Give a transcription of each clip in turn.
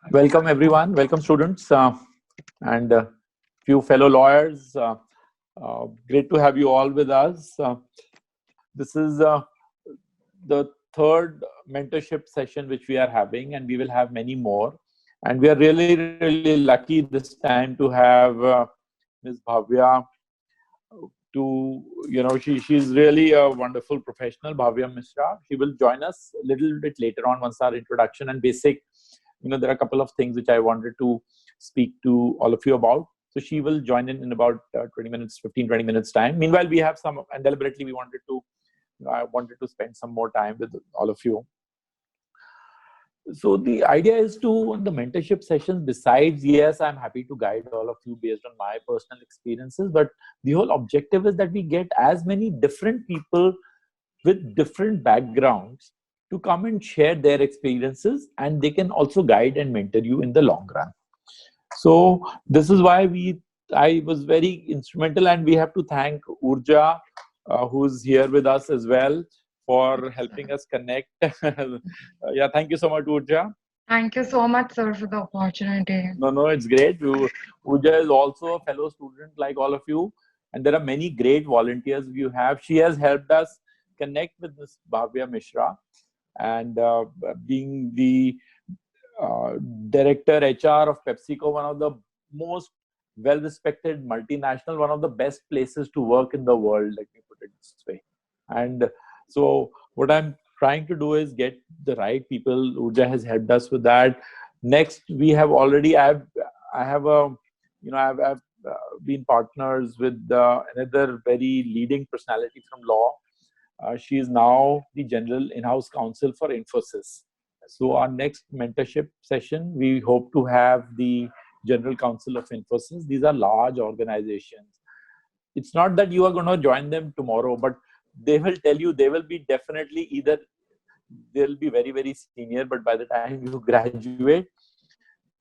Welcome everyone, welcome students and few fellow lawyers. Great to have you all with us. This is the third mentorship session which we are having, and we will have many more. And we are really lucky this time to have Ms. Bhavya she's really a wonderful professional, Bhavya Misra. She will join us a little bit later on once our introduction and basic, there are a couple of things which I wanted to speak to all of you about. So she will join in about 20 minutes, 15, 20 minutes time. Meanwhile, we have some, and deliberately I wanted to spend some more time with all of you. So the idea is to, on the mentorship sessions, besides, yes, I'm happy to guide all of you based on my personal experiences, but the whole objective is that we get as many different people with different backgrounds to come and share their experiences, and they can also guide and mentor you in the long run. So this is why I was very instrumental, and we have to thank Urja, who's here with us as well, for helping us connect. Yeah, thank you so much, Urja. Thank you so much, sir, for the opportunity. No, it's great. Urja is also a fellow student like all of you, and there are many great volunteers you have. She has helped us connect with Ms. Bhavya Misra, and being the director HR of PepsiCo, one of the most well-respected multinational, one of the best places to work in the world, let me put it this way. And so what I'm trying to do is get the right people. Urja has helped us with that. Next, we have already, I've been partners with another very leading personality from law. She is now the general in-house counsel for Infosys. So our next mentorship session, we hope to have the general counsel of Infosys. These are large organizations. It's not that you are going to join them tomorrow, but they will tell you they will be definitely either they'll be very, very senior, but by the time you graduate,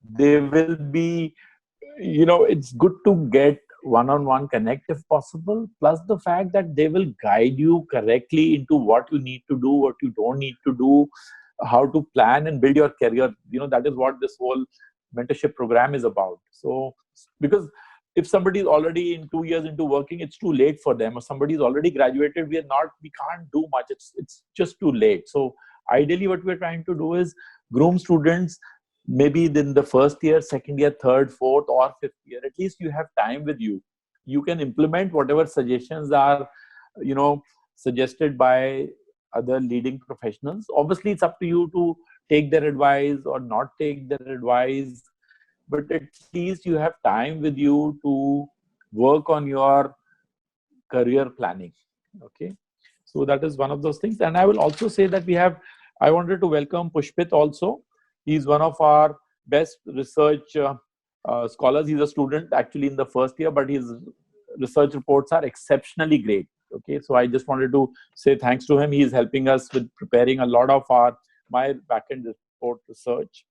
they will be, it's good to get one-on-one connect if possible, plus the fact that they will guide you correctly into what you need to do, what you don't need to do, how to plan and build your career. That is what this whole mentorship program is about. So because if somebody is already in 2 years into working, it's too late for them. Or somebody is already graduated, we can't do much. It's just too late. So ideally what we're trying to do is groom students, maybe in the first year, second year, third, fourth, or fifth year. At least you have time with you. You can implement whatever suggestions are, suggested by other leading professionals. Obviously, it's up to you to take their advice or not take their advice, but at least you have time with you to work on your career planning. Okay, so that is one of those things. And I will also say that I wanted to welcome Pushpit also. He's one of our best research scholars. He's a student actually in the first year, but his research reports are exceptionally great. Okay, so I just wanted to say thanks to him. He's helping us with preparing a lot of my backend report research.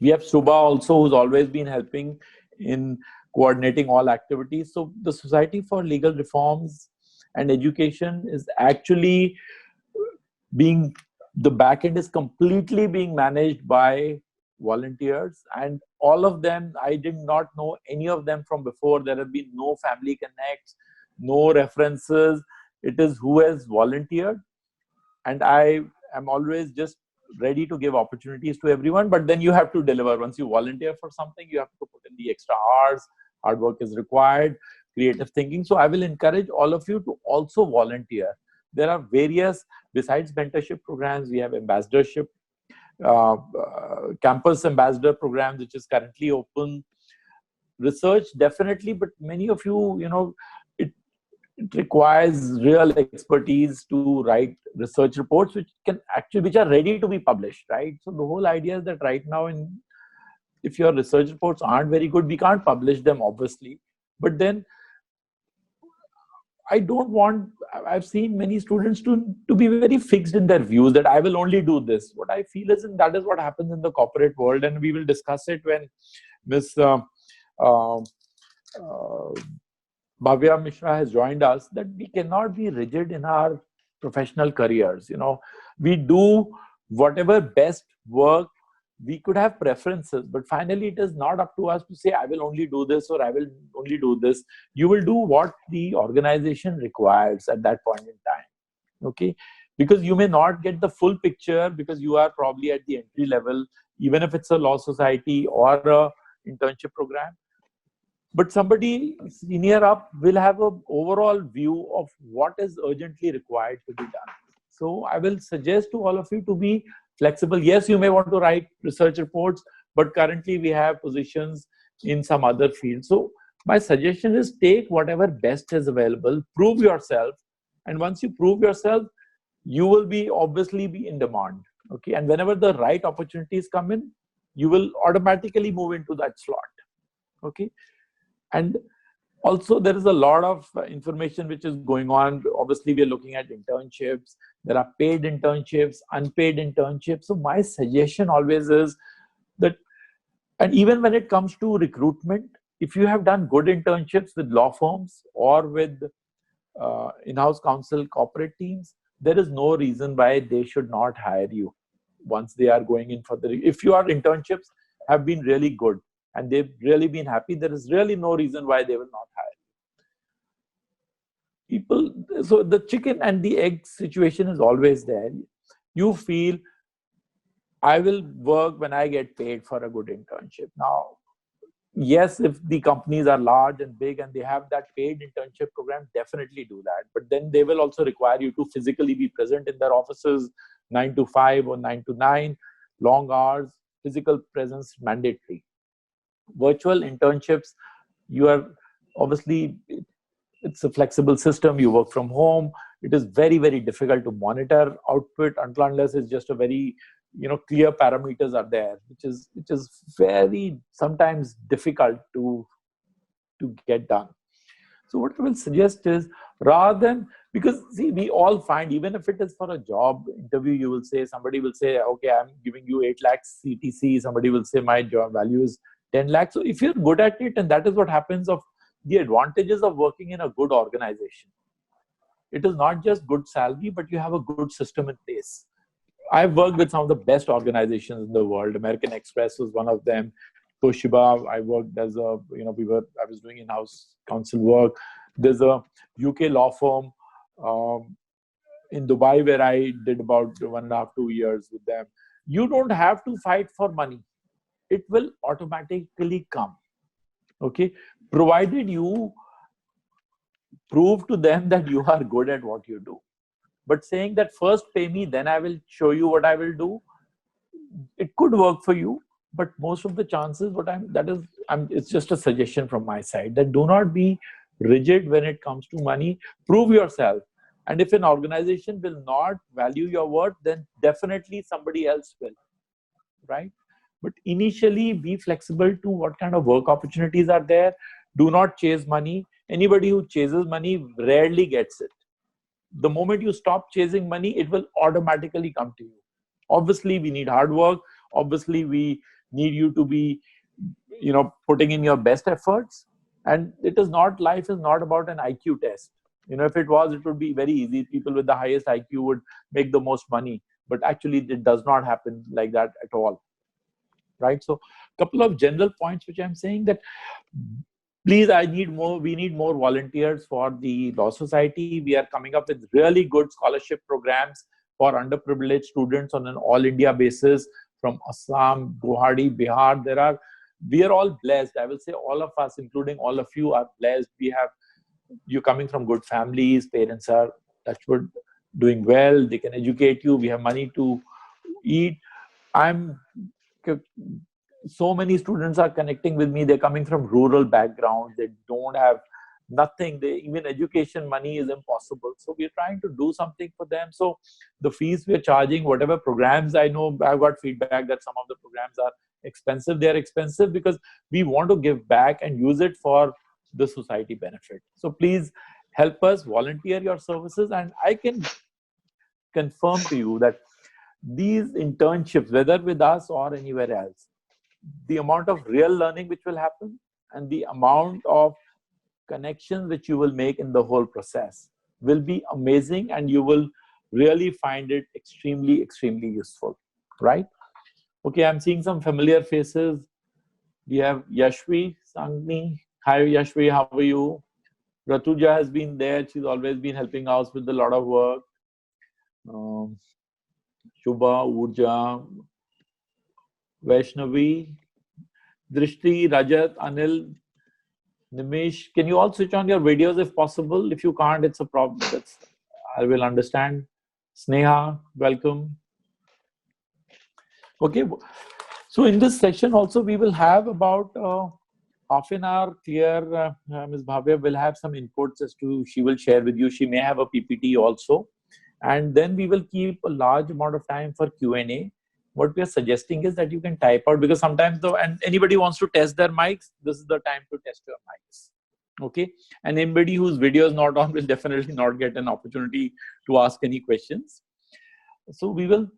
We have Subha also, who's always been helping in coordinating all activities. So the Society for Legal Reforms and Education is actually the backend is completely being managed by volunteers, and all of them, I did not know any of them from before. There have been no family connects, no references. It is who has volunteered, and I am always just ready to give opportunities to everyone, but then you have to deliver. Once you volunteer for something, you have to put in the extra hours. Hard work is required, creative thinking. So I will encourage all of you to also volunteer. There are various, besides mentorship programs, we have ambassadorship, campus ambassador program, which is currently open. Research, definitely, but many of you, it requires real expertise to write research reports, which are ready to be published, right? So the whole idea is that right now, if your research reports aren't very good, we can't publish them, obviously. But then I've seen many students to be very fixed in their views that I will only do this. What I feel is, that is what happens in the corporate world, and we will discuss it when Ms. Bhavya Misra has joined us, that we cannot be rigid in our professional careers. We do whatever best work we could have preferences, but finally it is not up to us to say, I will only do this or I will only do this. You will do what the organization requires at that point in time. Okay, because you may not get the full picture because you are probably at the entry level, even if it's a law society or a internship program. But somebody senior up will have an overall view of what is urgently required to be done. So I will suggest to all of you to be flexible. Yes, you may want to write research reports, but currently we have positions in some other field. So my suggestion is take whatever best is available, prove yourself, and once you prove yourself, you will be obviously be in demand. Okay, and whenever the right opportunities come in, you will automatically move into that slot. Okay, and also there is a lot of information which is going on. Obviously, we are looking at internships. There are paid internships, unpaid internships. So my suggestion always is that, and even when it comes to recruitment, if you have done good internships with law firms or with in-house counsel corporate teams, there is no reason why they should not hire you once they are going in for the, if your internships have been really good and they've really been happy, there is really no reason why they will not hire people. So the chicken and the egg situation is always there. You feel, I will work when I get paid for a good internship. Now, yes, if the companies are large and big and they have that paid internship program, definitely do that. But then they will also require you to physically be present in their offices, 9 to 5 or 9 to 9, long hours, physical presence mandatory. Virtual internships, you are obviously, it's a flexible system. You work from home. It is very, very difficult to monitor output unless it's just a very, clear parameters are there, which is very sometimes difficult to get done. So what I will suggest is, rather than, because see, we all find, even if it is for a job interview, you will say, somebody will say, okay, I'm giving you 8 lakhs CTC. Somebody will say my job value is 10 lakhs. So if you're good at it, and that is what happens of the advantages of working in a good organization. It is not just good salary, but you have a good system in place. I've worked with some of the best organizations in the world. American Express was one of them. Toshiba, I worked as a, I was doing in-house counsel work. There's a UK law firm in Dubai where I did about 1.5 to 2 years with them. You don't have to fight for money. It will automatically come. Okay, provided you prove to them that you are good at what you do. But saying that first pay me, then I will show you what I will do, it could work for you. But most of the chances, it's just a suggestion from my side, that do not be rigid when it comes to money. Prove yourself. And if an organization will not value your worth, then definitely somebody else will, right? But initially, be flexible to what kind of work opportunities are there. Do not chase money. Anybody who chases money rarely gets it. The moment you stop chasing money, it will automatically come to you. Obviously, we need hard work. Obviously, we need you to be, putting in your best efforts. And life is not about an IQ test. If it was, it would be very easy. People with the highest IQ would make the most money. But actually, it does not happen like that at all. Right? So, a couple of general points which I'm saying, that please, we need more volunteers for the Law Society. We are coming up with really good scholarship programs for underprivileged students on an all India basis from Assam, Guwahati, Bihar. We are all blessed. I will say all of us, including all of you, are blessed. You're coming from good families. Parents are, that's what, doing well. They can educate you. We have money to eat. So many students are connecting with me. They're coming from rural backgrounds. They don't have nothing. Even education money is impossible. So we're trying to do something for them. So the fees we're charging, whatever programs, I know I've got feedback that some of the programs are expensive. They're expensive because we want to give back and use it for the society benefit. So please help us, volunteer your services. And I can confirm to you that these internships, whether with us or anywhere else, the amount of real learning which will happen and the amount of connections which you will make in the whole process will be amazing, and you will really find it extremely, extremely useful, right? Okay, I'm seeing some familiar faces. We have Yashvi Sangni. Hi, Yashvi, how are you? Ratuja has been there. She's always been helping us with a lot of work. Um, Shubha, Urja, Vaishnavi, Drishti, Rajat, Anil, Nimish. Can you all switch on your videos if possible? If you can't, it's a problem. That's I will understand. Sneha, welcome. Okay, so in this session also we will have about half an hour clear. Ms. Bhavya will have some inputs as to she will share with you. She may have a PPT also, and then we will keep a large amount of time for Q&A. What we are suggesting is that you can type out, because sometimes though, and anybody wants to test their mics, this is the time to test your mics. Okay, and anybody whose video is not on will definitely not get an opportunity to ask any questions. So we will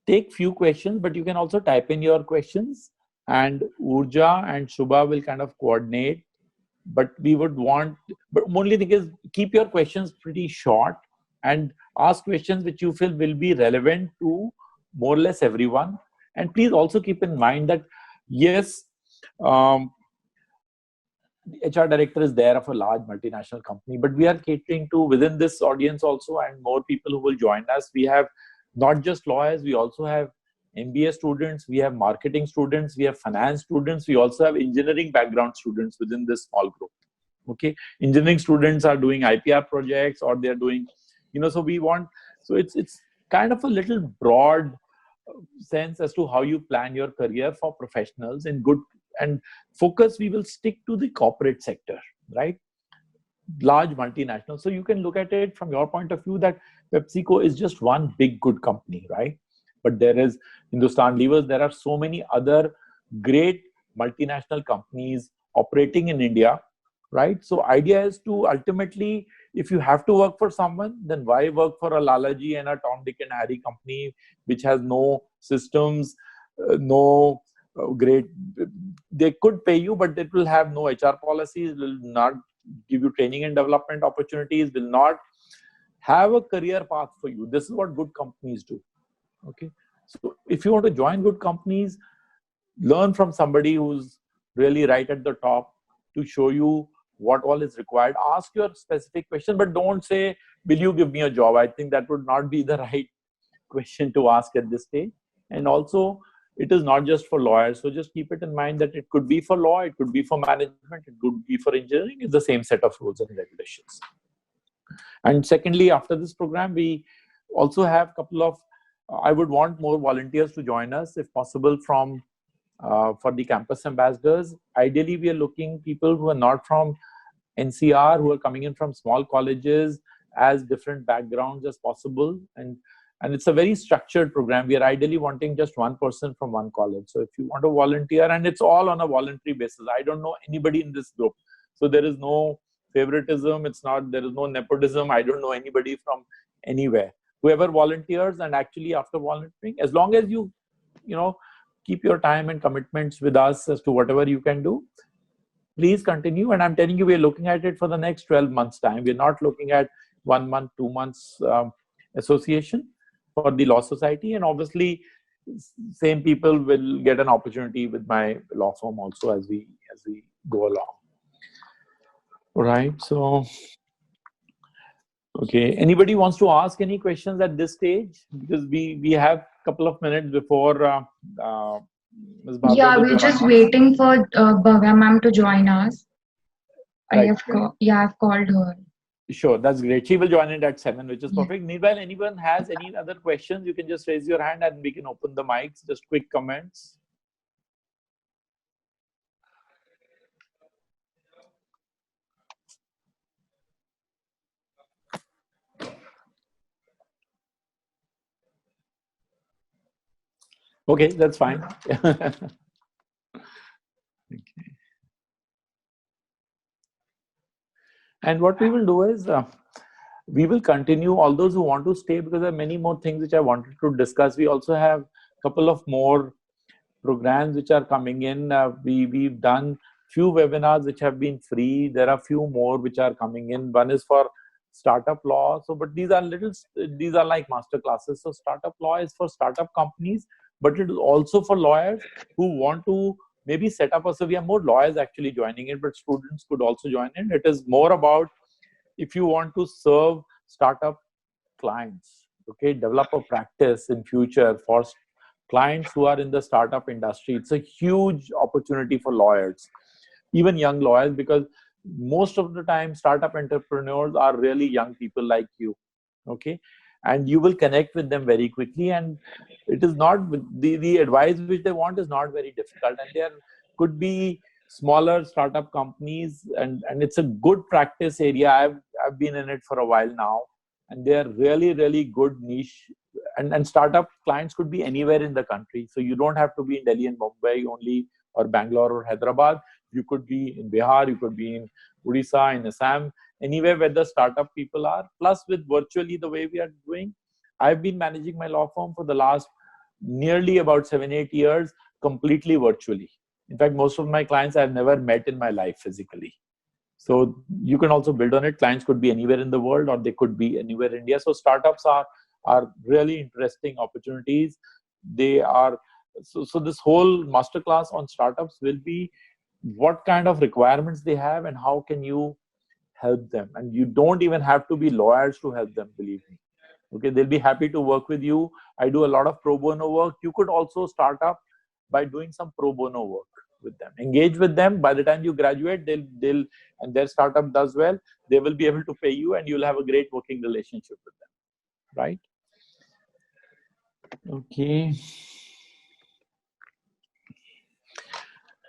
take few questions, but you can also type in your questions, and Urja and Shubha will kind of coordinate. But we would want, but only thing is keep your questions pretty short and ask questions which you feel will be relevant to more or less everyone. And please also keep in mind that yes, um, the HR director is there of a large multinational company, but we are catering to within this audience also, and more people who will join us. We have not just lawyers, we also have MBA students, we have marketing students, we have finance students, we also have engineering background students within this small group. Okay, engineering students are doing IPR projects, or they're doing, so we want, so it's kind of a little broad sense as to how you plan your career for professionals in good, and focus we will stick to the corporate sector, right? Large multinational. So you can look at it from your point of view that PepsiCo is just one big good company, right? But there is Hindustan Levers, there are so many other great multinational companies operating in India, right? So idea is to ultimately, if you have to work for someone, then why work for a Lalaji and a Tom, Dick and Harry company which has no systems, no great, they could pay you, but it will have no HR policies, will not give you training and development opportunities, will not have a career path for you. This is what good companies do. Okay, so if you want to join good companies, learn from somebody who's really right at the top to show you what all is required. Ask your specific question, but don't say, will you give me a job? I think that would not be the right question to ask at this stage. And also, it is not just for lawyers. So just keep it in mind that it could be for law, it could be for management, it could be for engineering. It's the same set of rules and regulations. And secondly, after this program, we also have a couple of, I would want more volunteers to join us if possible from for the campus ambassadors. Ideally, we are looking people who are not from NCR, who are coming in from small colleges, as different backgrounds as possible. And it's a very structured program. We are ideally wanting just one person from one college. So if you want to volunteer, and it's all on a voluntary basis. I don't know anybody in this group. So there is no favoritism. There is no nepotism. I don't know anybody from anywhere. Whoever volunteers, and actually after volunteering, as long as you keep your time and commitments with us as to whatever you can do, please continue. And I'm telling you, we're looking at it for the next 12 months time. We're not looking at 1 month, 2 months association for the law society. And obviously same people will get an opportunity with my law firm also as we go along. All right, so okay, anybody wants to ask any questions at this stage, because we have a couple of minutes before Ms. Bhavya Yeah, will we're join just us. waiting for Bhavya ma'am to join us. Right. I've called her. Sure, that's great. She will join in at 7, which is perfect. Meanwhile, anyone has any other questions, you can just raise your hand and we can open the mics. Just quick comments. Okay, that's fine. Okay. And what we will do is we will continue, all those who want to stay, because there are many more things which I wanted to discuss. We also have a couple of more programs which are coming in. We've done few webinars which have been free. There are few more which are coming in. One is for startup law. So, but these are like master classes. So startup law is for startup companies but it is also for lawyers who want to maybe set up. So we have more lawyers actually joining it, but students could also join in. It is more about if you want to serve startup clients, okay, develop a practice in future for clients who are in the startup industry. It's a huge opportunity for lawyers, even young lawyers, because most of the time startup entrepreneurs are really young people like you, okay, and you will connect with them very quickly, and it is not the advice which they want is not very difficult, and there could be smaller startup companies, and it's a good practice area. I've been in it for a while now, and they are really good niche, and startup clients could be anywhere in the country, so you don't have to be in Delhi and Mumbai only, or Bangalore or Hyderabad. You could be in Bihar, you could be in Odisha, in Assam, anywhere where the startup people are. Plus, with virtually the way we are doing, I've been managing my law firm for the last nearly about 7-8 years, completely virtually. In fact, most of my clients I've never met in my life physically. So you can also build on it. Clients could be anywhere in the world, or they could be anywhere in India. So startups are really interesting opportunities. They are so this whole masterclass on startups will be what kind of requirements they have and how can you help them. And you don't even have to be lawyers to help them, believe me. Okay, they'll be happy to work with you. I do a lot of pro bono work. You could also start up by doing some pro bono work with them. Engage with them. By the time you graduate, they'll and their startup does well, they will be able to pay you, and you'll have a great working relationship with them, right? Okay.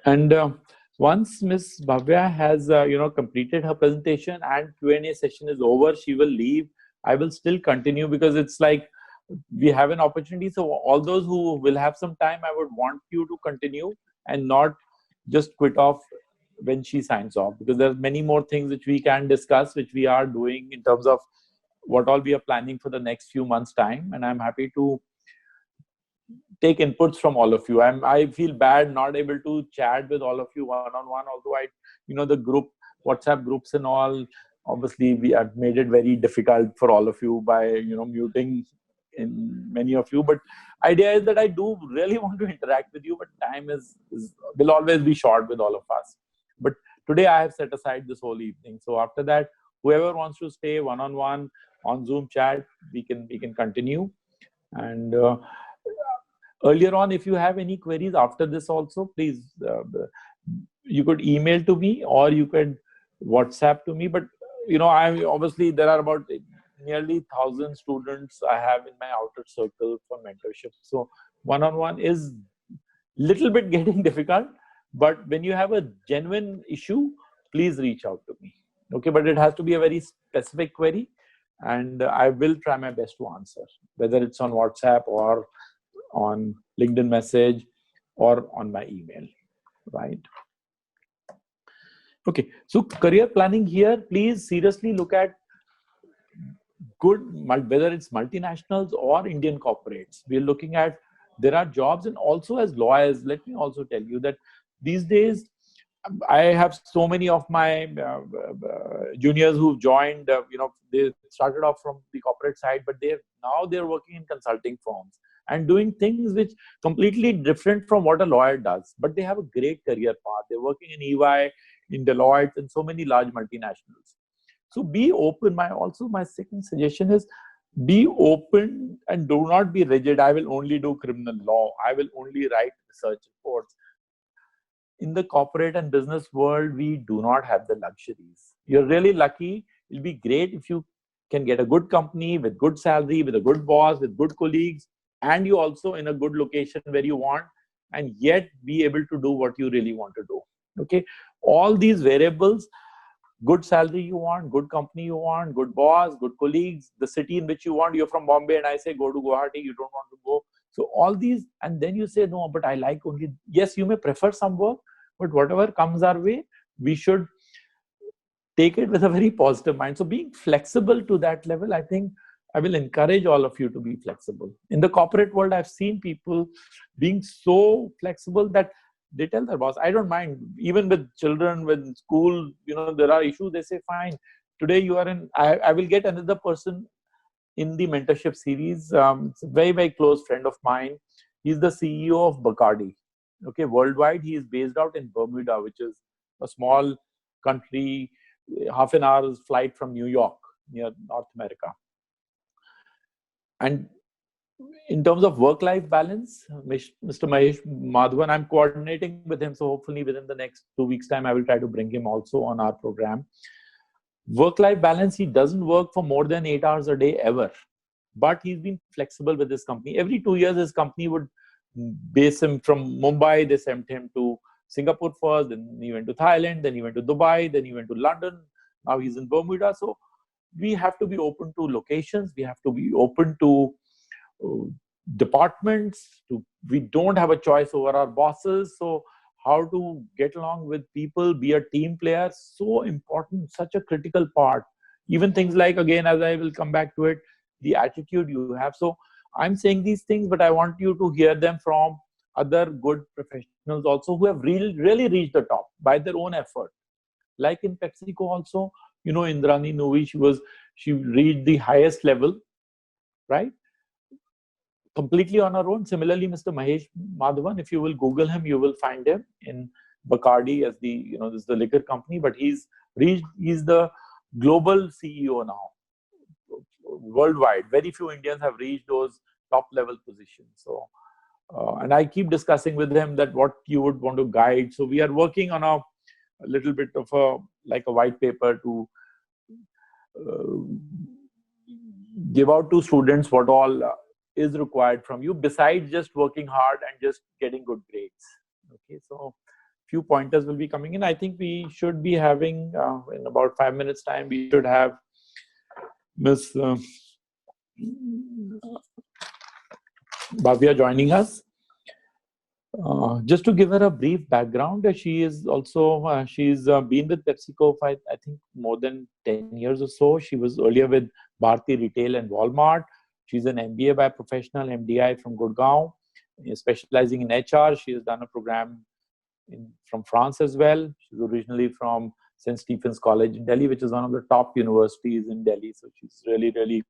And once Miss Bhavya has completed her presentation and Q&A session is over, she will leave. I will still continue because it's like we have an opportunity. So all those who will have some time, I would want you to continue and not just quit off when she signs off, because there's many more things which we can discuss, which we are doing in terms of what all we are planning for the next few months' time. And I'm happy to take inputs from all of you. I feel bad not able to chat with all of you one on one, although the group WhatsApp groups and all, obviously we have made it very difficult for all of you by muting in many of you. But idea is that I do really want to interact with you, but time will always be short with all of us. But today I have set aside this whole evening. So after that, whoever wants to stay one on one on Zoom chat, we can continue. And earlier on, if you have any queries after this also, please, you could email to me or you could WhatsApp to me. But I obviously there are about nearly 1,000 students I have in my outer circle for mentorship. So one-on-one is little bit getting difficult. But when you have a genuine issue, please reach out to me. Okay, but it has to be a very specific query, and I will try my best to answer, whether it's on WhatsApp or on LinkedIn message or on my email, right? Okay, so career planning here, please seriously look at good, whether it's multinationals or Indian corporates. We're looking at, there are jobs, and also as lawyers, let me also tell you that these days, I have so many of my juniors who've joined, they started off from the corporate side, but they're working in consulting firms and doing things which completely different from what a lawyer does. But they have a great career path. They're working in EY, in Deloitte, and so many large multinationals. So be open. My second suggestion is be open and do not be rigid. I will only do criminal law. I will only write research reports. In the corporate and business world, we do not have the luxuries. You're really lucky. It'll be great if you can get a good company with good salary, with a good boss, with good colleagues, and you also in a good location where you want, and yet be able to do what you really want to do. Okay, all these variables: good salary you want, good company you want, good boss, good colleagues, the city in which you want. You're from Bombay and I say go to Guwahati, you don't want to go. So all these, and then you say no, but I like only, yes, you may prefer some work, but whatever comes our way, we should take it with a very positive mind. So being flexible to that level, I think I will encourage all of you to be flexible. In the corporate world, I've seen people being so flexible that they tell their boss, I don't mind. Even with children, with school, there are issues. They say, fine, today you are in, I will get another person in the mentorship series. It's a very, very close friend of mine. He's the CEO of Bacardi. Okay, worldwide, he is based out in Bermuda, which is a small country, half an hour's flight from New York, near North America. And in terms of work-life balance, Mr. Mahesh Madhavan, I'm coordinating with him, so hopefully within the next 2 weeks' time, I will try to bring him also on our program. Work-life balance, he doesn't work for more than 8 hours a day ever, but he's been flexible with his company. Every 2 years, his company would base him from Mumbai. They sent him to Singapore first, then he went to Thailand, then he went to Dubai, then he went to London. Now he's in Bermuda. So we have to be open to locations. We have to be open to departments. We don't have a choice over our bosses. So how to get along with people, be a team player, so important, such a critical part. Even things like, again, as I will come back to it, the attitude you have. So I'm saying these things, but I want you to hear them from other good professionals also who have really reached the top by their own effort. Like in PepsiCo also, Indrani Novi, she reached the highest level, right? Completely on her own. Similarly, Mr. Mahesh Madhavan, if you will Google him, you will find him in Bacardi as this is the liquor company, but he's the global CEO now, worldwide. Very few Indians have reached those top level positions. So, and I keep discussing with him that what you would want to guide. So we are working on a little bit of a white paper to give out to students what all is required from you besides just working hard and just getting good grades. Okay, so few pointers will be coming in. I think we should be having in about 5 minutes time, we should have Miss Bhavya joining us. Just to give her a brief background, she is also she's been with PepsiCo for I think more than 10 years or so. She was earlier with Bharti Retail and Walmart. She's an MBA by professional, MDI from Gurgaon, specializing in HR. She has done a program from France as well. She's originally from St. Stephen's College in Delhi, which is one of the top universities in Delhi. So she's really,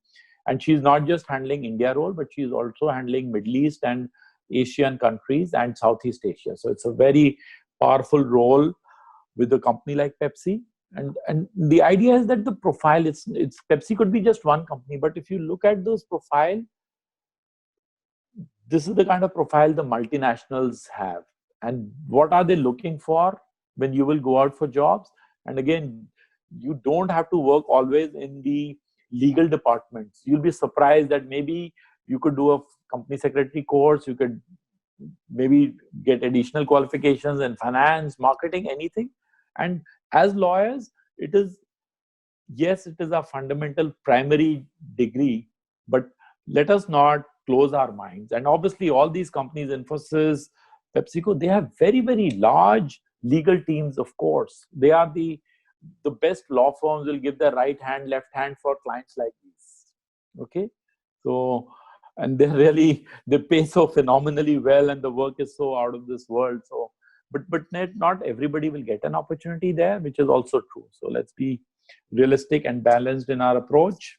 and she's not just handling India role, but she's also handling Middle East and Asian countries and Southeast Asia. So it's a very powerful role with a company like Pepsi. And the idea is that the profile, it's Pepsi could be just one company, but if you look at those profile, this is the kind of profile the multinationals have. And what are they looking for when you will go out for jobs? And again, you don't have to work always in the legal departments. You'll be surprised that maybe you could do a company secretary course, you could maybe get additional qualifications in finance, marketing, anything. And as lawyers, it is a fundamental primary degree, but let us not close our minds. And obviously, all these companies, Infosys, PepsiCo, they have very large legal teams, of course. They are the best law firms will give their right hand, left hand for clients like these. Okay? So, and they pay so phenomenally well, and the work is so out of this world. So, but not everybody will get an opportunity there, which is also true. So let's be realistic and balanced in our approach.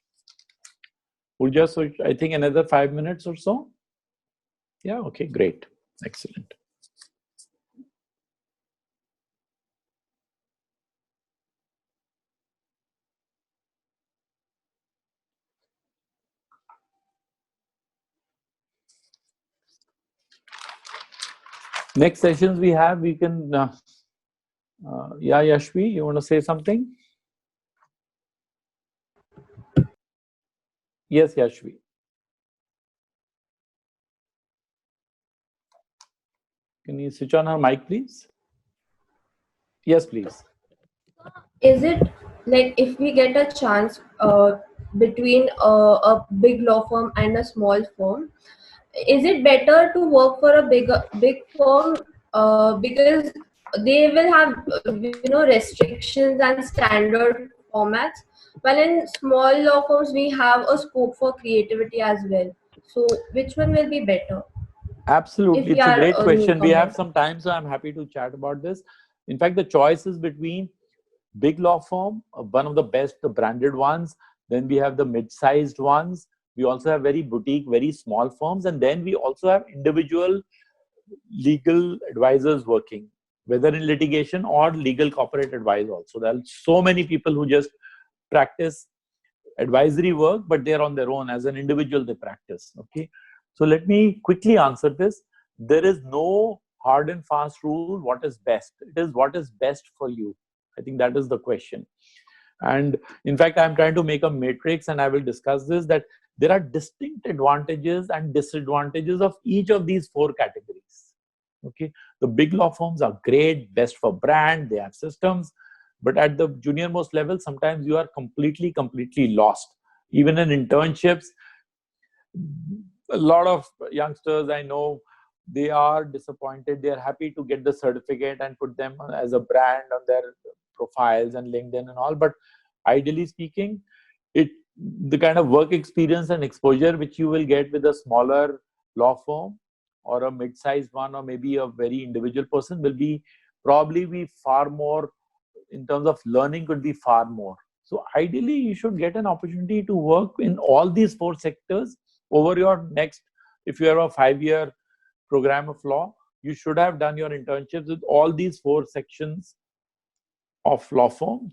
Pooja, so I think another 5 minutes or so. Yeah, okay, great. Excellent. Next sessions we have, we can, yeah, Yashvi, you want to say something? Yes, Yashvi. Can you switch on her mic, please? Yes, please. Is it like if we get a chance between a big law firm and a small firm, is it better to work for a big firm because they will have restrictions and standard formats, while in small law firms we have a scope for creativity as well? So which one will be better? Absolutely, it's a great question. We have some time, so I'm happy to chat about this. In fact, the choice is between big law firm, one of the best, the branded ones. Then we have the mid-sized ones, We also have very boutique, very small firms, and then we also have individual legal advisors working, whether in litigation or legal corporate advice also. There are so many people who just practice advisory work, but they're on their own. As an individual, they practice. Okay. So let me quickly answer this. There is no hard and fast rule what is best. It is what is best for you. I think that is the question. And in fact, I'm trying to make a matrix, and I will discuss this, that there are distinct advantages and disadvantages of each of these four categories. Okay. The big law firms are great, best for brand, they have systems. But at the junior most level, sometimes you are completely lost. Even in internships, a lot of youngsters I know, they are disappointed. They are happy to get the certificate and put them as a brand on their profiles and LinkedIn and all. But ideally speaking, the kind of work experience and exposure which you will get with a smaller law firm or a mid-sized one, or maybe a very individual person, will be probably be far more, in terms of learning, could be far more. So ideally, you should get an opportunity to work in all these four sectors over your next, if you have a 5-year program of law, you should have done your internships with all these four sections of law firm.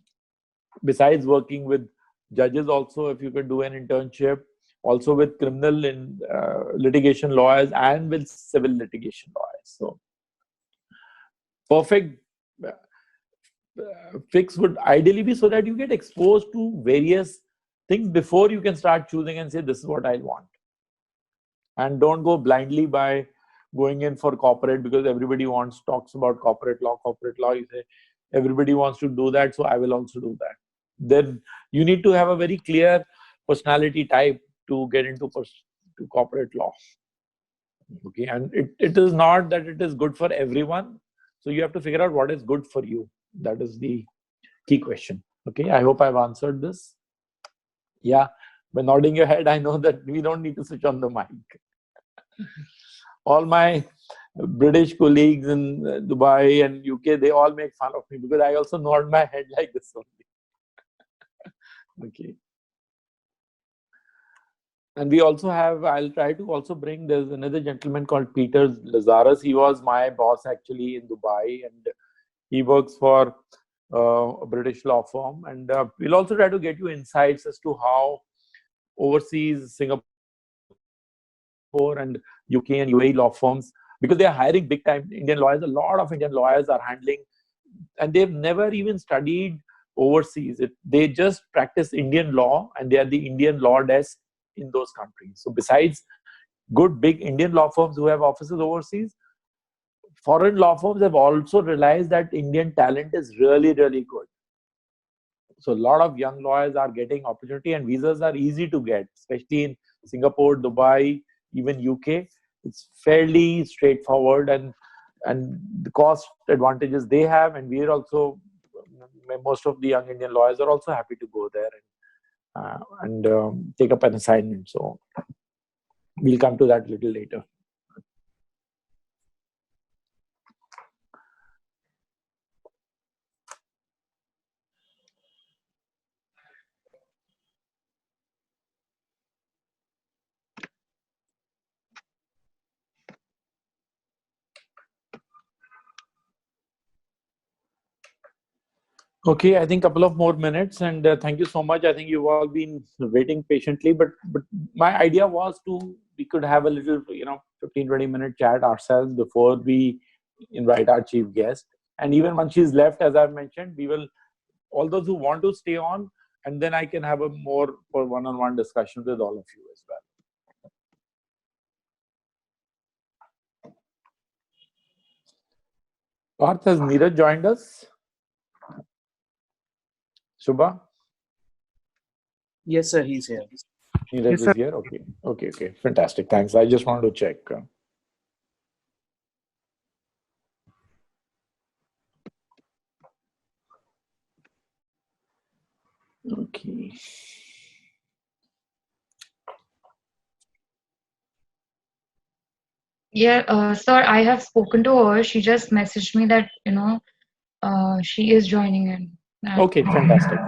Besides working with judges also, if you could do an internship, also with criminal and litigation lawyers and with civil litigation lawyers. So perfect fix would ideally be so that you get exposed to various things before you can start choosing and say, this is what I want. And don't go blindly by going in for corporate, because everybody talks about corporate law. You say, everybody wants to do that, so I will also do that. Then you need to have a very clear personality type to get into to corporate law. Okay, and it is not that it is good for everyone. So you have to figure out what is good for you. That is the key question. Okay, I hope I've answered this. Yeah, by nodding your head, I know that we don't need to switch on the mic. All my British colleagues in Dubai and UK, they all make fun of me because I also nod my head like this only. Okay. And we also have, I'll try to also bring, there's another gentleman called Peter Lazarus. He was my boss actually in Dubai, and he works for a British law firm. And we'll also try to get you insights as to how overseas Singapore and UK and UAE law firms, because they are hiring big time Indian lawyers. A lot of Indian lawyers are handling, and they've never even studied overseas. They just practice Indian law, and they are the Indian law desk in those countries. So besides good big Indian law firms who have offices overseas, foreign law firms have also realized that Indian talent is really good. So a lot of young lawyers are getting opportunity, and visas are easy to get, especially in Singapore, Dubai, even UK. It's fairly straightforward, and the cost advantages they have, and we are also, most of the young Indian lawyers are also happy to go there and take up an assignment. So we'll come to that a little later. Okay, I think a couple of more minutes, and thank you so much. I think you've all been waiting patiently, but my idea was we could have a little, 15-20 minute chat ourselves before we invite our chief guest. And even once she's left, as I've mentioned, we will, all those who want to stay on, and then I can have a more for one-on-one discussion with all of you as well. Parth, has Neeraj joined us? Shubha? Yes, sir, he's here. Neeraj is here? Okay. Fantastic. Thanks. I just wanted to check. Okay. Yeah, sir, I have spoken to her. She just messaged me that, she is joining in. Okay, fantastic.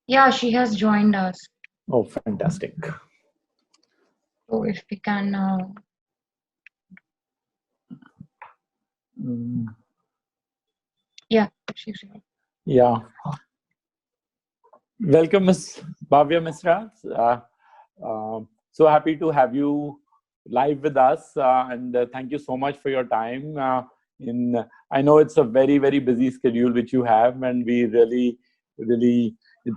Yeah, she has joined us. Oh, fantastic. So if we can, Mm, yeah, she's here. yeah. Welcome, Ms. Bhavya Misra. So happy to have you live with us, and thank you so much for your time. In I know it's a very busy schedule which you have, and we really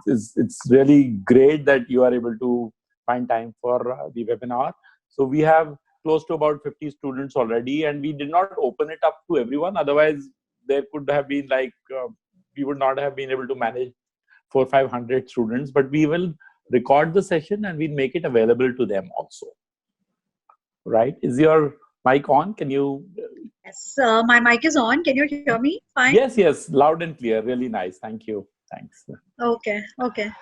it's really great that you are able to find time for the webinar. So we have close to about 50 students already, and we did not open it up to everyone. Otherwise, there could have been like we would not have been able to manage 400-500 students, but we will record the session and we'll make it available to them also. Right? Is your mic on? Can you? Yes, my mic is on. Can you hear me? Fine. Yes, loud and clear. Really nice. Thank you. Thanks. Okay,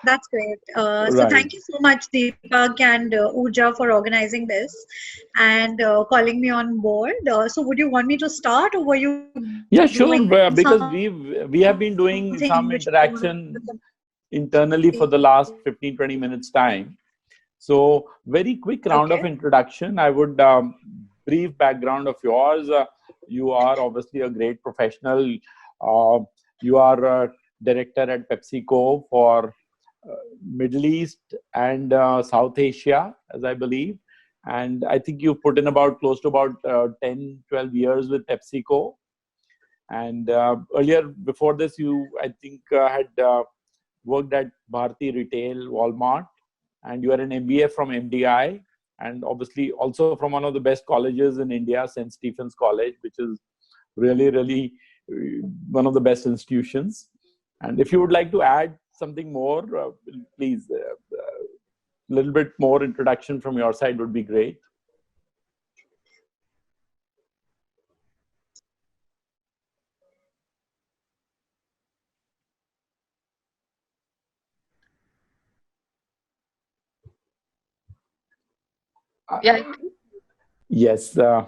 that's great. So Right. thank you so much, Deepak and Urja, for organizing this and calling me on board. So would you want me to start, or were you Yeah, doing sure. Because something we have been which you doing wanted some to interaction internally for the last 15-20 minutes time. So very quick round Okay. of introduction. I would brief background of yours. You are obviously a great professional. You are a director at PepsiCo for Middle East and South Asia, as I believe. And I think you've put in about close to about 10, 12 years with PepsiCo. And earlier, before this, you, I think, had worked at Bharti Retail, Walmart, and you are an MBA from MDI, and obviously also from one of the best colleges in India, St. Stephen's College, which is really one of the best institutions. And if you would like to add something more, please, a little bit more introduction from your side would be great. Yeah, Yes. Sure.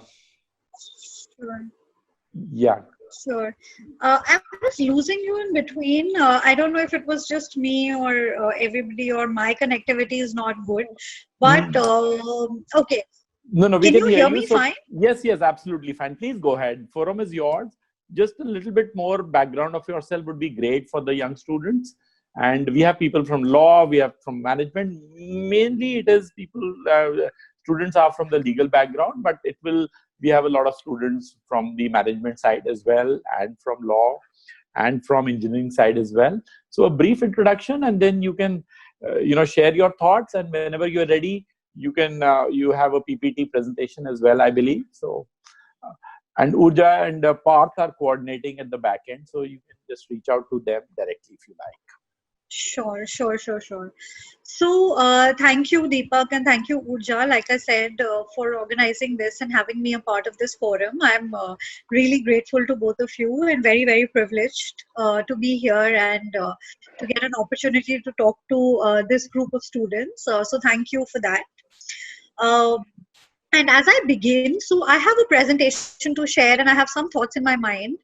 Yeah. Sure. I was losing you in between. I don't know if it was just me or everybody, or my connectivity is not good. But okay. No, we Can can you hear hear you. me So fine? yes, absolutely fine. Please go ahead. Forum is yours. Just a little bit more background of yourself would be great for the young students. And we have people from law, we have from management. Mainly, it is people. Students are from the legal background, but we have a lot of students from the management side as well, and from law, and from engineering side as well. So a brief introduction, and then you can, share your thoughts. And whenever you're ready, you have a PPT presentation as well, I believe. So, and Urja and Parth are coordinating at the back end, so you can just reach out to them directly if you like. Sure. So, thank you, Deepak, and thank you, Urja, like I said, for organizing this and having me a part of this forum. I'm really grateful to both of you and very privileged to be here and to get an opportunity to talk to this group of students. So, thank you for that. Uh, and as I begin, so I have a presentation to share and I have some thoughts in my mind.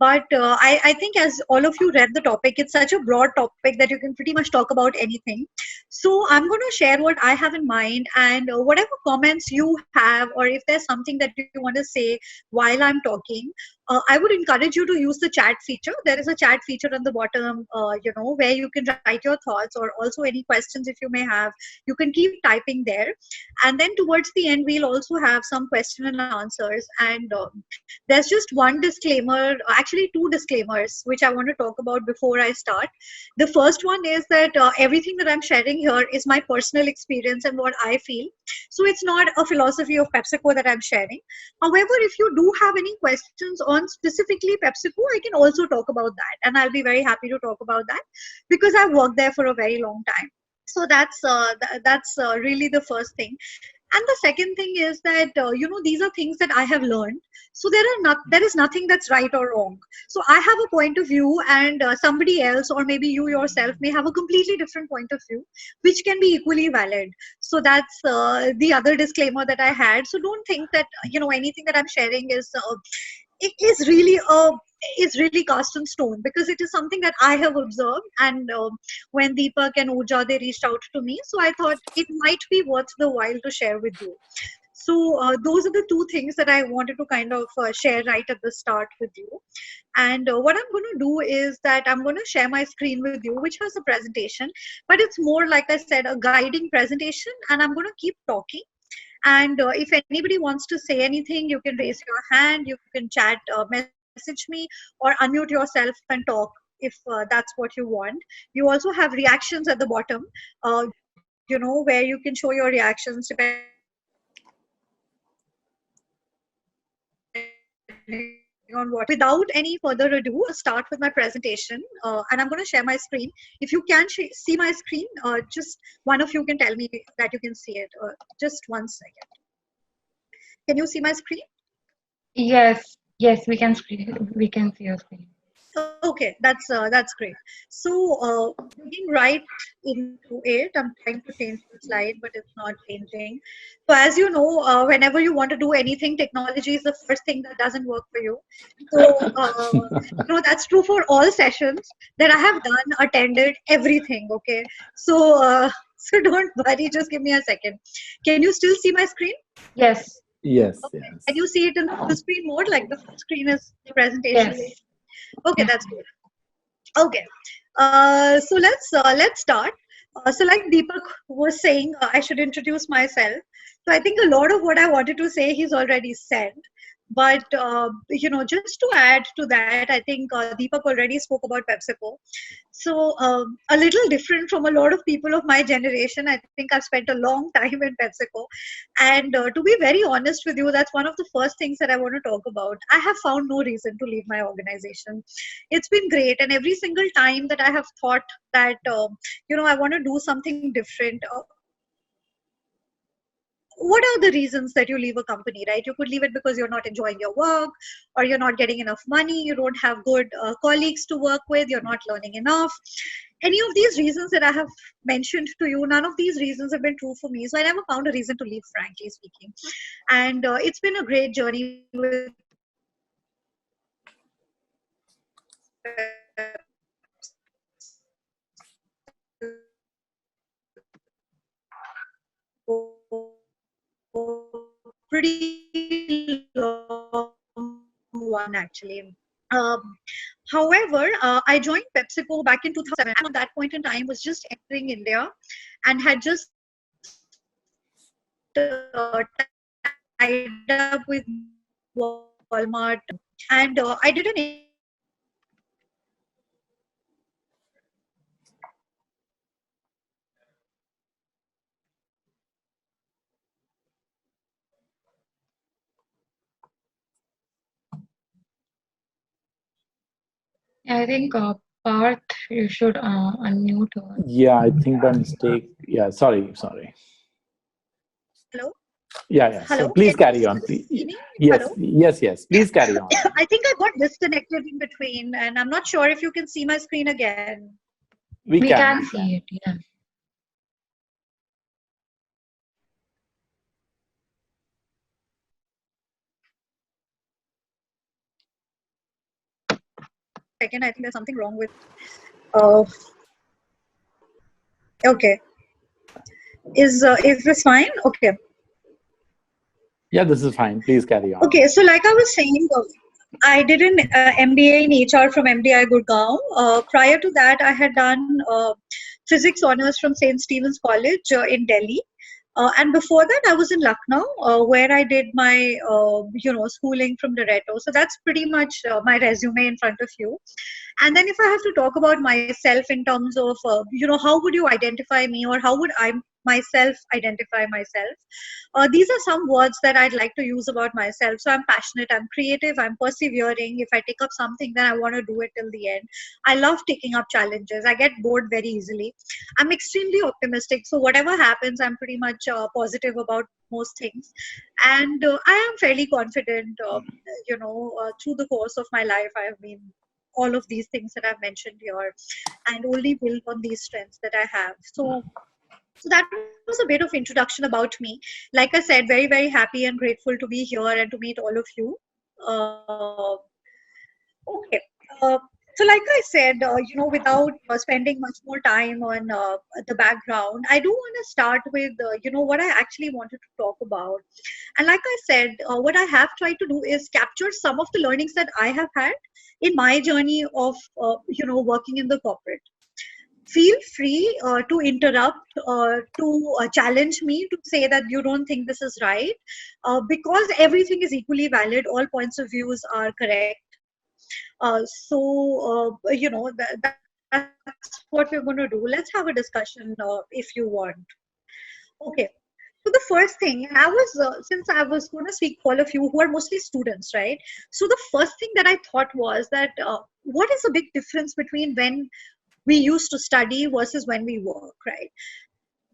But I think as all of you read the topic, it's such a broad topic that you can pretty much talk about anything. So I'm going to share what I have in mind, and whatever comments you have, or if there's something that you want to say while I'm talking, I would encourage you to use the chat feature. There is a chat feature on the bottom, where you can write your thoughts, or also any questions if you may have. You can keep typing there, and then towards the end we'll also have some question and answers. And there's just one disclaimer, actually two disclaimers, which I want to talk about before I start. The first one is that everything that I'm sharing here is my personal experience and what I feel. So it's not a philosophy of PepsiCo that I'm sharing. However, if you do have any questions on specifically PepsiCo, I can also talk about that, and I'll be very happy to talk about that because I've worked there for a very long time. So that's really the first thing. And the second thing is that these are things that I have learned. So there is nothing that's right or wrong. So I have a point of view, and somebody else, or maybe you yourself, may have a completely different point of view, which can be equally valid. So that's the other disclaimer that I had. So don't think that anything that I'm sharing is really cast in stone, because it is something that I have observed. And when Deepak and Uja, they reached out to me, so I thought it might be worth the while to share with you. So those are the two things that I wanted to kind of share right at the start with you. And what I'm going to do is that I'm going to share my screen with you, which has a presentation, but it's more, like I said, a guiding presentation, and I'm going to keep talking. And if anybody wants to say anything, you can raise your hand, you can chat, message me, or unmute yourself and talk if that's what you want. You also have reactions at the bottom, where you can show your reactions depending on what you want. Without any further ado, I'll start with my presentation, and I'm going to share my screen. If you can see my screen, just one of you can tell me that you can see it. Just 1 second. Can you see my screen? Yes, yes, we can see your screen. Okay, that's great. So, digging right into it, I'm trying to change the slide, but it's not changing. So, as you know, whenever you want to do anything, technology is the first thing that doesn't work for you. So, that's true for all sessions that I have done, attended, everything. Okay, so so don't worry. Just give me a second. Can you still see my screen? Yes, Yes, Okay. Can yes. you see it in the full screen mode, like the full screen is the presentation? yes. Okay, Yeah. that's good. Okay, so let's start. So, like Deepak was saying, I should introduce myself. So, I think a lot of what I wanted to say he's already said. But just to add to that, I think Deepak already spoke about PepsiCo. So, a little different from a lot of people of my generation. I think I've spent a long time in PepsiCo. And to be very honest with you, that's one of the first things that I want to talk about. I have found no reason to leave my organization. It's been great. And every single time that I have thought that, I want to do something different, what are the reasons that you leave a company, right? You could leave it because you're not enjoying your work, or you're not getting enough money, you don't have good colleagues to work with, you're not learning enough. Any of these reasons that I have mentioned to you, none of these reasons have been true for me. So I never found a reason to leave, frankly speaking. And it's been a great journey with pretty long one, actually. However, I joined PepsiCo back in 2007, and at that point in time was just entering India and had just tied up with Walmart. And I did an internship with them for 2 months. I think Parth, you should unmute her. Yeah, I think by mistake. Yeah, sorry. Hello? Yeah, yeah. So Hello? please Can you carry on. still see me? Yes, Hello? yes. Please carry on. I think I got disconnected in between, and I'm not sure if you can see my screen again. We We can, can we see can. it, yeah. Second, I think there's something wrong with. Uh, okay. Is this fine? Okay. Yeah, this is fine. Please carry on. Okay. So, like I was saying, I did an MBA in HR from MDI Gurgaon. Prior to that, I had done physics honors from St. Stephen's College in Delhi. And before that, I was in Lucknow, where I did my, schooling from Loreto. So that's pretty much my resume in front of you. And then if I have to talk about myself in terms of, how would you identify me, or how would I myself identify myself? These are some words that I'd like to use about myself. So I'm passionate, I'm creative, I'm persevering. If I take up something, then I want to do it till the end. I love taking up challenges. I get bored very easily. I'm extremely optimistic. So whatever happens, I'm pretty much positive about most things. And I am fairly confident, through the course of my life, I have been all of these things that I've mentioned here, and only build on these strengths that I have. So that was a bit of introduction about me. Like I said, very, very happy and grateful to be here and to meet all of you. Okay. Uh, so, like I said, without spending much more time on the background, I do want to start with, what I actually wanted to talk about. And like I said, what I have tried to do is capture some of the learnings that I have had in my journey of, working in the corporate. Feel free to interrupt, to challenge me, to say that you don't think this is right, because everything is equally valid. All points of views are correct. That's what we're going to do. Let's have a discussion if you want. Okay. So the first thing, and since I was going to speak for all of you who are mostly students, right? So the first thing that I thought was that what is the big difference between when we used to study versus when we work, right?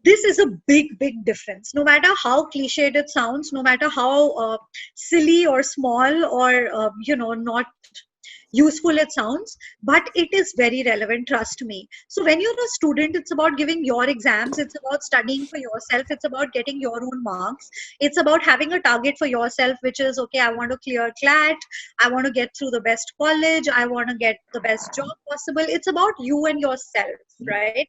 This is a big difference. No matter how cliched it sounds, no matter how silly or small or not useful it sounds, but it is very relevant, trust me. So when you're a student, it's about giving your exams, it's about studying for yourself, it's about getting your own marks, it's about having a target for yourself, which is, okay, I want to clear CLAT, I want to get through the best college, I want to get the best job possible. It's about you and yourself, right?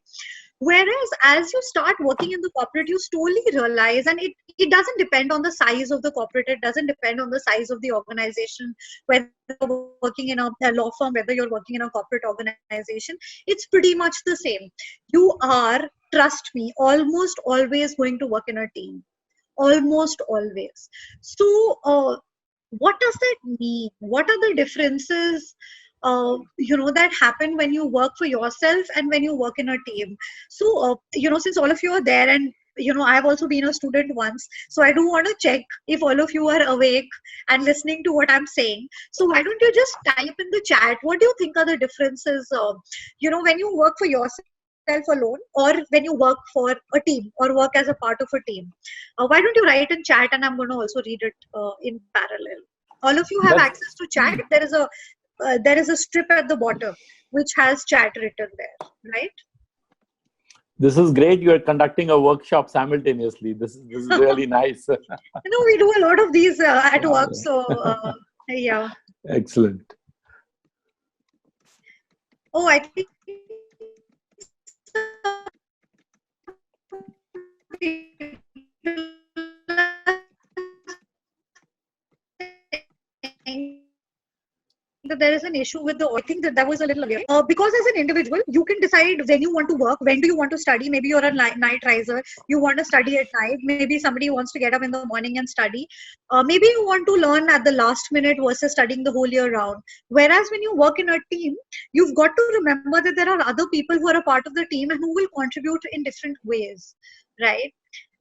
Whereas as you start working in the corporate, you slowly realize, and it doesn't depend on the size of the corporate, it doesn't depend on the size of the organization, whether you're working in a law firm, whether you're working in a corporate organization, it's pretty much the same. You are, trust me, almost always going to work in a team. Almost always. So, what does that mean? What are the differences that happen when you work for yourself and when you work in a team? So since all of you are there, and I've also been a student once, so I do want to check if all of you are awake and listening to what I'm saying. So why don't you just type in the chat, what do you think are the differences when you work for yourself alone or when you work for a team or work as a part of a team? Why don't you write in chat, and I'm going to also read it in parallel. All of you have That's access to chat. There is a strip at the bottom which has chat written there, right? This is great. You are conducting a workshop simultaneously. This is really nice. We do a lot of these at work. So, yeah. Excellent. Oh, I think that there is an issue with the, I think that was a little aware. Because as an individual, you can decide when you want to work, when do you want to study. Maybe you're a night riser, you want to study at night. Maybe somebody wants to get up in the morning and study. Maybe you want to learn at the last minute versus studying the whole year round. Whereas when you work in a team, you've got to remember that there are other people who are a part of the team and who will contribute in different ways, right?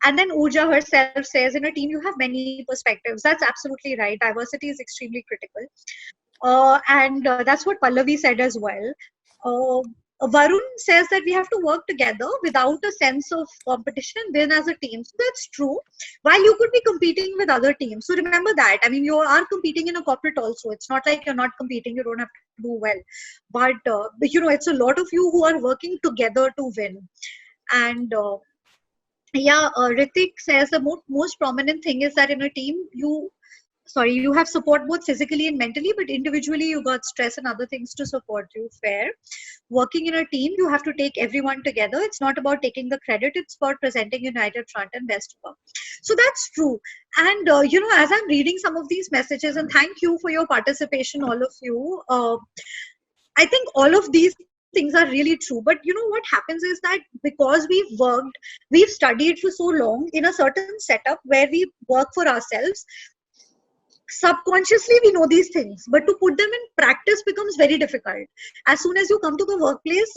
And then Urja herself says, in a team, you have many perspectives. That's absolutely right. Diversity is extremely critical. And that's what Pallavi said as well. Varun says that we have to work together without a sense of competition, then as a team. So that's true. While you could be competing with other teams. So remember that. I mean, you are competing in a corporate also. It's not like you're not competing, you don't have to do well. But it's a lot of you who are working together to win. And Ritik says the most prominent thing is that in a team, you have support both physically and mentally, but individually you got stress and other things to support you. Fair. Working in a team, you have to take everyone together. It's not about taking the credit, it's about presenting united front and best work. So that's true. And as I'm reading some of these messages, and thank you for your participation, all of you, I think all of these things are really true. But what happens is that because we've studied for so long in a certain setup where we work for ourselves, subconsciously we know these things, but to put them in practice becomes very difficult. As soon as you come to the workplace,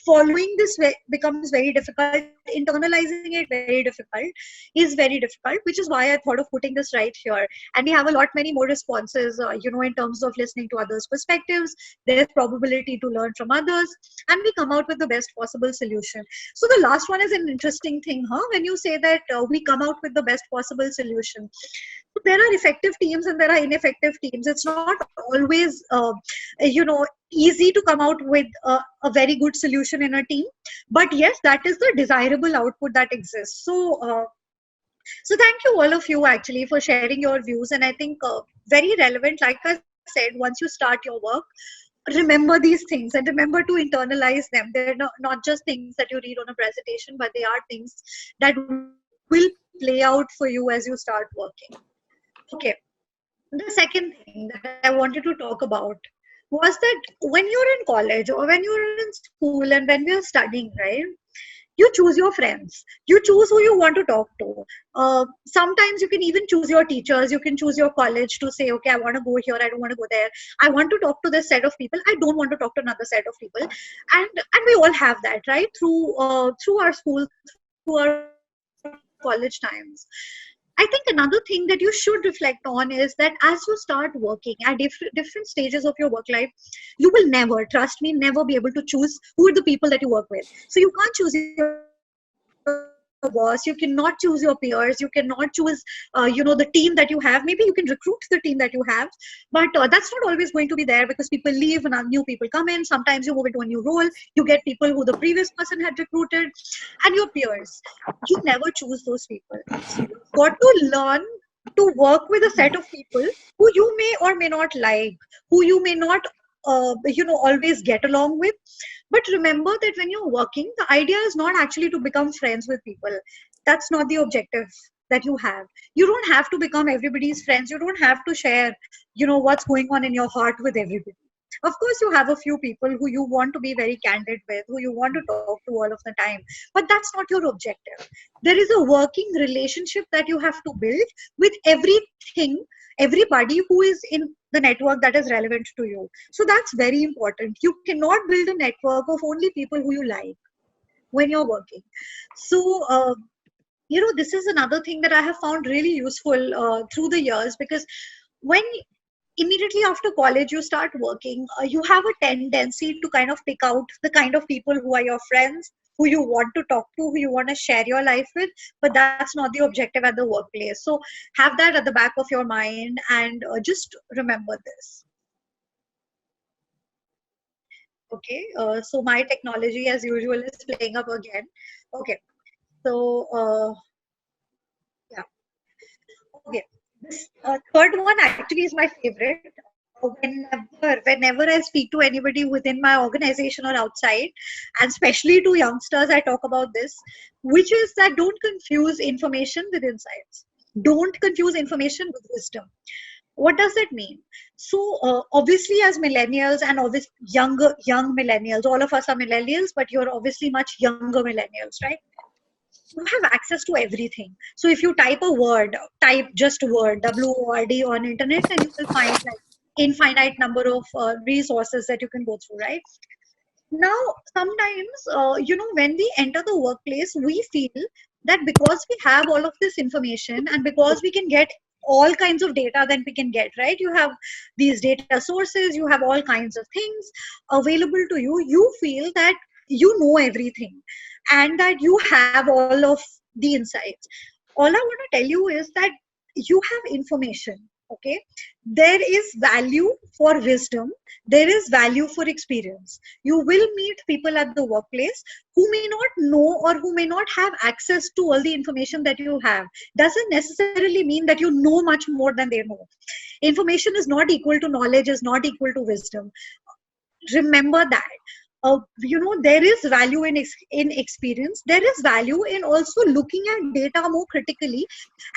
following this way becomes very difficult, internalizing it very difficult, is very difficult, which is why I thought of putting this right here. And we have a lot many more responses in terms of listening to others' perspectives. There's probability to learn from others, and we come out with the best possible solution. So the last one is an interesting thing, when you say that we come out with the best possible solution. There are effective teams and there are ineffective teams. It's not always, easy to come out with a very good solution in a team. But yes, that is the desirable output that exists. So So thank you all of you actually for sharing your views, and I think very relevant. Like I said, once you start your work, remember these things and remember to internalize them. They're not just things that you read on a presentation, but they are things that will play out for you as you start working. Okay. The second thing that I wanted to talk about was that when you're in college or when you're in school and when we're studying, right? You choose your friends. You choose who you want to talk to. Sometimes you can even choose your teachers. You can choose your college to say, okay, I want to go here. I don't want to go there. I want to talk to this set of people. I don't want to talk to another set of people. And we all have that, right? Through our school, through our college times. I think another thing that you should reflect on is that as you start working at different stages of your work life, you will never, trust me, never be able to choose who are the people that you work with. So you can't choose your boss, you cannot choose your peers, you cannot choose, the team that you have. Maybe you can recruit the team that you have, but that's not always going to be there because people leave and new people come in. Sometimes you move into a new role, you get people who the previous person had recruited, and your peers. You never choose those people. So you've got to learn to work with a set of people who you may or may not like, who you may not always get along with. But remember that when you're working, the idea is not actually to become friends with people. That's not the objective that you have. You don't have to become everybody's friends. You don't have to share, what's going on in your heart with everybody. Of course, you have a few people who you want to be very candid with, who you want to talk to all of the time, but that's not your objective. There is a working relationship that you have to build with everything, everybody who is in the network that is relevant to you. So that's very important. You cannot build a network of only people who you like when you're working. So, this is another thing that I have found really useful through the years, because when immediately after college you start working, you have a tendency to kind of pick out the kind of people who are your friends, who you want to talk to, who you want to share your life with, but that's not the objective at the workplace. So have that at the back of your mind, and just remember this. Okay, so my technology as usual is playing up again. Okay, so yeah. Okay. This third one actually is my favorite. Whenever I speak to anybody within my organization or outside, and especially to youngsters, I talk about this, which is that don't confuse information with insights. Don't confuse information with wisdom. What does that mean? So obviously, as millennials and obviously young millennials, all of us are millennials, but you're obviously much younger millennials, right? You have access to everything. So if you type a word, type just word, WORD on internet, and you will find like infinite number of resources that you can go through, right? Now, sometimes, when we enter the workplace, we feel that because we have all of this information and because we can get all kinds of data that we can get, right? You have these data sources, you have all kinds of things available to you. You feel that you know everything and that you have all of the insights. All I want to tell you is that you have information. Okay, there is value for wisdom, there is value for experience. You will meet people at the workplace who may not know or who may not have access to all the information that you have. Doesn't necessarily mean that you know much more than they know. Information is not equal to knowledge, is not equal to wisdom. Remember that. There is value in experience. There is value in also looking at data more critically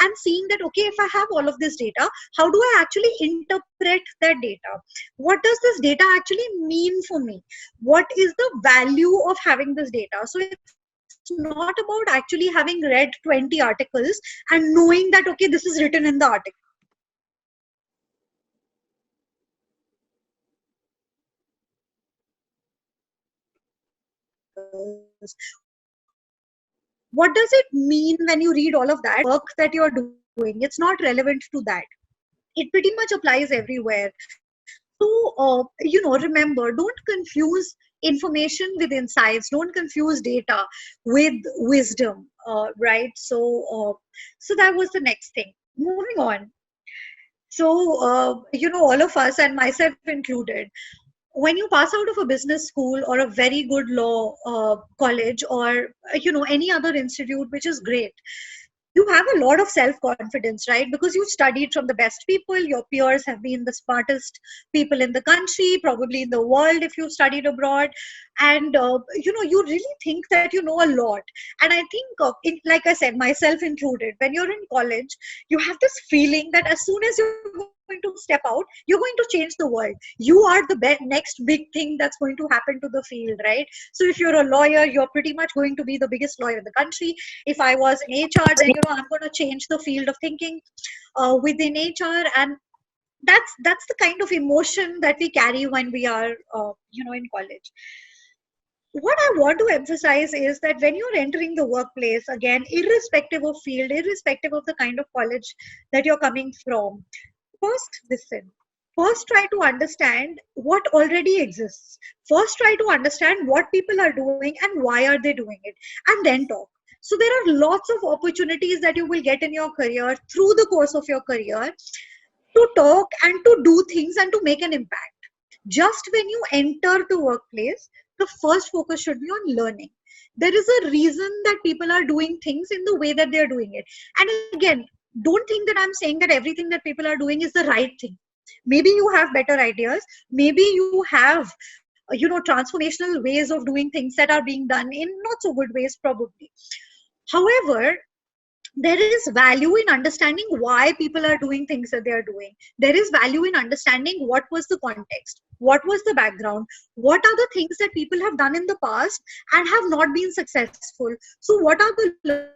and seeing that, okay, if I have all of this data, how do I actually interpret that data? What does this data actually mean for me? What is the value of having this data? So it's not about actually having read 20 articles and knowing that, okay, this is written in the article. What does it mean when you read all of that? Work that you're doing, it's not relevant to that. It pretty much applies everywhere. So, remember, don't confuse information with insights. Don't confuse data with wisdom, right? So that was the next thing. Moving on. So, all of us and myself included, when you pass out of a business school or a very good law college or, any other institute, which is great, you have a lot of self-confidence, right? Because you studied from the best people, your peers have been the smartest people in the country, probably in the world if you studied abroad. And, you really think that you know a lot. And I think, like I said, myself included, when you're in college, you have this feeling that as soon as you're going to step out, you're going to change the world. You are the next big thing that's going to happen to the field, right? So if you're a lawyer, you're pretty much going to be the biggest lawyer in the country. If I was in HR, then I'm going to change the field of thinking within HR. And that's the kind of emotion that we carry when we are in college. What I want to emphasize is that when you're entering the workplace, again, irrespective of field, irrespective of the kind of college that you're coming from, first listen. First, try to understand what already exists. First, try to understand what people are doing and why are they doing it, and then talk. So there are lots of opportunities that you will get in your career through the course of your career to talk and to do things and to make an impact. Just when you enter the workplace, the first focus should be on learning. There is a reason that people are doing things in the way that they're doing it. And again, don't think that I'm saying that everything that people are doing is the right thing. Maybe you have better ideas. Maybe you have, transformational ways of doing things that are being done in not so good ways, probably. However, there is value in understanding why people are doing things that they are doing. There is value in understanding what was the context, what was the background, what are the things that people have done in the past and have not been successful. So what are the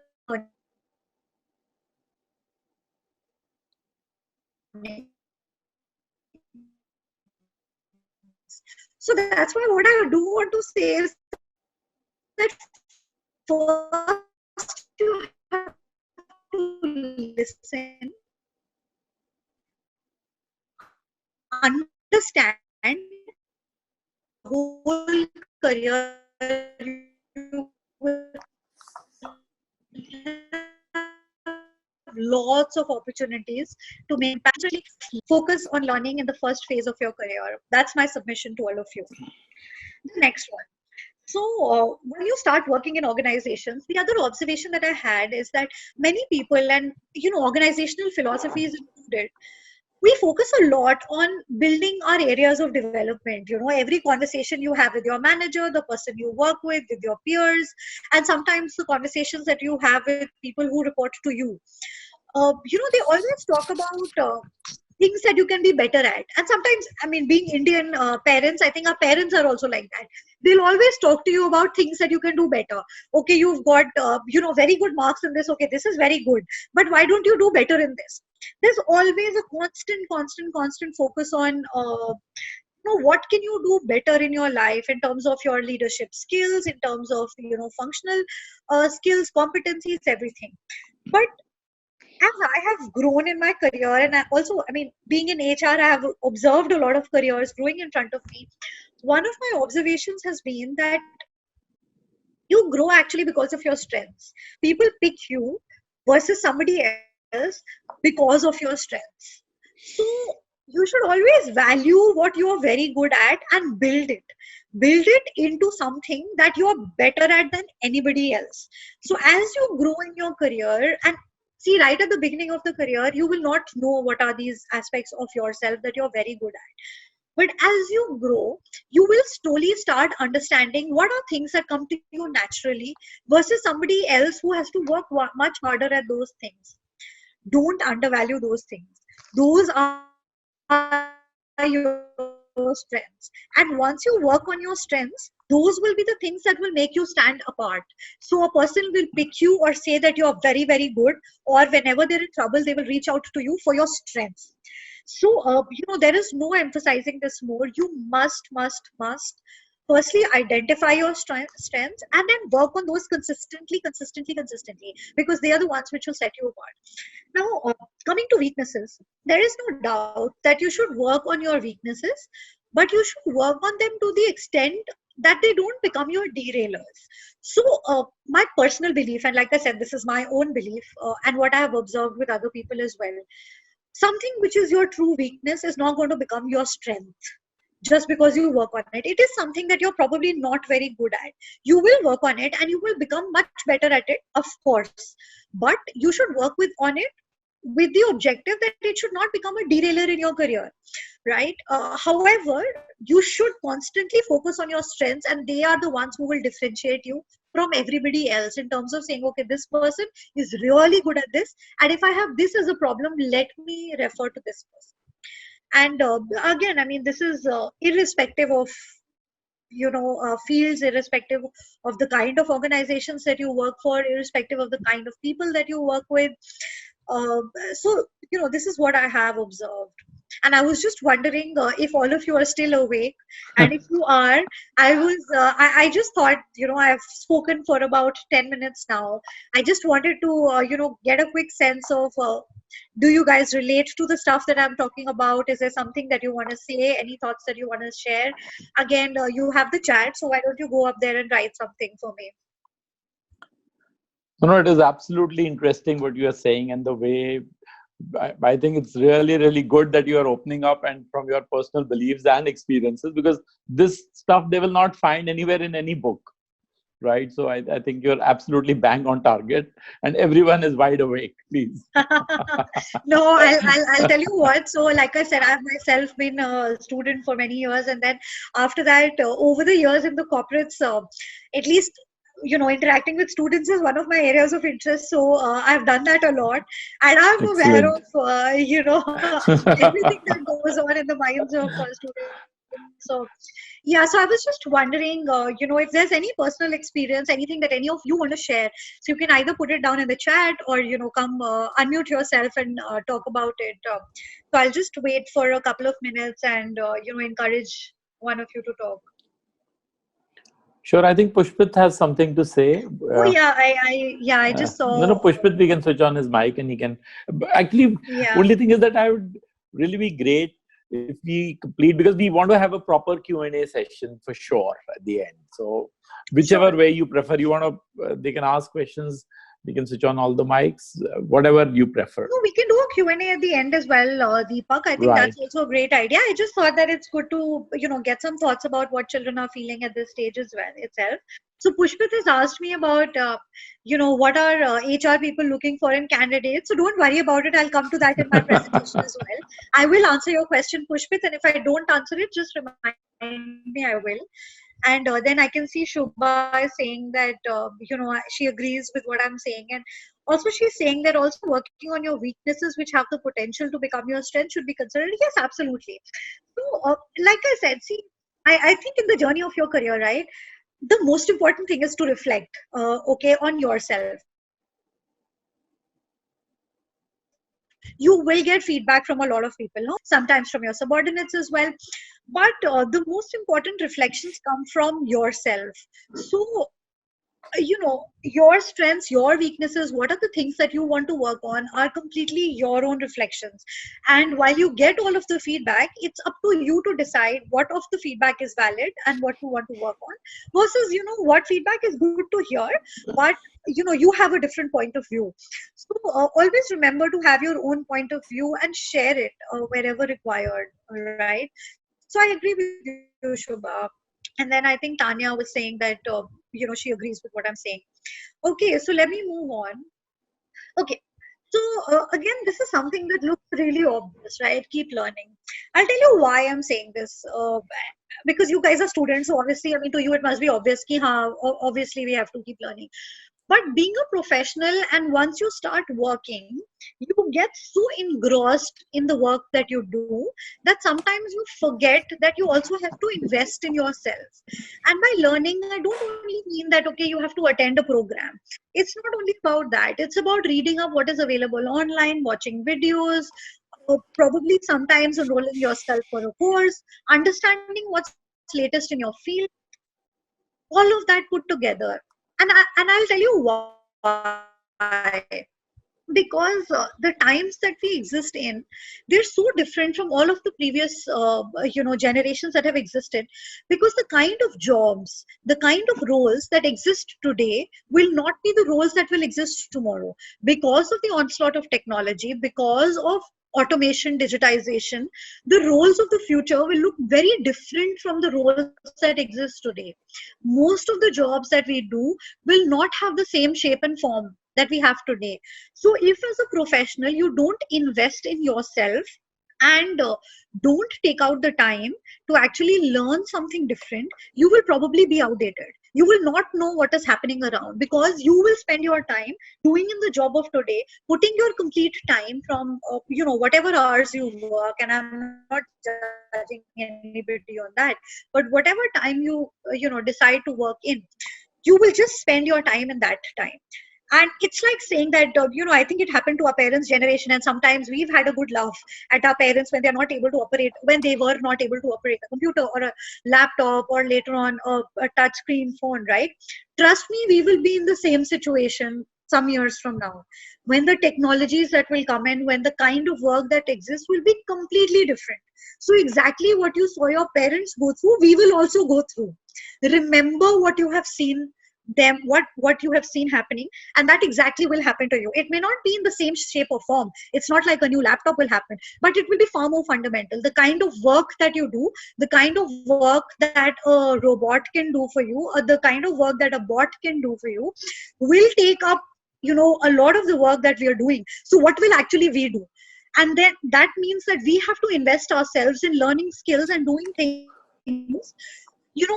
so that's why what I do want to say is that first you have to listen, understand whole career you will have lots of opportunities to make impact. Focus on learning in the first phase of your career. That's my submission to all of you. The next one. So when you start working in organizations, the other observation that I had is that many people, and organizational philosophies included, we focus a lot on building our areas of development. Every conversation you have with your manager, the person you work with your peers, and sometimes the conversations that you have with people who report to you. They always talk about things that you can be better at. And sometimes, being Indian parents, I think our parents are also like that. They'll always talk to you about things that you can do better. Okay, you've got, very good marks in this. Okay, this is very good. But why don't you do better in this? There's always a constant focus on, what can you do better in your life in terms of your leadership skills, in terms of, functional skills, competencies, everything. But as I have grown in my career, and I also, being in HR, I have observed a lot of careers growing in front of me. One of my observations has been that you grow actually because of your strengths. People pick you versus somebody else because of your strengths. So you should always value what you are very good at and build it. Build it into something that you are better at than anybody else. So as you grow in your career, and see, right at the beginning of the career, you will not know what are these aspects of yourself that you're very good at. But as you grow, you will slowly start understanding what are things that come to you naturally versus somebody else who has to work much harder at those things. Don't undervalue those things. Those are your strengths. And once you work on your strengths, those will be the things that will make you stand apart. So a person will pick you or say that you're very, very good, or whenever they're in trouble, they will reach out to you for your strengths. So, there is no emphasizing this more. You must firstly identify your strengths and then work on those consistently, because they are the ones which will set you apart. Now, coming to weaknesses, there is no doubt that you should work on your weaknesses, but you should work on them to the extent that they don't become your derailers. So my personal belief, and like I said, this is my own belief, and what I have observed with other people as well, something which is your true weakness is not going to become your strength just because you work on it. It is something that you're probably not very good at. You will work on it and you will become much better at it, of course. but you should work on it with the objective that it should not become a derailer in your career, right? However, you should constantly focus on your strengths, and they are the ones who will differentiate you from everybody else, in terms of saying, okay, this person is really good at this, and if I have this as a problem, let me refer to this person. And again, I mean, this is irrespective of fields, irrespective of the kind of organizations that you work for, irrespective of the kind of people that you work with. uh, so this is what I have observed, and I was just wondering if all of you are still awake, and if you are, I just thought, I've spoken for about 10 minutes now. I just wanted to get a quick sense of, do you guys relate to the stuff that I'm talking about? Is there something that you want to say? Any thoughts that you want to share? Again, you have the chat, so why don't you go up there and write something for me? No, it is absolutely interesting what you are saying, and the way I think it's really, really good that you are opening up and from your personal beliefs and experiences, because this stuff they will not find anywhere in any book, right? So I think you're absolutely bang on target, and everyone is wide awake. Please. No, I'll tell you what. So, like I said, I've myself been a student for many years, and then after that, over the years in the corporates, at least interacting with students is one of my areas of interest. So I've done that a lot, and I'm aware Excellent. of everything that goes on in the minds of students. So yeah, so I was just wondering, if there's any personal experience, anything that any of you want to share, so you can either put it down in the chat, or come unmute yourself and talk about it. So I'll just wait for a couple of minutes and encourage one of you to talk. Sure, I think Pushpit has something to say. Oh yeah, I just saw. No, Pushpit, we can switch on his mic and he can. Actually, Yeah. only thing is that I would really be great if we complete, because we want to have a proper Q&A session for sure at the end. So whichever way you prefer, you want to, they can ask questions. We can switch on all the mics, whatever you prefer. No, we can do a Q&A at the end as well, Deepak. I think that's also a great idea. I just thought that it's good to, get some thoughts about what children are feeling at this stage as well itself. So Pushpit has asked me about, what are HR people looking for in candidates. So don't worry about it. I'll come to that in my presentation as well. I will answer your question, Pushpit, and if I don't answer it, just remind me, I will. And then I can see Shubha is saying that, she agrees with what I'm saying. And also she's saying that also working on your weaknesses, which have the potential to become your strength, should be considered. Yes, absolutely. So, like I said, see, I think in the journey of your career, right, the most important thing is to reflect, on yourself. You will get feedback from a lot of people, no? Sometimes from your subordinates as well. But the most important reflections come from yourself. So, your strengths, your weaknesses, what are the things that you want to work on are completely your own reflections. And while you get all of the feedback, it's up to you to decide what of the feedback is valid and what you want to work on, versus, what feedback is good to hear, but, you have a different point of view. So always remember to have your own point of view and share it wherever required, right? So I agree with you, Shubha. And then I think Tanya was saying that, she agrees with what I'm saying. Okay, so let me move on. Okay, so again, this is something that looks really obvious, right? Keep learning. I'll tell you why I'm saying this. Because you guys are students, so obviously, I mean, to you it must be obvious ki, obviously we have to keep learning. But being a professional, and once you start working, you get so engrossed in the work that you do that sometimes you forget that you also have to invest in yourself. And by learning, I don't only mean that, okay, you have to attend a program. It's not only about that. It's about reading up what is available online, watching videos, probably sometimes enrolling yourself for a course, understanding what's latest in your field, all of that put together. And I'll tell you why. Because the times that we exist in, they're so different from all of the previous generations that have existed, because the kind of jobs, the kind of roles that exist today will not be the roles that will exist tomorrow, because of the onslaught of technology, because of automation, digitization, the roles of the future will look very different from the roles that exist today. Most of the jobs that we do will not have the same shape and form that we have today. So if as a professional you don't invest in yourself and don't take out the time to actually learn something different, you will probably be outdated. You will not know what is happening around because you will spend your time doing in the job of today, putting your complete time from whatever hours you work, and I'm not judging anybody on that, but whatever time you decide to work in, you will just spend your time in that time. And it's like saying that I think it happened to our parents generation, and sometimes we've had a good laugh at our parents when they were not able to operate a computer or a laptop, or later on a touch screen phone, right? Trust me, we will be in the same situation some years from now, when the technologies that will come in, when the kind of work that exists will be completely different. So exactly what you saw your parents go through, we will also go through. Remember what you have seen them, what you have seen happening, and that exactly will happen to you. It may not be in the same shape or form. It's not like a new laptop will happen, but it will be far more fundamental. The kind of work that you do, the kind of work that a robot can do for you, or the kind of work that a bot can do for you, will take up a lot of the work that we are doing. So what will actually we do? And then that means that we have to invest ourselves in learning skills and doing things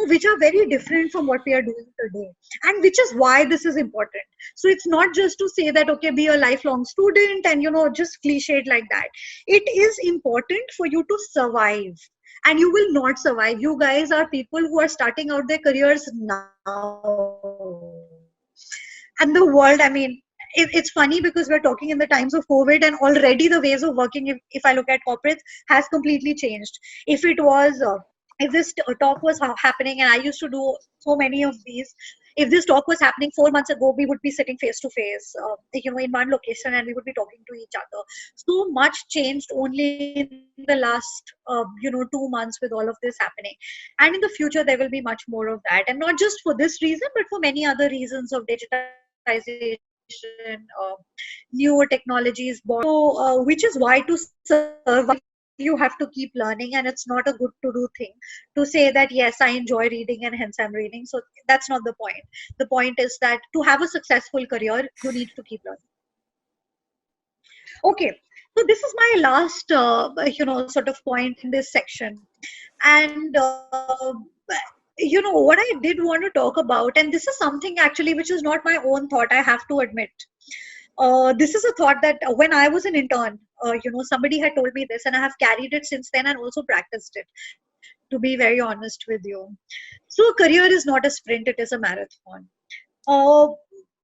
which are very different from what we are doing today, and which is why this is important. So it's not just to say that, okay, be a lifelong student and just cliched like that. It is important for you to survive, and you will not survive. You guys are people who are starting out their careers now, and the world, I mean, it's funny because we're talking in the times of COVID, and already the ways of working, if I look at corporates, has completely changed. If it was if this talk was happening, and I used to do so many of these, if this talk was happening 4 months ago, we would be sitting face to face, in one location, and we would be talking to each other. So much changed only in the last 2 months with all of this happening. And in the future there will be much more of that, and not just for this reason, but for many other reasons of digitization, newer technologies, which is why to survive you have to keep learning, and it's not a good to do thing to say that yes, I enjoy reading and hence I'm reading. So that's not the point. The point is that to have a successful career, you need to keep learning. Okay, so this is my last sort of point in this section. And what I did want to talk about, and this is something actually which is not my own thought, I have to admit. This is a thought that when I was an intern, somebody had told me this, and I have carried it since then and also practiced it, to be very honest with you. So career is not a sprint, it is a marathon. Uh,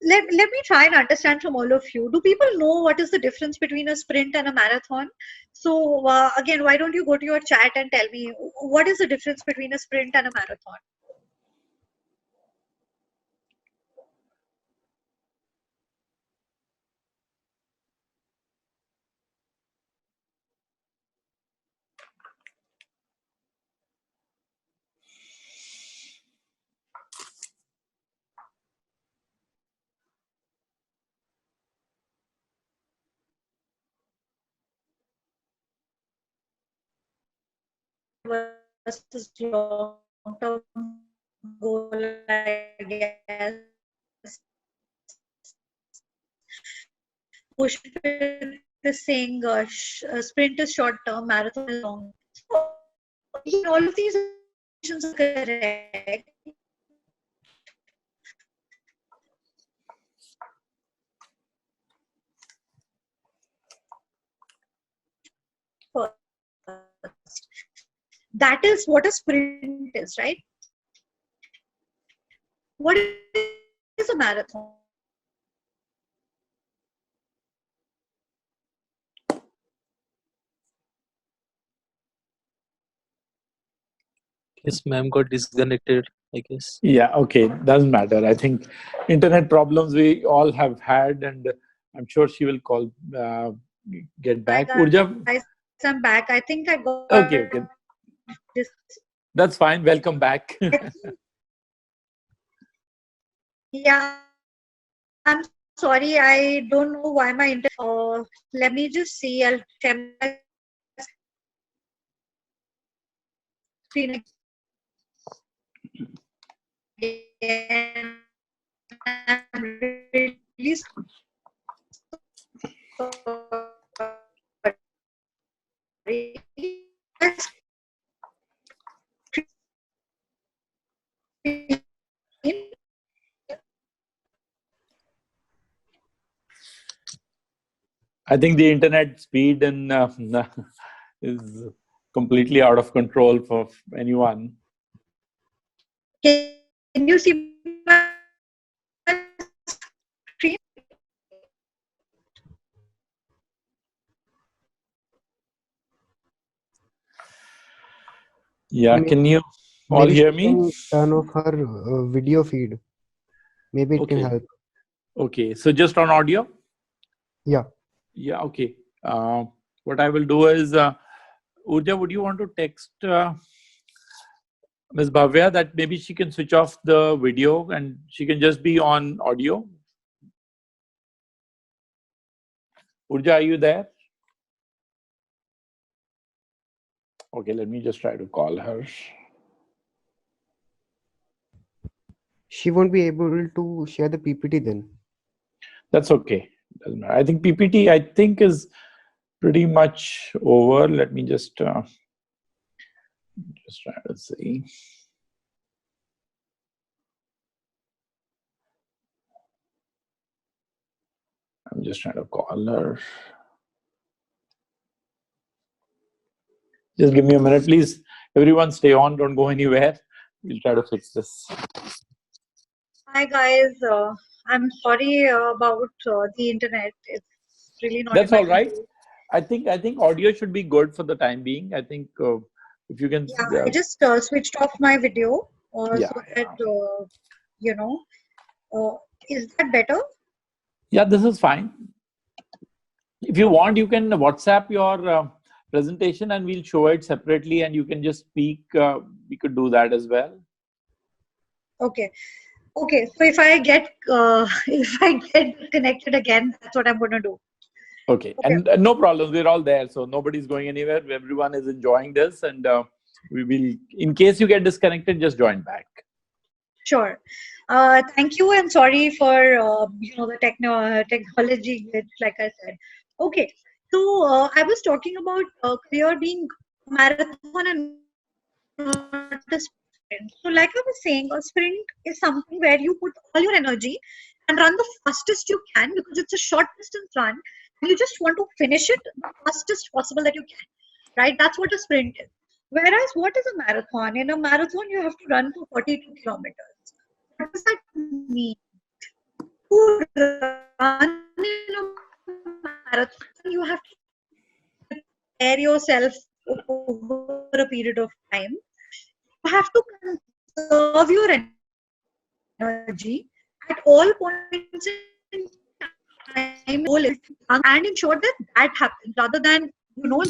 let me try and understand from all of you. Do people know what is the difference between a sprint and a marathon? So again, why don't you go to your chat and tell me what is the difference between a sprint and a marathon? Pushpit is saying sprint is short term, marathon is long. So all of these assumptions are correct. First, that is what a sprint is, right? What is a marathon? Yes, ma'am got disconnected, I guess. Yeah, okay, doesn't matter. I think internet problems we all have had, and I'm sure she will call, get back. Hi Urja, guys, I'm back. I think I got okay, this. that's fine. Welcome back. Yeah, I'm so sorry. sorry, I don't know why my internet. Let me just see. I'll share my screen again. I'm really sorry. I think the internet speed in is completely out of control for anyone. Can you see my screen? Yeah, can you all Maybe hear she me? can turn off her video feed. Maybe it can Okay. help. Okay, so just on audio? Yeah. Yeah, okay. What I will do is, Urja, would you want to text Ms. Bhavya that maybe she can switch off the video and she can just be on audio? Urja, are you there? Okay, let me just try to call her. She won't be able to share the PPT then. That's okay. Doesn't matter. I think PPT, I think, is pretty much over. Let me just try to see. I'm just trying to call her. Just give me a minute, please. Everyone stay on, don't go anywhere. We'll try to fix this. Hi guys, I'm sorry about the internet. It's really not That's in my all right. control. I think audio should be good for the time being. I think if you can. Yeah, I just switched off my video Yeah, so that you know. Is that better? yeah, this is fine. If you want, you can WhatsApp your presentation and we'll show it separately, and you can just speak. We could do that as well. Okay. Okay. So if I get if I get connected again, that's what I'm going to do. Okay, Okay. and no problems. We're all there, so nobody's going anywhere. Everyone is enjoying this, and we will. In case you get disconnected, just join back. Sure. Thank you and sorry for the technology glitch, like I said. Okay. So I was talking about career being a marathon and not a sprint. So like I was saying, a sprint is something where you put all your energy and run the fastest you can because it's a short distance run and you just want to finish it the fastest possible that you can. Right? That's what a sprint is. Whereas what is a marathon? In a marathon, you have to run for 42 kilometers. What does that mean? To run in a marathon, you have to prepare yourself over a period of time. You have to conserve your energy at all points in time. Goal is and ensure that that happens rather than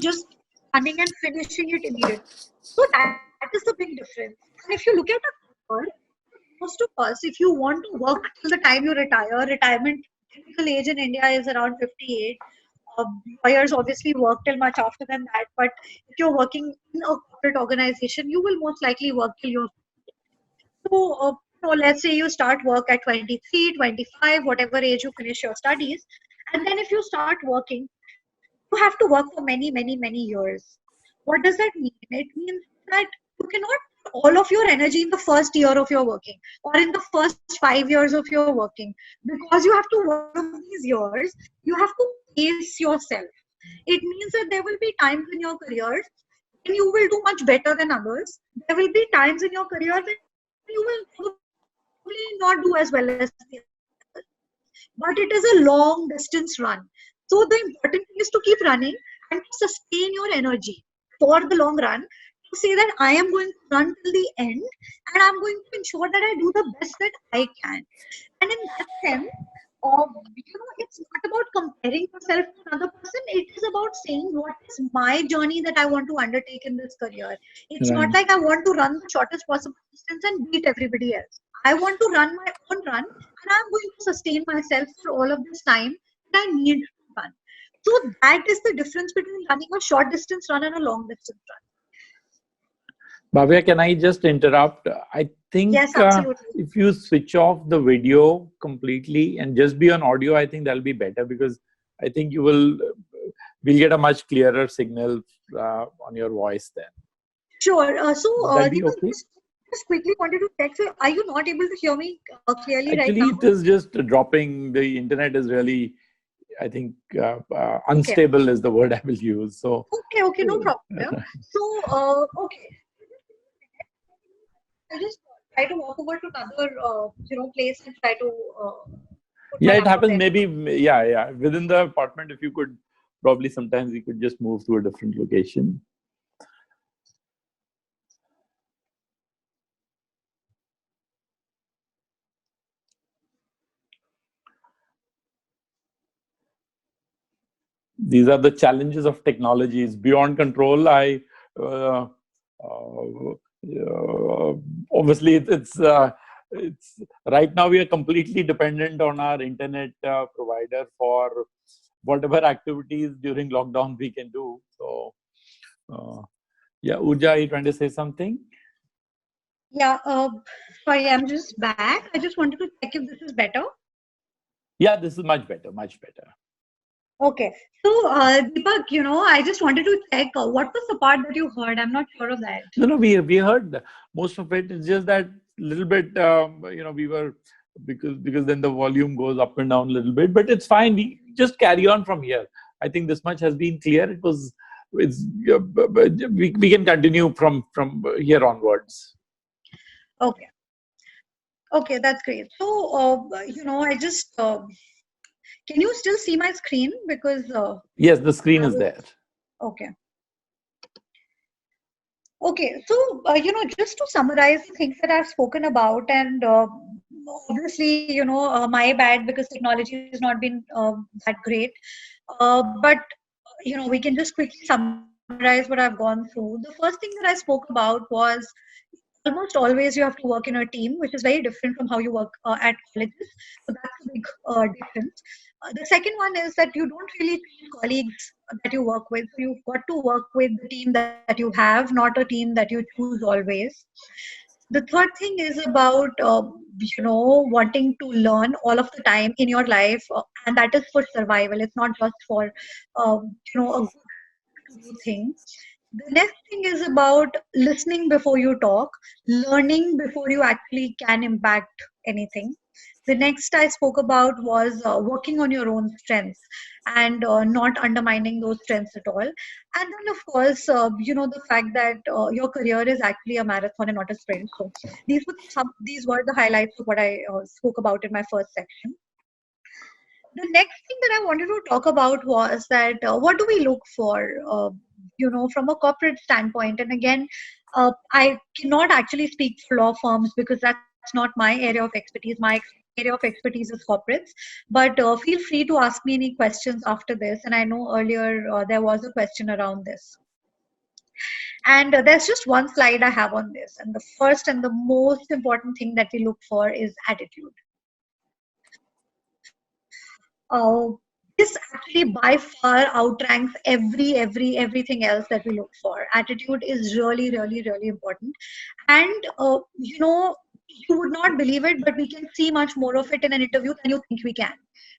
just running and finishing it immediately. So that is the big difference. And if you look at a career, most of us, if you want to work till the time you retire, retirement typical age in India is around 58. Lawyers obviously work till much after than that, but if you're working in a corporate organization, you will most likely work till you're. So, let's say you start work at 23, 25, whatever age you finish your studies, and then if you start working, you have to work for many, many, many years. What does that mean? It means that you cannot put all of your energy in the first year of your working or in the first 5 years of your working because you have to work these years. You have to pace yourself. It means that there will be times in your careers when you will do much better than others. There will be times in your career when you will probably not do as well as the others. But it is a long distance run. So the important thing is to keep running and to sustain your energy for the long run. To say that I am going to run till the end and I'm going to ensure that I do the best that I can. And in that sense, it's not about comparing yourself to another person. It is about saying what is my journey that I want to undertake in this career. It's not Right. like I want to run the shortest possible distance and beat everybody else. I want to run my own run and I'm going to sustain myself for all of this time that I need to run. So that is the difference between running a short distance run and a long distance run. Bhavya, can I just interrupt? I think Yes, absolutely. if you switch off the video completely and just be on audio, I think that'll be better, because I think we'll get a much clearer signal on your voice then. Sure. Would that be Deepak, okay? just quickly wanted to check. So, are you not able to hear me clearly right Actually, now? it is just dropping. The internet is really, I think, Okay. unstable is the word I will use. So, Okay, no problem. So, okay, I'll just try to walk over to another, place and try to put my yeah, it laptop happens. there. Maybe, yeah. Within the apartment, if you could, probably sometimes we could just move to a different location. These are the challenges of technology. It's beyond control. Uh, Obviously, it's right now we are completely dependent on our internet provider for whatever activities during lockdown we can do. So, yeah, Urja, are you trying to say something? Yeah, sorry, I'm just back. I just wanted to check if this is better. Yeah, this is much better, much better. Okay. So, Deepak, I just wanted to check what was the part that you heard? I'm not sure of that. No, we heard most of it. It's just that little bit, we were, because then the volume goes up and down a little bit, but it's fine. We just carry on from here. I think this much has been clear. We can continue from here onwards. Okay. Okay, that's great. So, I just can you still see my screen? Because Yes, the screen is there. okay. Okay, so just to summarize the things that I've spoken about, and obviously, my bad because technology has not been that great. But we can just quickly summarize what I've gone through. The first thing that I spoke about was almost always you have to work in a team, which is very different from how you work at colleges. So that's a big difference. The second one is that you don't really choose colleagues that you work with. So you've got to work with the team that you have, not a team that you choose always. The third thing is about wanting to learn all of the time in your life, and that is for survival. It's not just for a good to do thing. The next thing is about listening before you talk, learning before you actually can impact anything. The next I spoke about was working on your own strengths and not undermining those strengths at all. And then, of course, the fact that your career is actually a marathon and not a sprint. So these were the highlights of what I spoke about in my first section. The next thing that I wanted to talk about was that what do we look for, from a corporate standpoint? And again, I cannot actually speak for law firms because that's not my area of expertise. My area of expertise is corporates. But feel free to ask me any questions after this. And I know earlier there was a question around this. And there's just one slide I have on this. And the first and the most important thing that we look for is attitude. This actually by far outranks everything else that we look for. Attitude is really, really, really important. And, you would not believe it, but we can see much more of it in an interview than you think we can.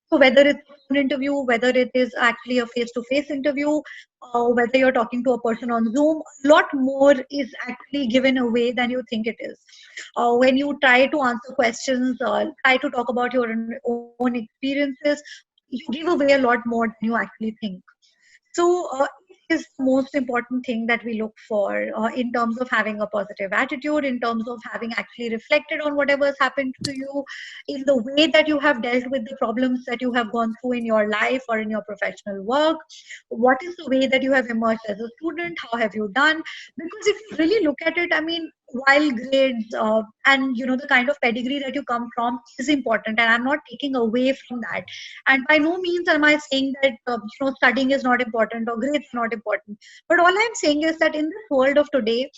So whether it's an interview, whether it is actually a face-to-face interview, whether you're talking to a person on Zoom, a lot more is actually given away than you think it is. When you try to answer questions, try to talk about your own experiences, you give away a lot more than you actually think. So it is the most important thing that we look for in terms of having a positive attitude, in terms of having actually reflected on whatever has happened to you, in the way that you have dealt with the problems that you have gone through in your life or in your professional work. What is the way that you have emerged as a student? How have you done? Because if you really look at it, I mean, while grades and the kind of pedigree that you come from is important, and I'm not taking away from that, and by no means am I saying that studying is not important or grades are not important, but all I'm saying is that in this world of today,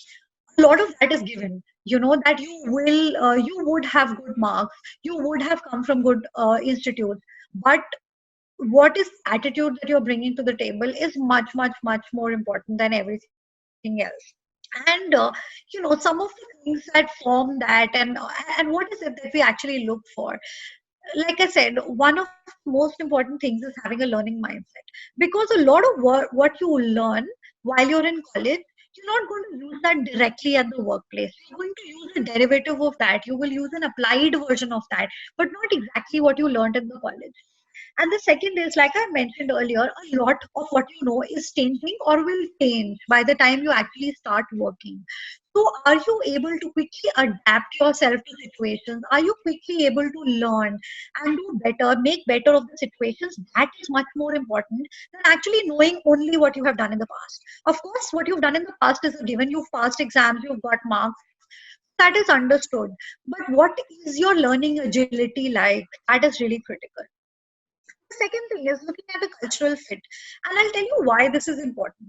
a lot of that is given, that you would have good marks, you would have come from good institutes, but what is attitude that you're bringing to the table is much, much, much more important than everything else. And some of the things that form that, and what is it that we actually look for? Like I said, one of the most important things is having a learning mindset, because a lot of what you learn while you're in college, you're not going to use that directly at the workplace. You're going to use a derivative of that. You will use an applied version of that, but not exactly what you learned in the college. And the second is, like I mentioned earlier, a lot of what you know is changing or will change by the time you actually start working. So, are you able to quickly adapt yourself to situations? Are you quickly able to learn and do better, make better of the situations? That is much more important than actually knowing only what you have done in the past. Of course, what you've done in the past is a given. You've passed exams, you've got marks. That is understood. But what is your learning agility like? That is really critical. The second thing is looking at the cultural fit. And I'll tell you why this is important.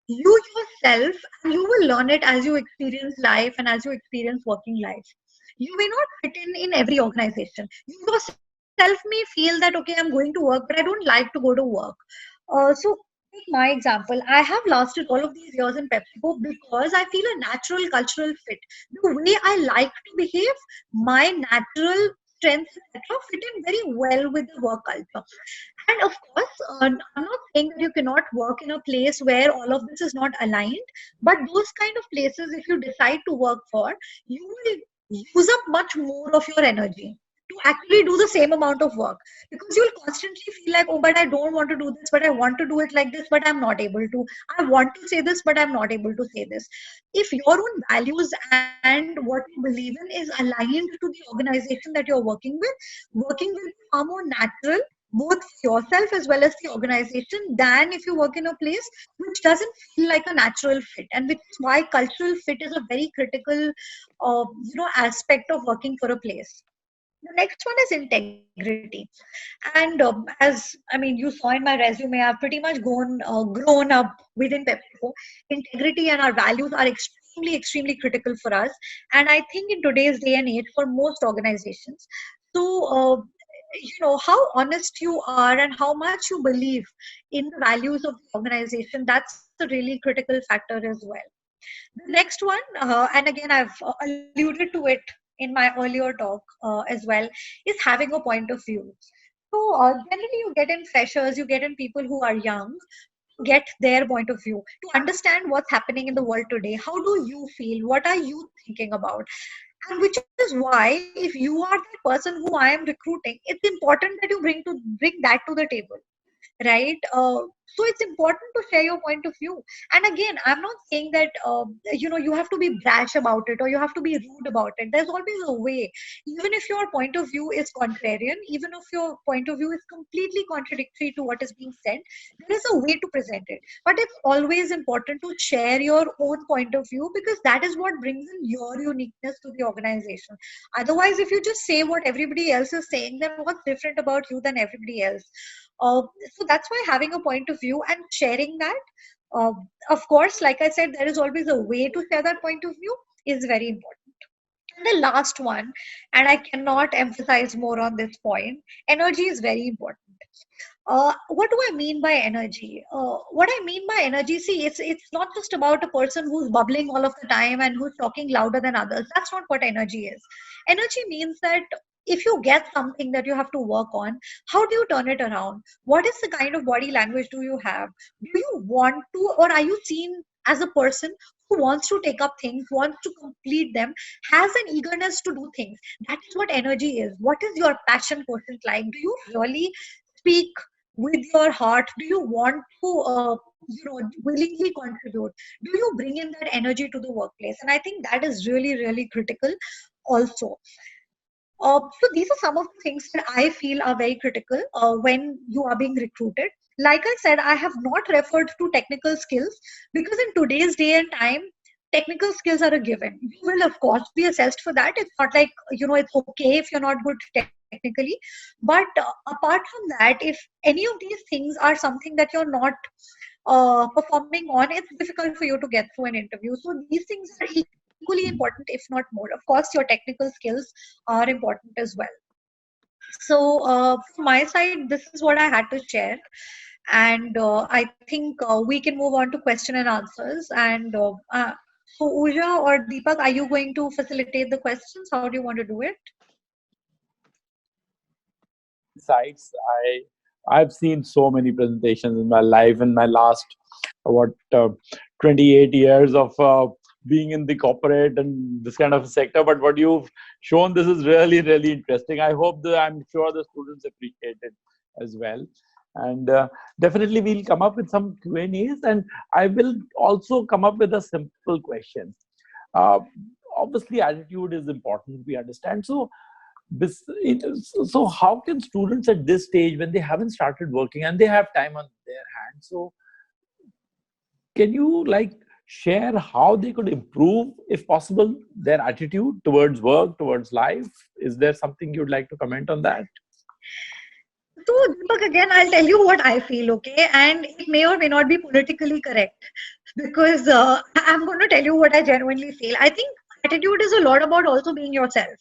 You yourself, and you will learn it as you experience life and as you experience working life. You may not fit in every organization. You yourself may feel that, okay, I'm going to work, but I don't like to go to work. So take my example. I have lasted all of these years in PepsiCo because I feel a natural cultural fit. The way I like to behave, my natural strengths, etc., fit in very well with the work culture. And of course, I'm not saying that you cannot work in a place where all of this is not aligned, but those kind of places, if you decide to work for, you will use up much more of your energy to actually do the same amount of work, because you'll constantly feel like, oh, but I don't want to do this, but I want to do it like this, but I'm not able to. I want to say this, but I'm not able to say this. If your own values and what you believe in is aligned to the organization that you're working will be far more natural, both for yourself as well as the organization, than if you work in a place which doesn't feel like a natural fit. And which is why cultural fit is a very critical aspect of working for a place. The next one is integrity. And you saw in my resume, I've pretty much grown up within PepsiCo. Integrity and our values are extremely, extremely critical for us. And I think in today's day and age, for most organizations. So, how honest you are and how much you believe in the values of the organization, that's a really critical factor as well. The next one, and again, I've alluded to it in my earlier talk as well, is having a point of view. So, generally, you get in freshers, you get in people who are young, get their point of view, to understand what's happening in the world today. How do you feel? What are you thinking about? And which is why, if you are the person who I am recruiting, it's important that you bring that to the table, right? So it's important to share your point of view. And again, I'm not saying that you have to be brash about it or you have to be rude about it. There's always a way. Even if your point of view is contrarian, even if your point of view is completely contradictory to what is being said, there is a way to present it. But it's always important to share your own point of view, because that is what brings in your uniqueness to the organization. Otherwise, if you just say what everybody else is saying, then what's different about you than everybody else? So that's why having a point of view and sharing that, uh, of course, like I said, there is always a way to share that point of view, is very important. And the last one, and I cannot emphasize more on this point, energy is very important. What do I mean by energy? What I mean by energy, see, it's not just about a person who's bubbling all of the time and who's talking louder than others. That's not what energy is. Energy means that if you get something that you have to work on, how do you turn it around? What is the kind of body language do you have? Do you want to, or are you seen as a person who wants to take up things, wants to complete them, has an eagerness to do things? That is what energy is. What is your passion quotient like? Do you really speak with your heart? Do you want to willingly contribute? Do you bring in that energy to the workplace? And I think that is really, really critical also. So these are some of the things that I feel are very critical when you are being recruited. Like I said, I have not referred to technical skills, because in today's day and time, technical skills are a given. You will of course be assessed for that. It's not like, it's okay if you're not good technically. But apart from that, if any of these things are something that you're not performing on, it's difficult for you to get through an interview. So these things are equally important, if not more. Of course, your technical skills are important as well. So from my side, this is what I had to share. And I think we can move on to question and answers. And so Uja or Deepak, are you going to facilitate the questions? How do you want to do it? Sites. I've seen so many presentations in my life in my last what 28 years of being in the corporate and this kind of sector. But what you've shown, this is really interesting. I'm sure the students appreciate it as well. And definitely we'll come up with some Q&As, and I will also come up with a simple question. Uh, Obviously, attitude is important, we understand. So so how can students at this stage, when they haven't started working and they have time on their hands, so can you share how they could improve, if possible, their attitude towards work, towards life? Is there something you'd like to comment on that? So, Deepak, again, I'll tell you what I feel, okay? And it may or may not be politically correct, because I'm going to tell you what I genuinely feel. I think attitude is a lot about also being yourself.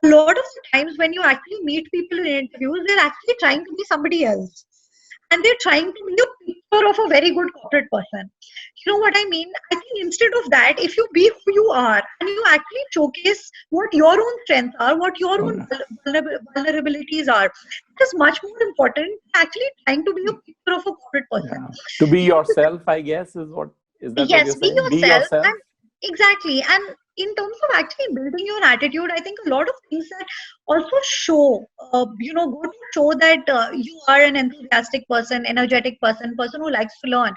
A lot of the times when you actually meet people in interviews, they're actually trying to be somebody else. And they're trying to be a picture of a very good corporate person. You know what I mean? I think instead of that, if you be who you are and you actually showcase what your own strengths are, what your own vulnerabilities are, it is much more important than actually trying to be a picture of a corporate person. Yeah. To be yourself, I guess, is that what you're Yes, be saying? Be yourself. yourself. And exactly. And in terms of actually building your attitude, I think a lot of things that also show, go to show that you are an enthusiastic person, energetic person who likes to learn,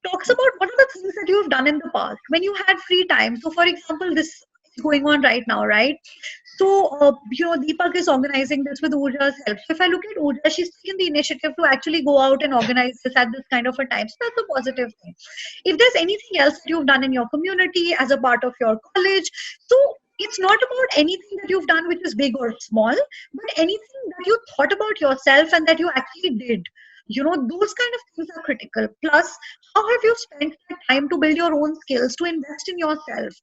talks about what are the things that you've done in the past when you had free time. So, for example, this is going on right now, right? So, Deepak is organizing this with Urja's help. So, if I look at Urja, she's taken the initiative to actually go out and organize this at this kind of a time. So, that's a positive thing. If there's anything else that you've done in your community as a part of your college, so it's not about anything that you've done which is big or small, but anything that you thought about yourself and that you actually did. Those kind of things are critical. Plus, how have you spent the time to build your own skills, to invest in yourself?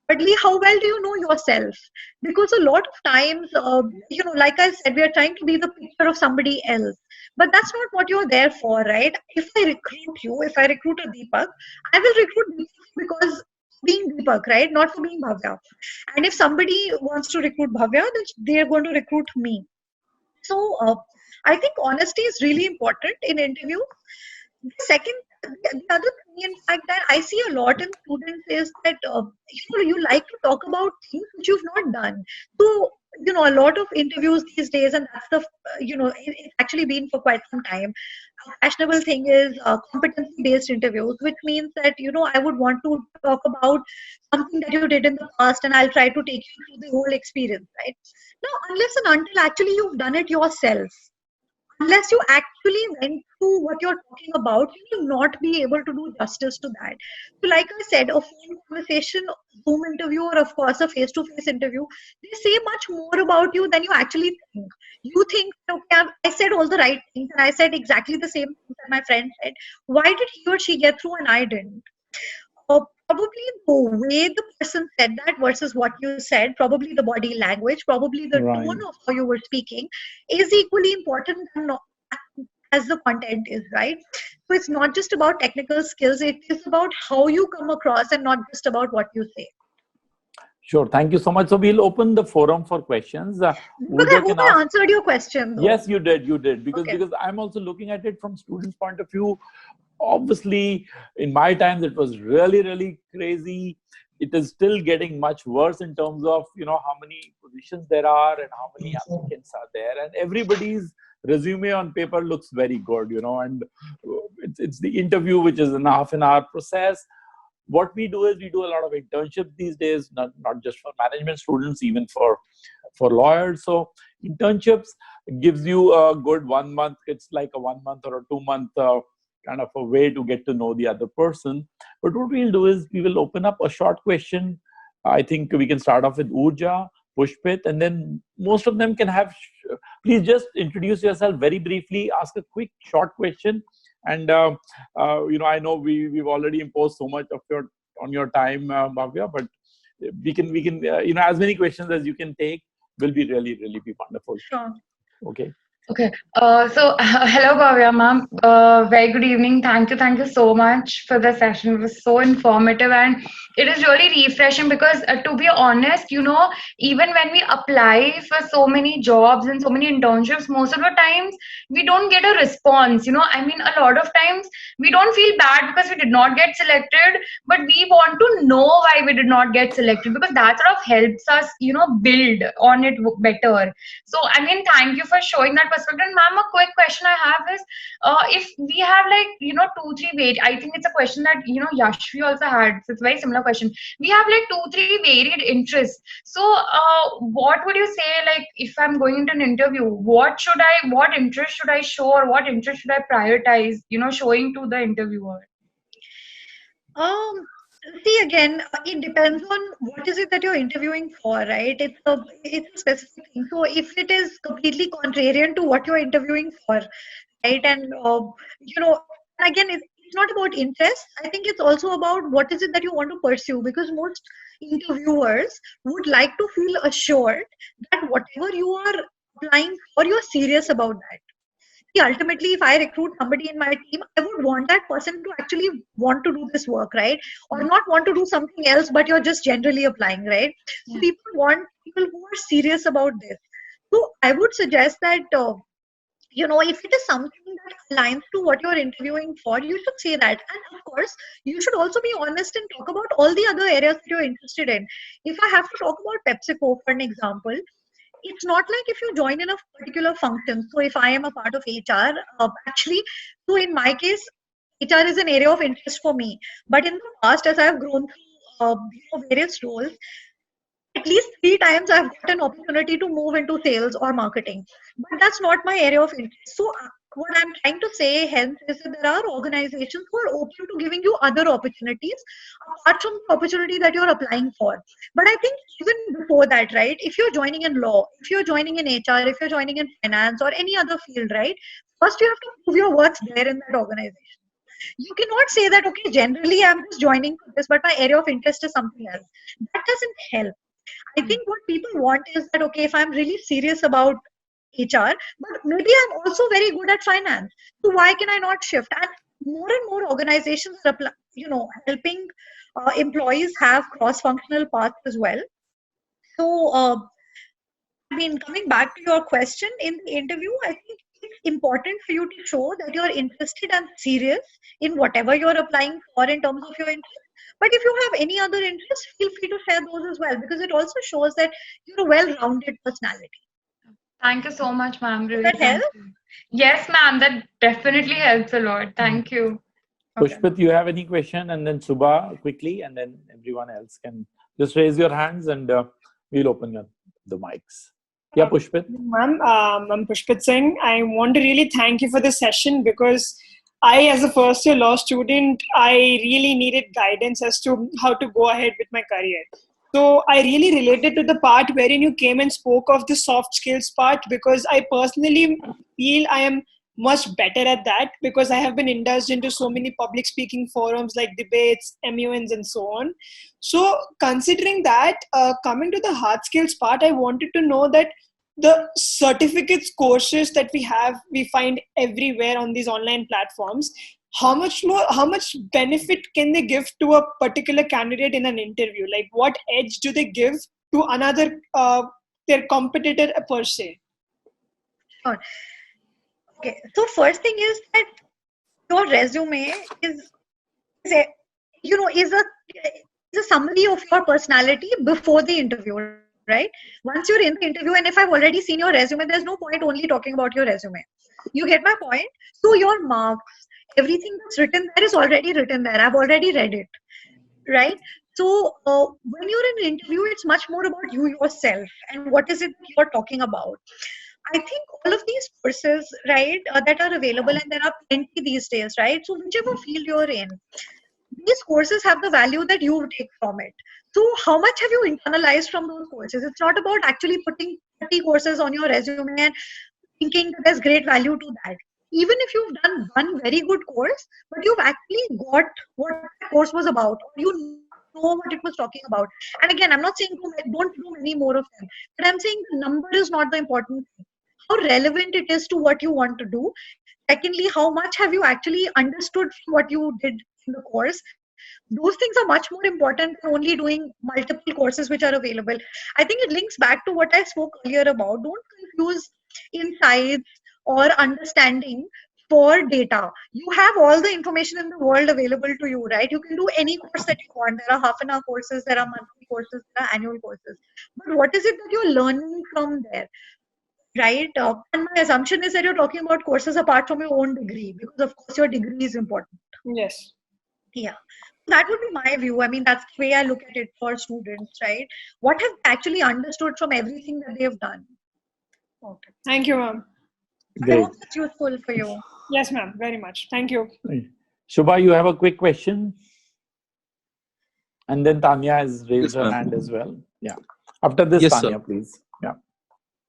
Thirdly, how well do you know yourself? Because a lot of times, like I said, we are trying to be the picture of somebody else. But that's not what you're there for, right? If I recruit you, if I recruit a Deepak, I will recruit Deepak because being Deepak, right? Not for being Bhavya. And if somebody wants to recruit Bhavya, then they're going to recruit me. So I think honesty is really important in interviews. The second, the other thing, in fact, that I see a lot in students is that you like to talk about things which you've not done. So a lot of interviews these days, and that's it's actually been for quite some time. A fashionable thing is competency-based interviews, which means that I would want to talk about something that you did in the past, and I'll try to take you through the whole experience, right? Now, unless and until actually you've done it yourself, unless you actually went through what you're talking about, you will not be able to do justice to that. So, like I said, a phone conversation, Zoom interview, or of course a face-to-face interview, they say much more about you than you actually think. You think, okay, I said all the right things, and I said exactly the same things that my friend said. Why did he or she get through and I didn't? Probably the way the person said that versus what you said, probably the body language, probably the Right. tone of how you were speaking is equally important as the content is, right? So it's not just about technical skills, it is about how you come across and not just about what you say. Sure. Thank you so much. So we'll open the forum for questions. But I hope I answered your question, though. Yes, you did. You did. Because Okay. I'm also looking at it from students' point of view. Obviously, in my times, it was really crazy. It is still getting much worse in terms of how many positions there are and how many applicants are there, and everybody's resume on paper looks very good, and it's the interview which is a half an hour process. What we do is we do a lot of internships these days, not just for management students, even for lawyers. So internships gives you a good 1 month. It's like a 1 month or a 2 month kind of a way to get to know the other person. But what we'll do is we will open up a short question. I think we can start off with Urja, Pushpit, and then most of them can have. Please just introduce yourself very briefly. Ask a quick short question. And I know we've already imposed so much of your time, Bhavya, but we can as many questions as you can take will be really be wonderful. Sure. Okay. Okay. So hello, Bhavya ma'am. Very good evening. Thank you so much for the session. It was so informative and it is really refreshing because, to be honest, even when we apply for so many jobs and so many internships, most of the times we don't get a response. I mean, a lot of times we don't feel bad because we did not get selected, but we want to know why we did not get selected because that sort of helps us, build on it better. So, I mean, thank you for showing that perspective. And ma'am, a quick question I have is, if we have like, two, three I think it's a question that, Yashvi also had. So it's a very similar question. We have like two, three varied interests. So, what would you say, like, if I'm going into an interview, what interest should I show or what interest should I prioritize, showing to the interviewer? Um, See, again, it depends on what is it that you're interviewing for, right? It's a specific thing. So if it is completely contrarian to what you're interviewing for, right? And again, it's not about interest. I think it's also about what is it that you want to pursue, because most interviewers would like to feel assured that whatever you are applying for, you're serious about that. See, ultimately, if I recruit somebody in my team, I would want that person to actually want to do this work, right? Or not want to do something else, but you're just generally applying, right? So people want people who are serious about this. So I would suggest that, if it is something that aligns to what you're interviewing for, you should say that. And of course, you should also be honest and talk about all the other areas that you're interested in. If I have to talk about PepsiCo, for an example, it's not like if you join in a particular function. So if I am a part of HR, actually, so in my case, HR is an area of interest for me. But in the past, as I have grown through various roles, at least 3 times I've got an opportunity to move into sales or marketing. But that's not my area of interest. So what I'm trying to say hence is that there are organizations who are open to giving you other opportunities apart from the opportunity that you're applying for. But I think even before that, right, if you're joining in law, if you're joining in HR, if you're joining in finance or any other field, right, first you have to prove your worth there in that organization. You cannot say that, okay, generally I'm just joining for this, but my area of interest is something else. That doesn't help. I think what people want is that, okay, if I'm really serious about HR, but maybe I'm also very good at finance. So why can I not shift? And more organizations are, helping employees have cross-functional paths as well. So, I mean, coming back to your question in the interview, I think it's important for you to show that you're interested and serious in whatever you're applying for in terms of your interest. But if you have any other interests, feel free to share those as well, because it also shows that you're a well-rounded personality. Thank you so much, ma'am. Does Really, that help? thank you. Yes, ma'am. That definitely helps a lot. Thank you. Okay. Pushpit, you have any question? And then Subha quickly, and then everyone else can just raise your hands and we'll open the mics. Yeah, Pushpit. Ma'am, I'm Pushpit Singh. I want to really thank you for this session because I, as a first year law student, I really needed guidance as to how to go ahead with my career. So I really related to the part wherein you came and spoke of the soft skills part, because I personally feel I am much better at that because I have been indulged into so many public speaking forums like debates, MUNs and so on. So considering that, coming to the hard skills part, I wanted to know that the certificates courses that we find everywhere on these online platforms, how much benefit can they give to a particular candidate in an interview? Like what edge do they give to another, their competitor per se? Sure. Okay. So first thing is that your resume is a summary of your personality before the interview, right? Once you're in the interview, and if I've already seen your resume, there's no point only talking about your resume. You get my point? So your marks, everything that's written there is already written there. I've already read it, right? So when you're in an interview, it's much more about you yourself and what is it you're talking about. I think all of these courses, right, that are available, and there are plenty these days, right? So whichever field you're in, these courses have the value that you take from it. So how much have you internalized from those courses? It's not about actually putting 30 courses on your resume and thinking that there's great value to that. even if you've done one very good course, but you've actually got what the course was about, or you know what it was talking about. And again, I'm not saying don't do many more of them, but I'm saying the number is not the important thing. How relevant it is to what you want to do. Secondly, how much have you actually understood from what you did in the course? Those things are much more important than only doing multiple courses which are available. I think it links back to what I spoke earlier about. Don't confuse insights or understanding for data. You have all the information in the world available to you, right? You can do any course that you want. There are half an hour courses, there are monthly courses, there are annual courses. But what is it that you're learning from there? Right? And my assumption is that you're talking about courses apart from your own degree, because of course your degree is important. Yes. Yeah. That would be my view. I mean, that's the way I look at it for students, right? What have they actually understood from everything that they've done? Okay. Thank you, ma'am. I Great. hope it's useful for you. Yes, ma'am. Very much. Thank you. Shubha, you have a quick question? And then Tanya has raised Yes, her ma'am. hand as well. Yeah. After this, Yes, sir. Tanya, please. Yeah.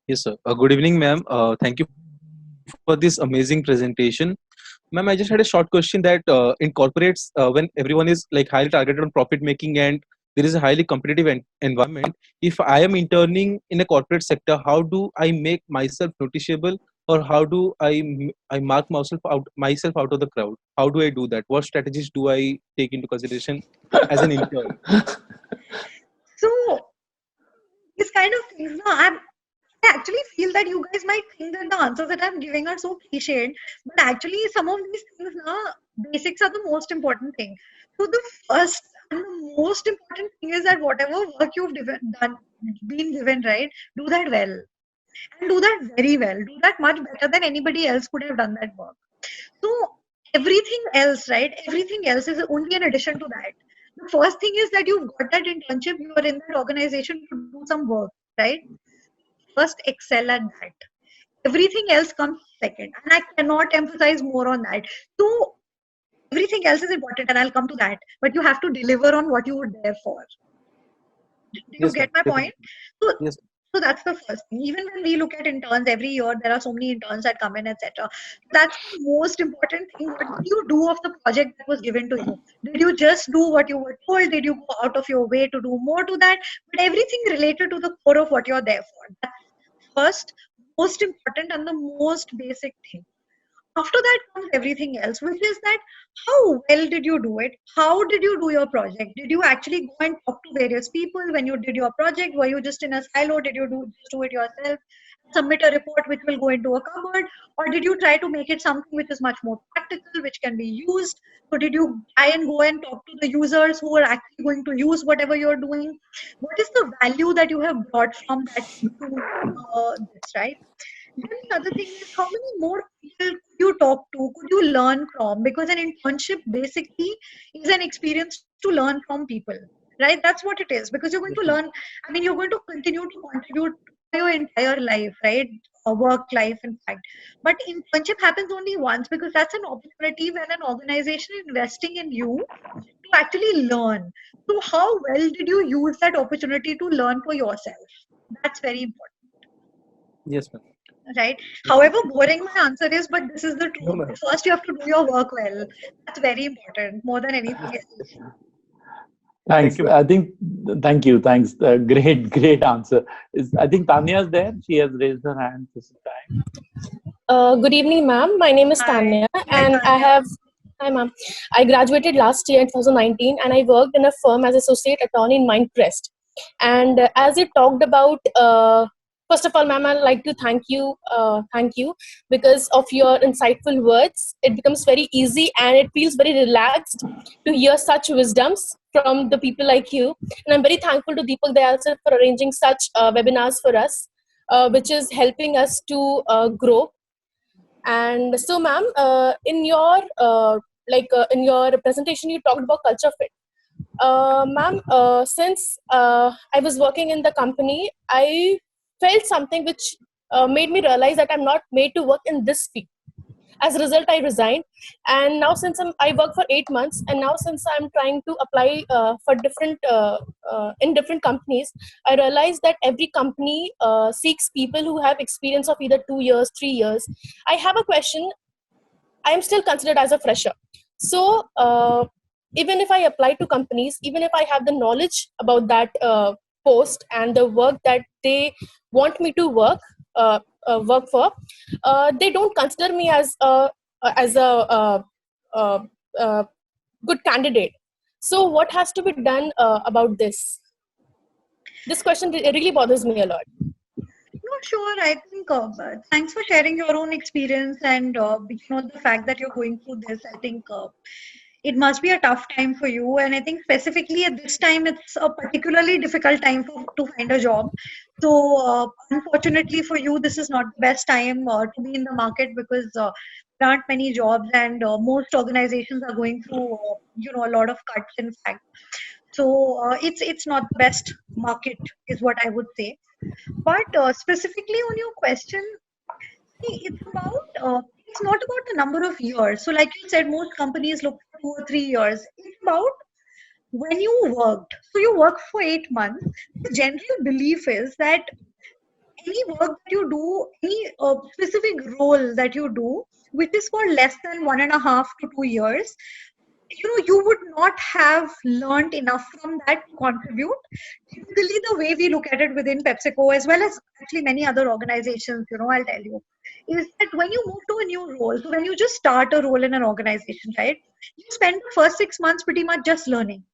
Yes, sir. Good evening, ma'am. Thank you for this amazing presentation. Ma'am, I just had a short question that in corporates, when everyone is like highly targeted on profit making and there is a highly competitive environment, if I am interning in a corporate sector, how do I make myself noticeable, or how do I mark myself out of the crowd? How do I do that? What strategies do I take into consideration as an intern? So, these kind of things, no, I actually feel that you guys might think that the answers that I'm giving are so cliched, but actually, some of these things, na, basics are the most important thing. So, the first and the most important thing is that whatever work you've been given, right, do that well. And do that very well. Do that much better than anybody else could have done that work. So everything else, right? Everything else is only an addition to that. The first thing is that you've got that internship, you are in that organization to do some work, right? First, excel at that. Everything else comes second. And I cannot emphasize more on that. So everything else is important, and I'll come to that. But you have to deliver on what you were there for. Do you Yes, get ma'am. my point? So, Yes. so that's the first thing. Even when we look at interns every year, there are so many interns that come in, etc. That's the most important thing. What did you do of the project that was given to you? Did you just do what you were told? Did you go out of your way to do more to that? But everything related to the core of what you're there for. That's first, most important, and the most basic thing. After that comes everything else, which is that how well did you do it? How did you do your project? Did you actually go and talk to various people when you did your project? Were you just in a silo? Did you just do it yourself? Submit a report which will go into a cupboard, or did you try to make it something which is much more practical, which can be used? So did you try and go and talk to the users who are actually going to use whatever you're doing? What is the value that you have brought from that to this, right? Then the other thing is, how many more people could you talk to, could you learn from? Because an internship basically is an experience to learn from people, right? That's what it is. Because you're going to learn, I mean, you're going to continue to contribute for your entire life, right? Work life, in fact. But internship happens only once, because that's an opportunity when an organization is investing in you to actually learn. So, how well did you use that opportunity to learn for yourself? That's very important, Yes, ma'am. right? However boring my answer is, but this is the No, truth. ma'am. First, you have to do your work well. That's very important, more than anything else. Thanks. Thank you. I think, thank you. Thanks. Great, great answer. I think Tanya's there. She has raised her hand for some time. Good evening, ma'am. My name is Hi. Tanya, Hi, and Tanya. hi, ma'am. I graduated last year in 2019, and I worked in a firm as associate attorney in Mindcrest. And as you talked about, first of all, ma'am, I'd like to thank you because of your insightful words. It becomes very easy, and it feels very relaxed to hear such wisdoms from the people like you. And I'm very thankful to Deepak Dayal sir for arranging such webinars for us, which is helping us to grow. And so, ma'am, in your presentation, you talked about culture fit. Ma'am, since I was working in the company, I felt something which made me realize that I'm not made to work in this field. As a result, I resigned, and now since I work for 8 months, and now since I'm trying to apply for in different companies, I realize that every company seeks people who have experience of either 2 years, 3 years. I have a question. I am still considered as a fresher. So even if I apply to companies, even if I have the knowledge about that post and the work that they want me to work for, they don't consider me as a uh, uh, good candidate. So what has to be done about this? This question really bothers me a lot. No, sure. I think thanks for sharing your own experience and the fact that you're going through this. I think it must be a tough time for you, and I think specifically at this time, it's a particularly difficult time to find a job. So, unfortunately for you, this is not the best time to be in the market because there aren't many jobs, and most organizations are going through a lot of cuts. In fact, so it's not the best market, is what I would say. But specifically on your question, see, it's not about the number of years. So, like you said, most companies look for 2 or 3 years. It's about when you worked. So, you work for 8 months. The general belief is that any work that you do, any specific role that you do, which is for less than 1.5 to 2 years, you would not have learned enough from that to contribute. Typically, the way we look at it within PepsiCo, as well as actually many other organizations, I'll tell you, is that when you move to a new role, so when you just start a role in an organization, right, you spend the first 6 months pretty much just learning.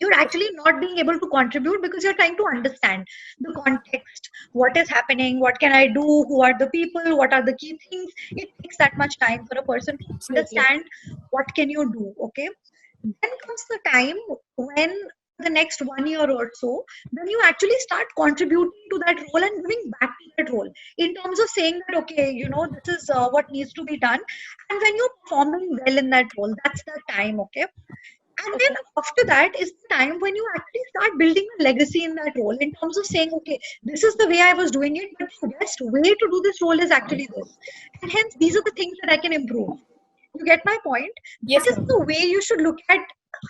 You're actually not being able to contribute because you're trying to understand the context, what is happening, what can I do, who are the people, what are the key things. It takes that much time for a person to Absolutely. understand what can you do. Okay, then comes the time when the next 1 year or so, when you actually start contributing to that role and giving back to that role in terms of saying that, okay, this is what needs to be done. And when you're performing well in that role, that's the time. Okay, and then after that is the time when you actually start building a legacy in that role in terms of saying, okay, this is the way I was doing it, but the best way to do this role is actually this. And hence, these are the things that I can improve. You get my point? Yes, That is ma'am. the way you should look at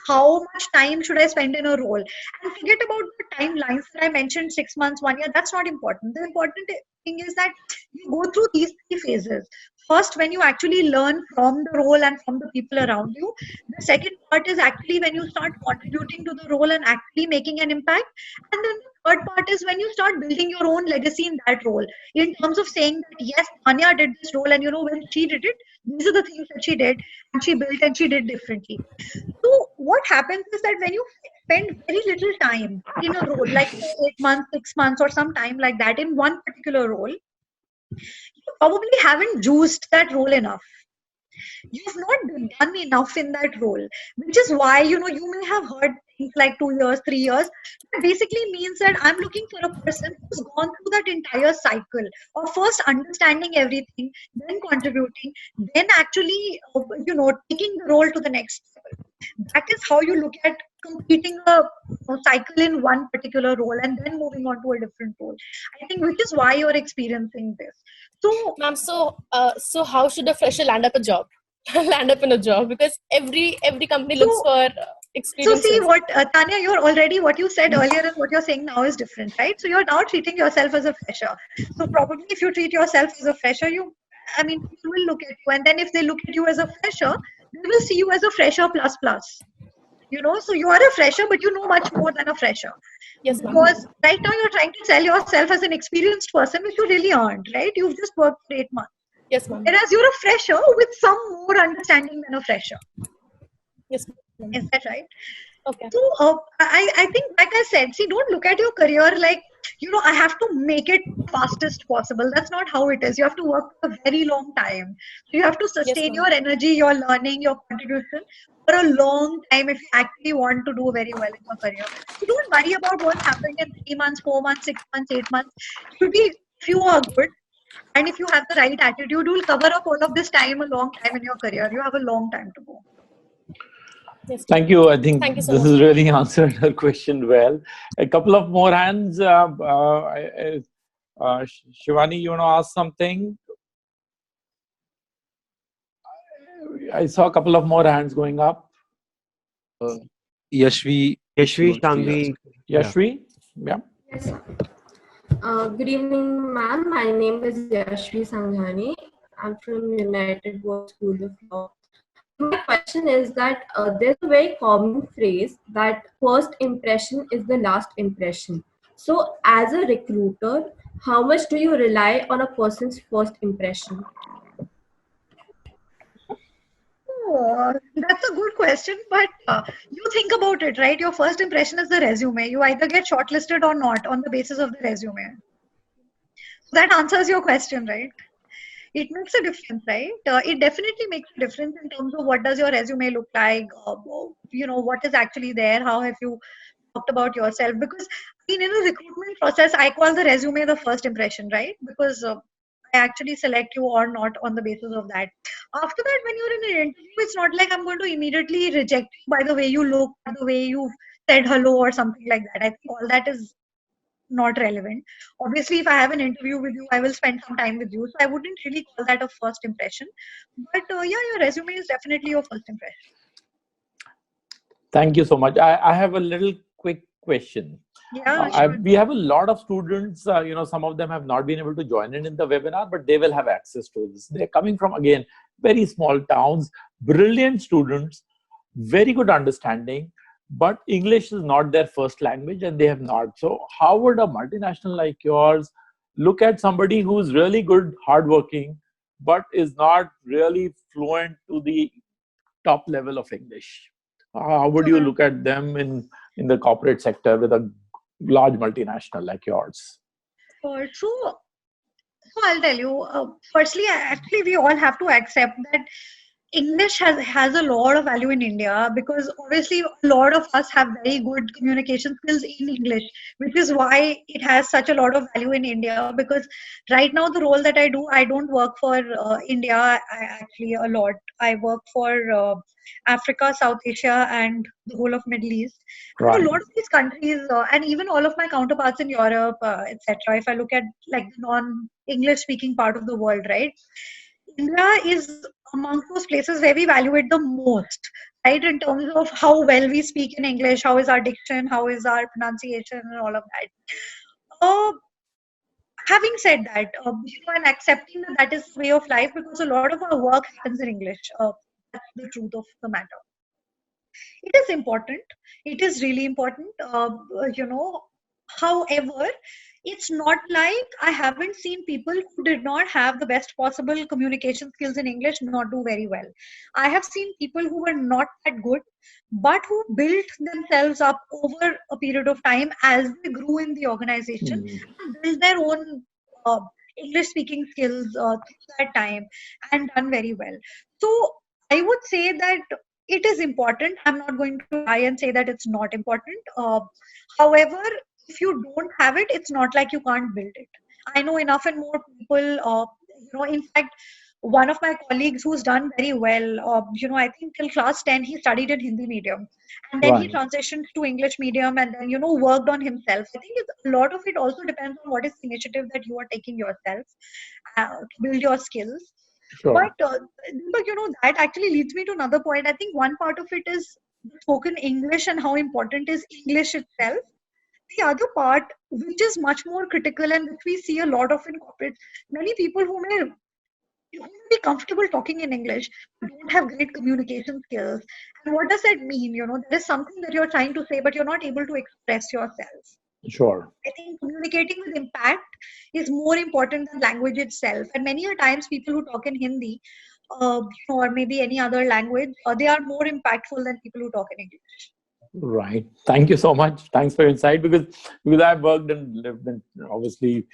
how much time should I spend in a role. And forget about the timelines that I mentioned, 6 months, 1 year. That's not important. The important thing is that you go through these 3 phases. First, when you actually learn from the role and from the people around you. The second part is actually when you start contributing to the role and actually making an impact. And then the third part is when you start building your own legacy in that role, in terms of saying that, yes, Tanya did this role, and when she did it, these are the things that she did, and she built and she did differently. So what happens is that when you spend very little time in a role, like say 8 months, 6 months, or some time like that in one particular role, you probably haven't juiced that role enough. You've not done enough in that role, which is why you may have heard things like 2 years, 3 years. That basically means that I'm looking for a person who's gone through that entire cycle of first understanding everything, then contributing, then actually taking the role to the next level. That is how you look at completing a cycle in one particular role and then moving on to a different role. I think which is why you're experiencing this. So, Ma'am, so how should a fresher land up a job? Land up in a job, because every company looks for so experiences. see what Tanya, you're already, what you said earlier and what you're saying now is different, right? So you're now treating yourself as a fresher. So probably if you treat yourself as a fresher, people will look at you, and then if they look at you as a fresher, they will see you as a fresher plus plus. So you are a fresher, but you know much more than a fresher. Yes, ma'am. Because right now you're trying to sell yourself as an experienced person, which you really aren't, right? You've just worked for 8 months. Yes, ma'am. Whereas you're a fresher with some more understanding than a fresher. Yes, ma'am. Is that right? Okay. So I think, like I said, see, don't look at your career like, I have to make it fastest possible. That's not how it is. You have to work for a very long time. So you have to sustain ma'am. your energy, your learning, your contribution for a long time if you actually want to do very well in your career. So don't worry about what's happening in 3 months, 4 months, 6 months, 8 months. If you are good and if you have the right attitude, you will cover up all of this time, a long time in your career. You have a long time to go. Yes. Thank you. I think Thank you so this much. has really answered her question well. A couple of more hands. Shivani, you want to ask something? I saw a couple of more hands going up. Yashvi. Yashvi, Shangvi. Yashvi? Yeah. Yes, sir. Good evening, ma'am. My name is Yashvi Sanghani. I'm from United World School of Law. My question is that there's a very common phrase that first impression is the last impression. So, as a recruiter, how much do you rely on a person's first impression? That's a good question, but you think about it, right? Your first impression is the resume. You either get shortlisted or not on the basis of the resume. That answers your question, right? It makes a difference, right? It definitely makes a difference in terms of what does your resume look like, what is actually there, how have you talked about yourself. Because in a recruitment process, I call the resume the first impression, right? Because I actually select you or not on the basis of that. After that, when you're in an interview, it's not like I'm going to immediately reject you by the way you look, or the way you said hello or something like that. I think all that is not relevant. Obviously, if I have an interview with you, I will spend some time with you. So I wouldn't really call that a first impression. But yeah, your resume is definitely your first impression. Thank you so much. I have a little quick question. Yeah, sure. We have a lot of students, some of them have not been able to join in the webinar, but they will have access to this. They're coming from, again, very small towns, brilliant students, very good understanding, but English is not their first language and they have not. So how would a multinational like yours look at somebody who's really good, hardworking, but is not really fluent to the top level of English? How would you look at them in the corporate sector with a large multinational like yours? So I'll tell you, firstly, actually, we all have to accept that English has a lot of value in India, because obviously a lot of us have very good communication skills in English, which is why it has such a lot of value in India. Because right now the role that I do, I don't work for India actually a lot. I work for Africa, South Asia, and the whole of Middle East. And a lot of these countries, and even all of my counterparts in Europe, etc. If I look at like the non-English speaking part of the world, right? India is amongst those places where we value it the most, right? In terms of how well we speak in English, how is our diction, how is our pronunciation, and all of that. Having said that, and accepting that that is the way of life, because a lot of our work happens in English. That's the truth of the matter. It is important. It is really important. However, it's not like I haven't seen people who did not have the best possible communication skills in English not do very well. I have seen people who were not that good, but who built themselves up over a period of time as they grew in the organization, and built their own English speaking skills through that time, and done very well. So I would say that it is important. I'm not going to lie and say that it's not important. However, if you don't have it, it's not like you can't build it. I know enough and more people, in fact, one of my colleagues who's done very well, I think till class 10, he studied in Hindi medium. And then he transitioned to English medium, and then, worked on himself. I think a lot of it also depends on what is the initiative that you are taking yourself to build your skills. Sure. But, that actually leads me to another point. I think one part of it is spoken English and how important is English itself. The other part, which is much more critical and which we see a lot of in corporate, many people who may be comfortable talking in English but don't have great communication skills. And what does that mean? There is something that you're trying to say, but you're not able to express yourself. Sure. I think communicating with impact is more important than language itself. And many a times people who talk in Hindi or maybe any other language, they are more impactful than people who talk in English. Right. Thank you so much. Thanks for your insight, because I've worked and lived in, obviously.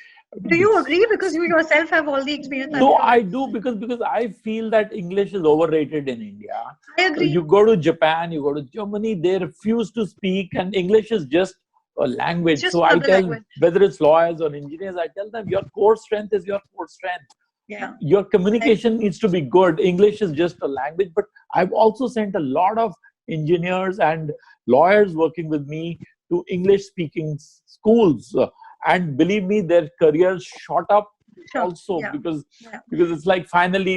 Do you agree? Because you yourself have all the experience. No, I do, because I feel that English is overrated in India. I agree. You go to Japan, you go to Germany, they refuse to speak, and English is just a language. So I tell, whether it's lawyers or engineers, I tell them your core strength is your core strength. Yeah. Your communication needs to be good. English is just a language. But I've also sent a lot of engineers and lawyers working with me to English speaking schools, and believe me, their careers shot up Sure. also, Yeah. because Yeah. it's like finally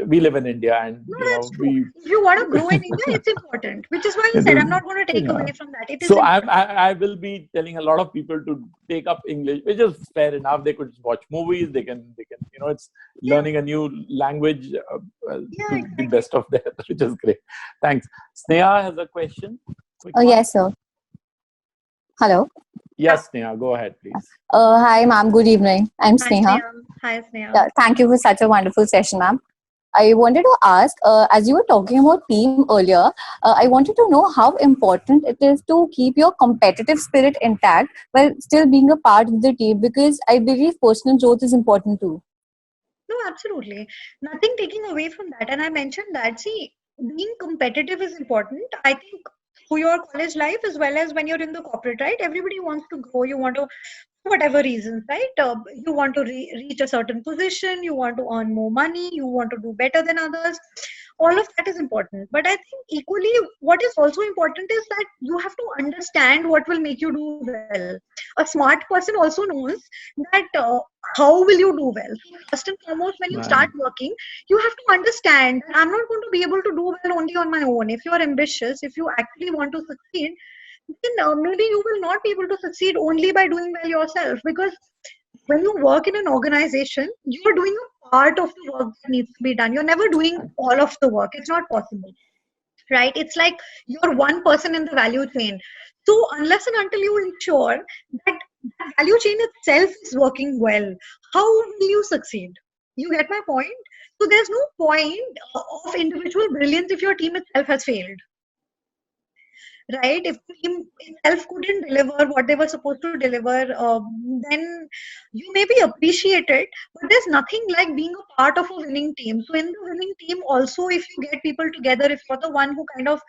we live in India, and No, you that's know true. If you want to grow in India, it's important. Which is why I it said is, I'm not going to take yeah. away from that. It is So important. I will be telling a lot of people to take up English, which is fair enough. They could watch movies. They can it's Yeah. learning a new language Yeah, to the exactly. best of their, which is great. Thanks. Sneha has a question. Quick Oh, one. yes, sir. Hello. Yes, Sneha, go ahead, please. Hi, ma'am. Good evening. I'm Hi, Sneha. Sneha. Hi, Sneha. Yeah, thank you for such a wonderful session, ma'am. I wanted to ask, as you were talking about team earlier, I wanted to know how important it is to keep your competitive spirit intact while still being a part of the team, because I believe personal growth is important too. No, absolutely. Nothing taking away from that. And I mentioned that, see, being competitive is important. I think through your college life as well as when you're in the corporate, right? Everybody wants to grow. You want to, for whatever reasons, right? You want to reach a certain position. You want to earn more money. You want to do better than others. All of that is important. But I think equally, what is also important is that you have to understand what will make you do well. A smart person also knows that how will you do well. So first and foremost, when you start Right. working, you have to understand that I'm not going to be able to do well only on my own. If you are ambitious, if you actually want to succeed, then maybe you will not be able to succeed only by doing well yourself. Because when you work in an organization, you're doing a part of the work that needs to be done. You're never doing all of the work. It's not possible, right? It's like you're one person in the value chain. So unless and until you ensure that that value chain itself is working well, how will you succeed? You get my point? So there's no point of individual brilliance if your team itself has failed, right? If the team itself couldn't deliver what they were supposed to deliver, then you may be appreciated, but there's nothing like being a part of a winning team. So in the winning team also, if you get people together, if you're the one who kind of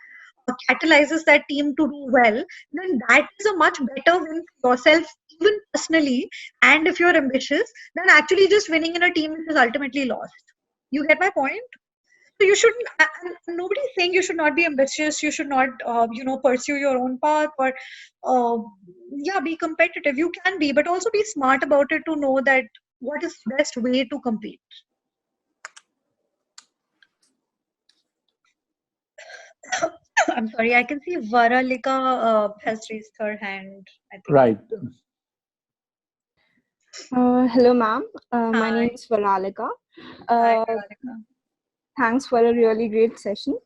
catalyzes that team to do well, then that is a much better win for yourself, even personally. And if you're ambitious, then actually just winning in a team which is ultimately lost. You get my point? So you shouldn't. Nobody's saying you should not be ambitious. You should not, pursue your own path or, uh, yeah, be competitive. You can be, but also be smart about it to know that what is the best way to compete. I'm sorry. I can see Varalika has raised her hand. I think. Right. Hello, ma'am. My name Hi. is Varalika. Hi, Uh, Varalika. Thanks for a really great session.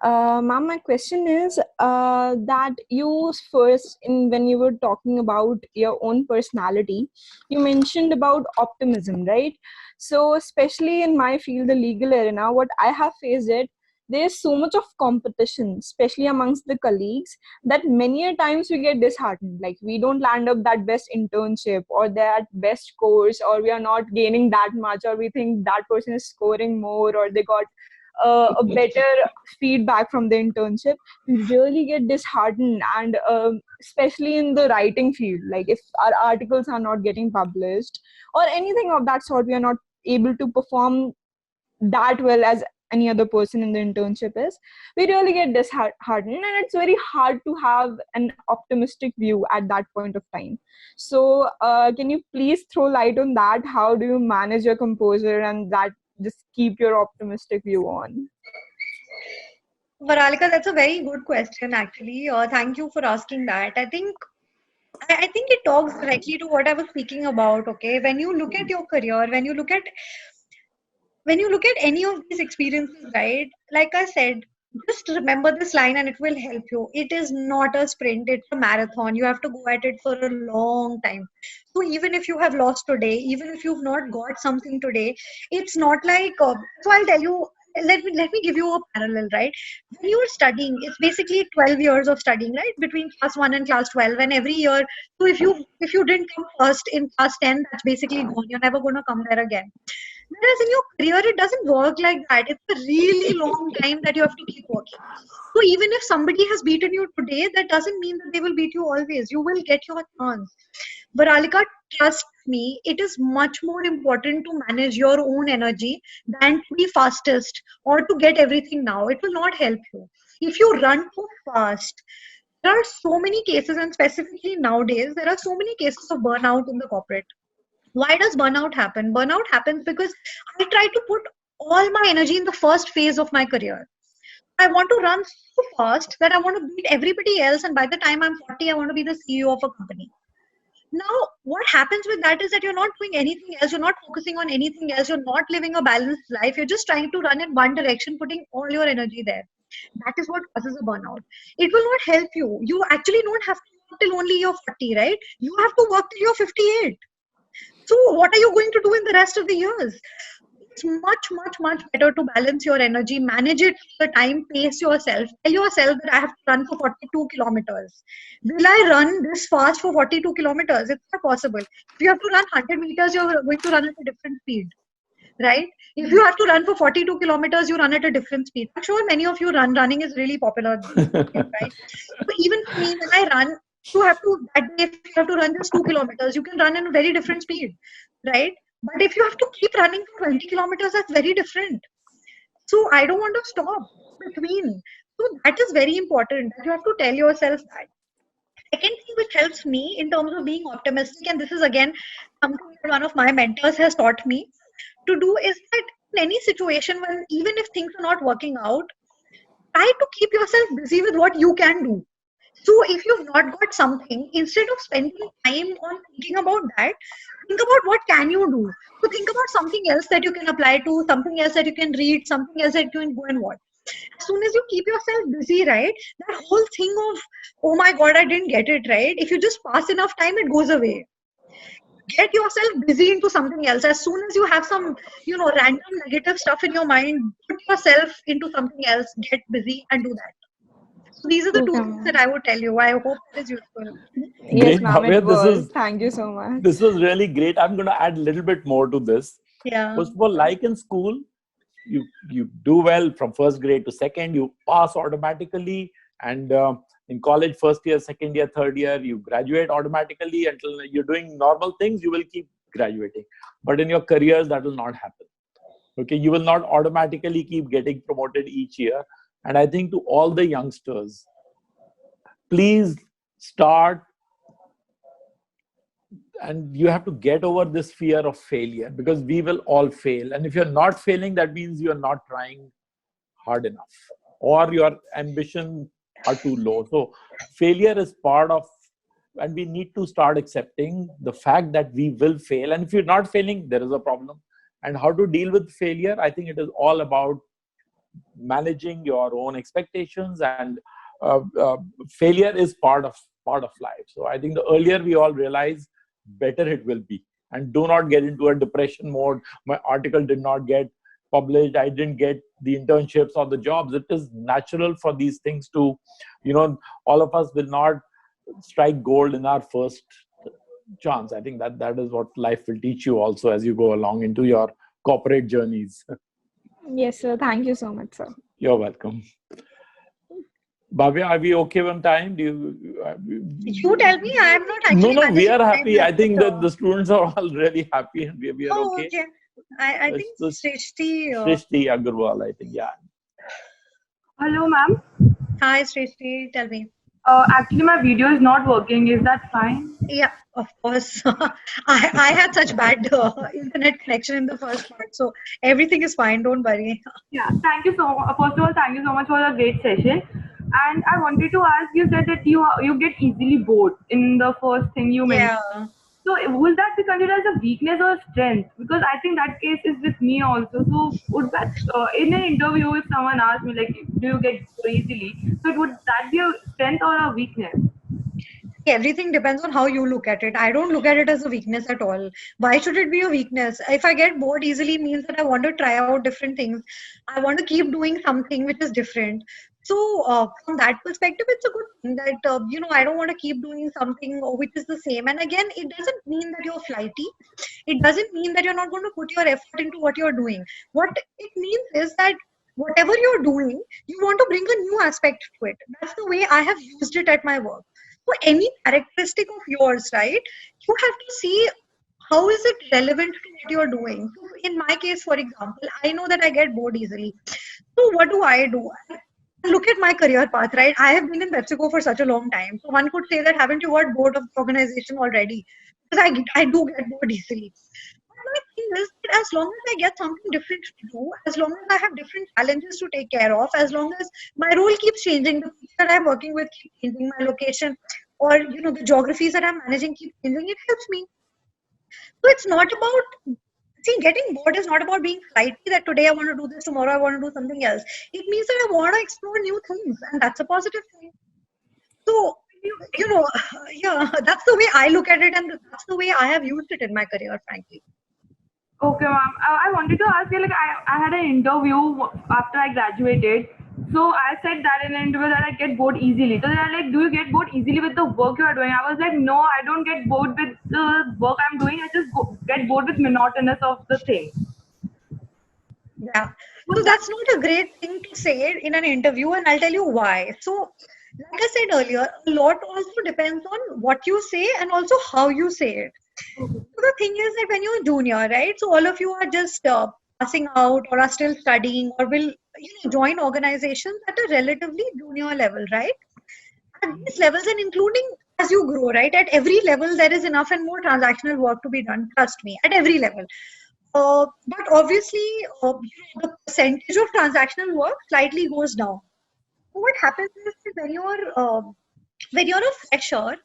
Ma'am, my question is that you first, when you were talking about your own personality, you mentioned about optimism, right? So, especially in my field, the legal arena, what I have faced it, there's so much of competition, especially amongst the colleagues, that many a times we get disheartened. Like we don't land up that best internship or that best course, or we are not gaining that much, or we think that person is scoring more, or they got a better feedback from the internship. We really get disheartened, and especially in the writing field, like if our articles are not getting published or anything of that sort, we are not able to perform that well as any other person in the internship is, we really get disheartened, and it's very hard to have an optimistic view at that point of time. So can you please throw light on that? How do you manage your composure and that just keep your optimistic view on? Varalika, that's a very good question, actually. Thank you for asking that. I think it talks directly to what I was speaking about. Okay, when you look at your career, when you look at any of these experiences, right? Like I said, just remember this line and it will help you. It is not a sprint; it's a marathon. You have to go at it for a long time. So even if you have lost today, even if you've not got something today, it's not like. So I'll tell you. Let me give you a parallel, right? When you are studying, it's basically 12 years of studying, right? Between class 1 and class 12, and every year. So if you didn't come first in class 10, that's basically gone. You're never going to come there again. Whereas in your career, it doesn't work like that. It's a really long time that you have to keep working. So even if somebody has beaten you today, that doesn't mean that they will beat you always. You will get your chance. Varalika, trust me, it is much more important to manage your own energy than to be fastest or to get everything now. It will not help you. If you run too fast, there are so many cases, and specifically nowadays, there are so many cases of burnout in the corporate. Why does burnout happen? Burnout happens because I try to put all my energy in the first phase of my career. I want to run so fast that I want to beat everybody else, and by the time I'm 40, I want to be the CEO of a company. Now, what happens with that is that you're not doing anything else, you're not focusing on anything else, you're not living a balanced life, you're just trying to run in one direction, putting all your energy there. That is what causes a burnout. It will not help you. You actually don't have to work till only you're 40, right? You have to work till you're 58. So, what are you going to do in the rest of the years? It's much, much, much better to balance your energy, manage it the time, pace yourself. Tell yourself that I have to run for 42 kilometers. Will I run this fast for 42 kilometers? It's not possible. If you have to run 100 meters, you're going to run at a different speed, right? If you have to run for 42 kilometers, you run at a different speed. I'm sure many of you running is really popular these days, right? So even for me, when I run, you have to, that day, if you have to run just 2 kilometers, you can run in a very different speed, right? But if you have to keep running for 20 kilometers, that's very different. So I don't want to stop between. So that is very important that you have to tell yourself that. Second thing which helps me in terms of being optimistic, and this is again something that one of my mentors has taught me to do, is that in any situation, when even if things are not working out, try to keep yourself busy with what you can do. So if you've not got something, instead of spending time on thinking about that, think about what can you do. So think about something else that you can apply to, something else that you can read, something else that you can go and watch. As soon as you keep yourself busy, right, that whole thing of, oh my God, I didn't get it right, if you just pass enough time, it goes away. Get yourself busy into something else. As soon as you have some, random negative stuff in your mind, put yourself into something else, get busy and do that. So these are the two Okay, things that ma'am. I would tell you. I hope that is useful. Yes, Great, ma'am, it Bhavya. This was. is Thank you so much. this was really great. I'm going to add a little bit more to this. Yeah. First of all, like in school, you do well from first grade to second, you pass automatically, and in college, first year, second year, third year, you graduate automatically. Until you're doing normal things, you will keep graduating. But in your careers, that will not happen. Okay, you will not automatically keep getting promoted each year. And I think to all the youngsters, please start, and you have to get over this fear of failure, because we will all fail. And if you're not failing, that means you're not trying hard enough, or your ambitions are too low. So failure is part of, and we need to start accepting the fact that we will fail. And if you're not failing, there is a problem. And how to deal with failure, I think it is all about managing your own expectations, and failure is part of life. So I think the earlier we all realize, better it will be. And do not get into a depression mode. My article did not get published, I didn't get the internships or the jobs. It is natural for these things to, all of us will not strike gold in our first chance. I think that is what life will teach you also as you go along into your corporate journeys. Yes, sir. Thank you so much, sir. You're welcome. Bhavya, are we okay on time? You tell me. I am not actually No, we managing are time happy. I that think much. that the students are all really happy, and we are Oh, okay. okay. I think So Srishti. Srishti Agarwal, I think, yeah. Hello, ma'am. Hi, Srishti. Tell me. Actually, my video is not working. Is that fine? Yeah, of course. I had such bad internet connection in the first part, so everything is fine. Don't worry. Yeah. Thank you so. First of all, thank you so much for the great session. And I wanted to ask, you said that you get easily bored in the first thing you mentioned. Yeah. So would that be considered as a weakness or a strength? Because I think that case is with me also. So would that in an interview, if someone asked me like, do you get bored easily? So would that be a strength or a weakness? Everything depends on how you look at it. I don't look at it as a weakness at all. Why should it be a weakness? If I get bored easily, means that I want to try out different things. I want to keep doing something which is different. So from that perspective, it's a good thing that I don't want to keep doing something which is the same. And again, it doesn't mean that you're flighty. It doesn't mean that you're not going to put your effort into what you're doing. What it means is that whatever you're doing, you want to bring a new aspect to it. That's the way I have used it at my work. So any characteristic of yours, right? You have to see how is it relevant to what you're doing. So in my case, for example, I know that I get bored easily. So what do? look at my career path, right? I have been in PepsiCo for such a long time. So one could say that haven't you got bored of the organization already? Because I do get bored easily. But my thing is that as long as I get something different to do, as long as I have different challenges to take care of, as long as my role keeps changing, the people that I'm working with keep changing, my location or the geographies that I'm managing keep changing, it helps me. So it's not about getting bored is not about being flighty that today I want to do this, tomorrow I want to do something else. It means that I want to explore new things, and that's a positive thing. So, yeah, that's the way I look at it, and that's the way I have used it in my career, frankly. Okay, ma'am. I wanted to ask you, like, I had an interview after I graduated. So I said that in an interview that I get bored easily. So they're like, do you get bored easily with the work you are doing? I was like, no, I don't get bored with the work I'm doing. I just get bored with monotonous of the thing. Yeah. So that's not a great thing to say in an interview, and I'll tell you why. So, like I said earlier, a lot also depends on what you say and also how you say it. So the thing is that when you're junior, right? So all of you are just passing out or are still studying or will join organizations at a relatively junior level, right? At these levels and including as you grow, right? At every level, there is enough and more transactional work to be done. Trust me, at every level. But obviously, the percentage of transactional work slightly goes down. What happens is that when you're a fresher,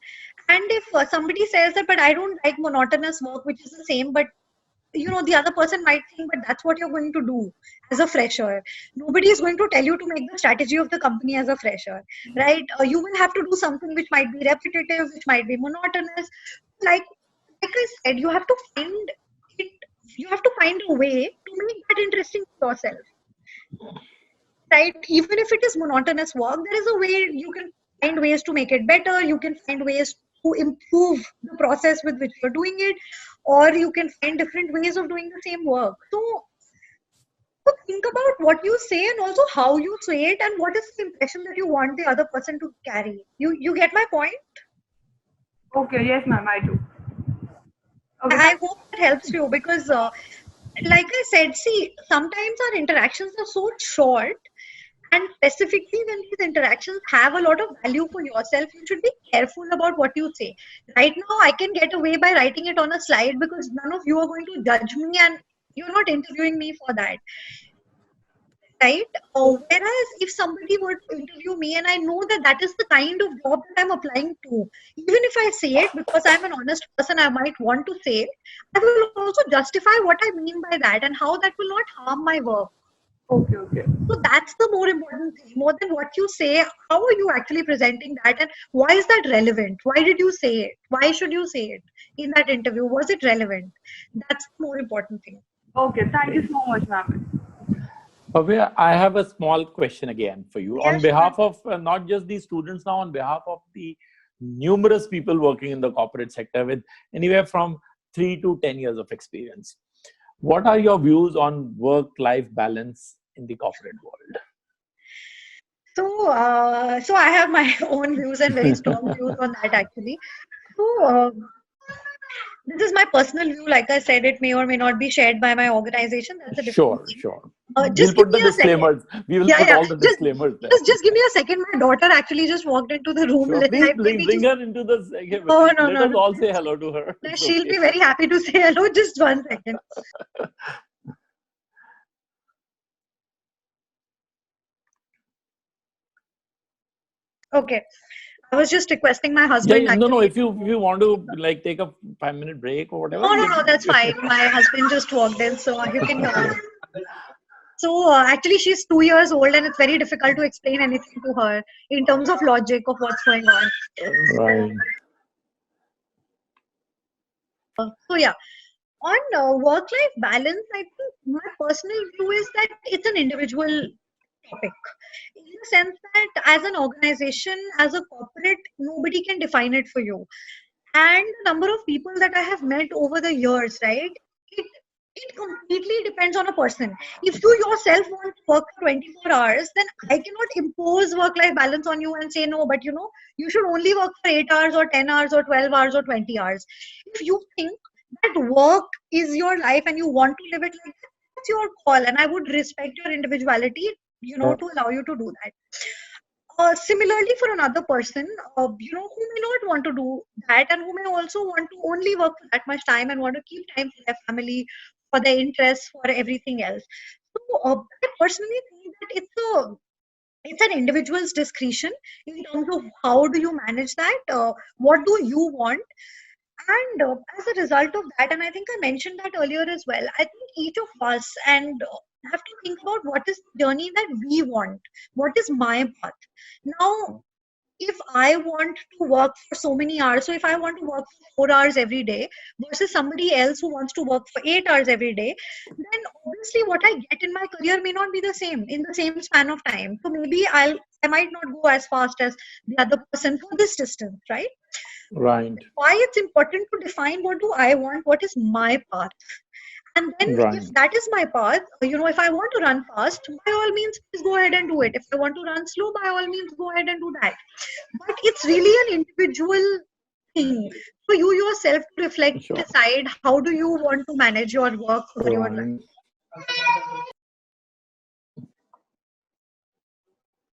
and if somebody says that, but I don't like monotonous work, which is the same, but the other person might think, but that's what you're going to do as a fresher. Nobody is going to tell you to make the strategy of the company as a fresher, right? You will have to do something which might be repetitive, which might be monotonous. Like I said, you have to find it. You have to find a way to make that interesting for yourself, right? Even if it is monotonous work, there is a way you can find ways to make it better. You can find ways to improve the process with which you're doing it, or you can find different ways of doing the same work. So think about what you say and also how you say it, and what is the impression that you want the other person to carry. You get my point? Okay, yes, ma'am, I do. Okay, I hope that helps you because, like I said, see, sometimes our interactions are so short, and specifically when these interactions have a lot of value for yourself, you should be careful about what you say. Right now, I can get away by writing it on a slide because none of you are going to judge me, and you're not interviewing me for that. Right? Whereas if somebody were to interview me and I know that that is the kind of job that I'm applying to, even if I say it because I'm an honest person, I might want to say it, I will also justify what I mean by that and how that will not harm my work. Okay. So that's the more important thing, more than what you say. How are you actually presenting that, and why is that relevant? Why did you say it? Why should you say it in that interview? Was it relevant? That's the more important thing. Okay, thank you so much, ma'am. Bhavya, I have a small question again for you. Yeah, On behalf of not just the students now, on behalf of the numerous people working in the corporate sector with anywhere from 3 to 10 years of experience, what are your views on work-life balance in the corporate world? So I have my own views and very strong views on that actually. So this is my personal view. Like I said, it may or may not be shared by my organization. That's a different thing. Sure. Just We'll give put the me a second. disclaimers. We will put all the disclaimers there. Just give me a second. My daughter actually just walked into the room. Sure. Please bring her into the segment. Let us all say hello to her. She'll be very happy to say hello. Just 1 second. Okay. I was just requesting my husband. Yeah, no. If you want to like take a 5-minute break or whatever. No, that's fine. My husband just walked in, so you can. So actually, she's 2 years old, and it's very difficult to explain anything to her in terms of logic of what's going on. Right. So yeah, on work-life balance, I think my personal view is that it's an individual topic, in the sense that as an organization, as a corporate, nobody can define it for you. And the number of people that I have met over the years, right? It completely depends on a person. If you yourself want to work for 24 hours, then I cannot impose work-life balance on you and say no, but you should only work for 8 hours or 10 hours or 12 hours or 20 hours. If you think that work is your life and you want to live it like that, that's your call, and I would respect your individuality. to allow you to do that. Similarly, for another person, who may not want to do that and who may also want to only work for that much time and want to keep time for their family, for their interests, for everything else. So I personally think that it's an individual's discretion in terms of how do you manage that, what do you want, and as a result of that, and I think I mentioned that earlier as well, I think each of us and have to think about what is the journey that we want, what is my path. Now, if I want to work for so many hours, so if I want to work for 4 hours every day versus somebody else who wants to work for 8 hours every day, then obviously what I get in my career may not be the same in the same span of time. So maybe I might not go as fast as the other person for this distance, right? Right. Why it's important to define what do I want, what is my path. And then Right. if that is my path, if I want to run fast, by all means, please go ahead and do it. If I want to run slow, by all means, go ahead and do that. But it's really an individual thing. So you yourself to reflect, Sure. decide how do you want to manage your work or your life. Right.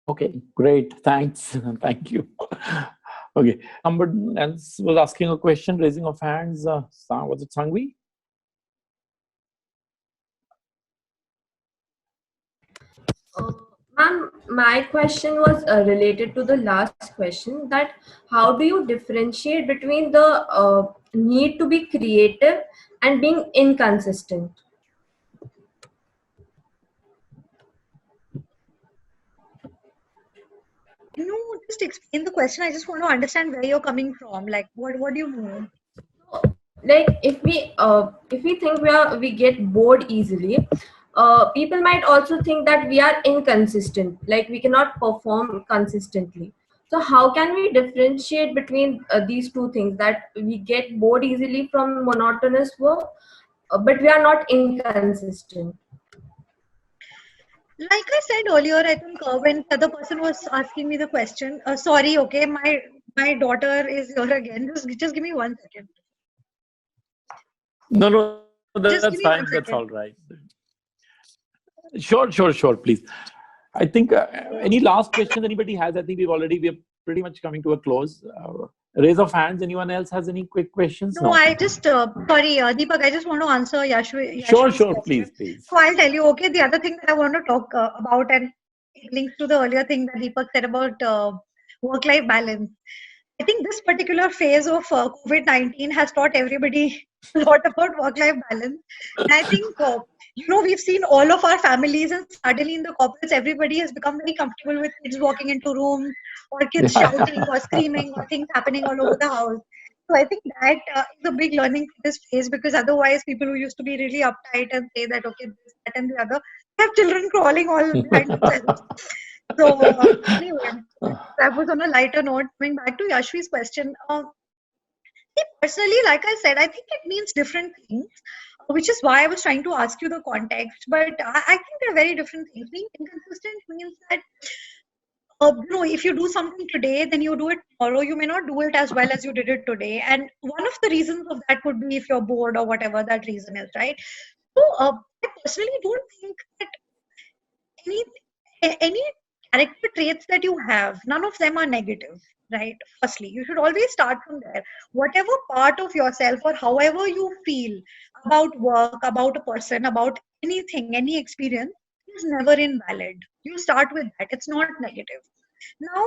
Okay, great. Thanks. Thank you. Okay. Somebody else was asking a question, raising of hands. Was it Sangvi? Ma'am, my question was related to the last question, that how do you differentiate between the need to be creative and being inconsistent? Can you just explain the question? I just want to understand where you're coming from. Like, what do you mean? Like if we think we get bored easily, people might also think that we are inconsistent, like we cannot perform consistently. So how can we differentiate between these two things, that we get bored easily from monotonous work, but we are not inconsistent? Like I said earlier, I think when the other person was asking me the question, sorry, okay, my daughter is here again. Just give me 1 second. No, that's Just give me fine. 1 That's all second. right. Sure, please. I think any last questions anybody has? I think we're pretty much coming to a close. Raise of hands. Anyone else has any quick questions? No, I just sorry, Deepak. I just want to answer Yashvi's Sure, question. please. So I'll tell you. Okay, the other thing that I want to talk about, and it links to the earlier thing that Deepak said about work-life balance. I think this particular phase of COVID-19 has taught everybody a lot about work-life balance. And I think, we've seen all of our families, and suddenly in the corporates, everybody has become very comfortable with kids walking into rooms or kids shouting or screaming or things happening all over the house. So I think that is a big learning for this phase, because otherwise people who used to be really uptight and say that, okay, this, that, and the other, have children crawling all behind themselves. So anyway, that was on a lighter note. Coming back to Yashvi's question, personally, like I said, I think it means different things, which is why I was trying to ask you the context. But I think they're very different things. Being inconsistent means that if you do something today, then you do it tomorrow. You may not do it as well as you did it today. And one of the reasons of that could be if you're bored or whatever that reason is, right? So I personally don't think that any any character traits that you have, none of them are negative, right? Firstly, you should always start from there. Whatever part of yourself or however you feel about work, about a person, about anything, any experience, is never invalid. You start with that. It's not negative. Now,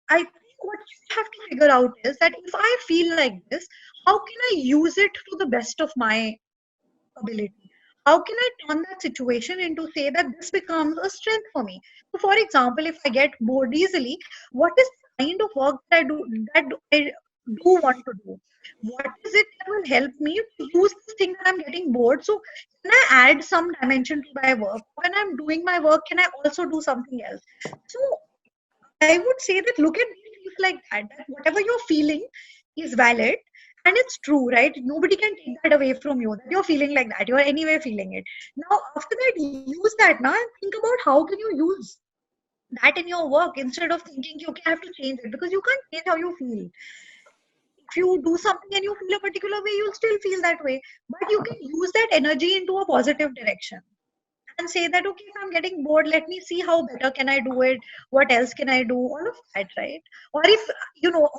I think what you have to figure out is that if I feel like this, how can I use it to the best of my ability? How can I turn that situation into, say, that this becomes a strength for me? So, for example, if I get bored easily, what is the kind of work I do want to do? What is it that will help me to use this thing that I'm getting bored? So, can I add some dimension to my work? When I'm doing my work, can I also do something else? So, I would say that look at things like that whatever you're feeling is valid and it's true, right? Nobody can take that away from you, that you're feeling like that. You're anyway feeling it. Now, after that, use that now and think about how can you use that in your work instead of thinking, okay, I have to change it, because you can't change how you feel. If you do something and you feel a particular way, you'll still feel that way. But you can use that energy into a positive direction. and say that, okay, if I'm getting bored, let me see how better can I do it, what else can I do, all of that, right? Or if,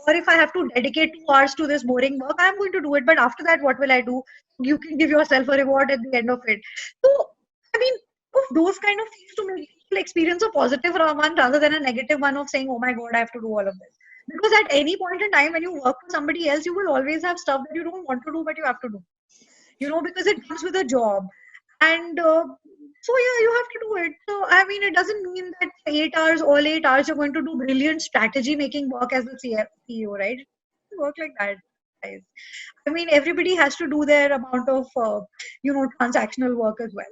or if I have to dedicate 2 hours to this boring work, I'm going to do it, but after that, what will I do? You can give yourself a reward at the end of it. So, I mean, of those kind of things to make people experience a positive one rather than a negative one of saying, oh my God, I have to do all of this. Because at any point in time, when you work for somebody else, you will always have stuff that you don't want to do, but you have to do. Because it comes with a job. And so, yeah, you have to do it. So, I mean, it doesn't mean that 8 hours, all 8 hours, you're going to do brilliant strategy making work as the CEO, right? It doesn't work like that, guys. I mean, everybody has to do their amount of, transactional work as well.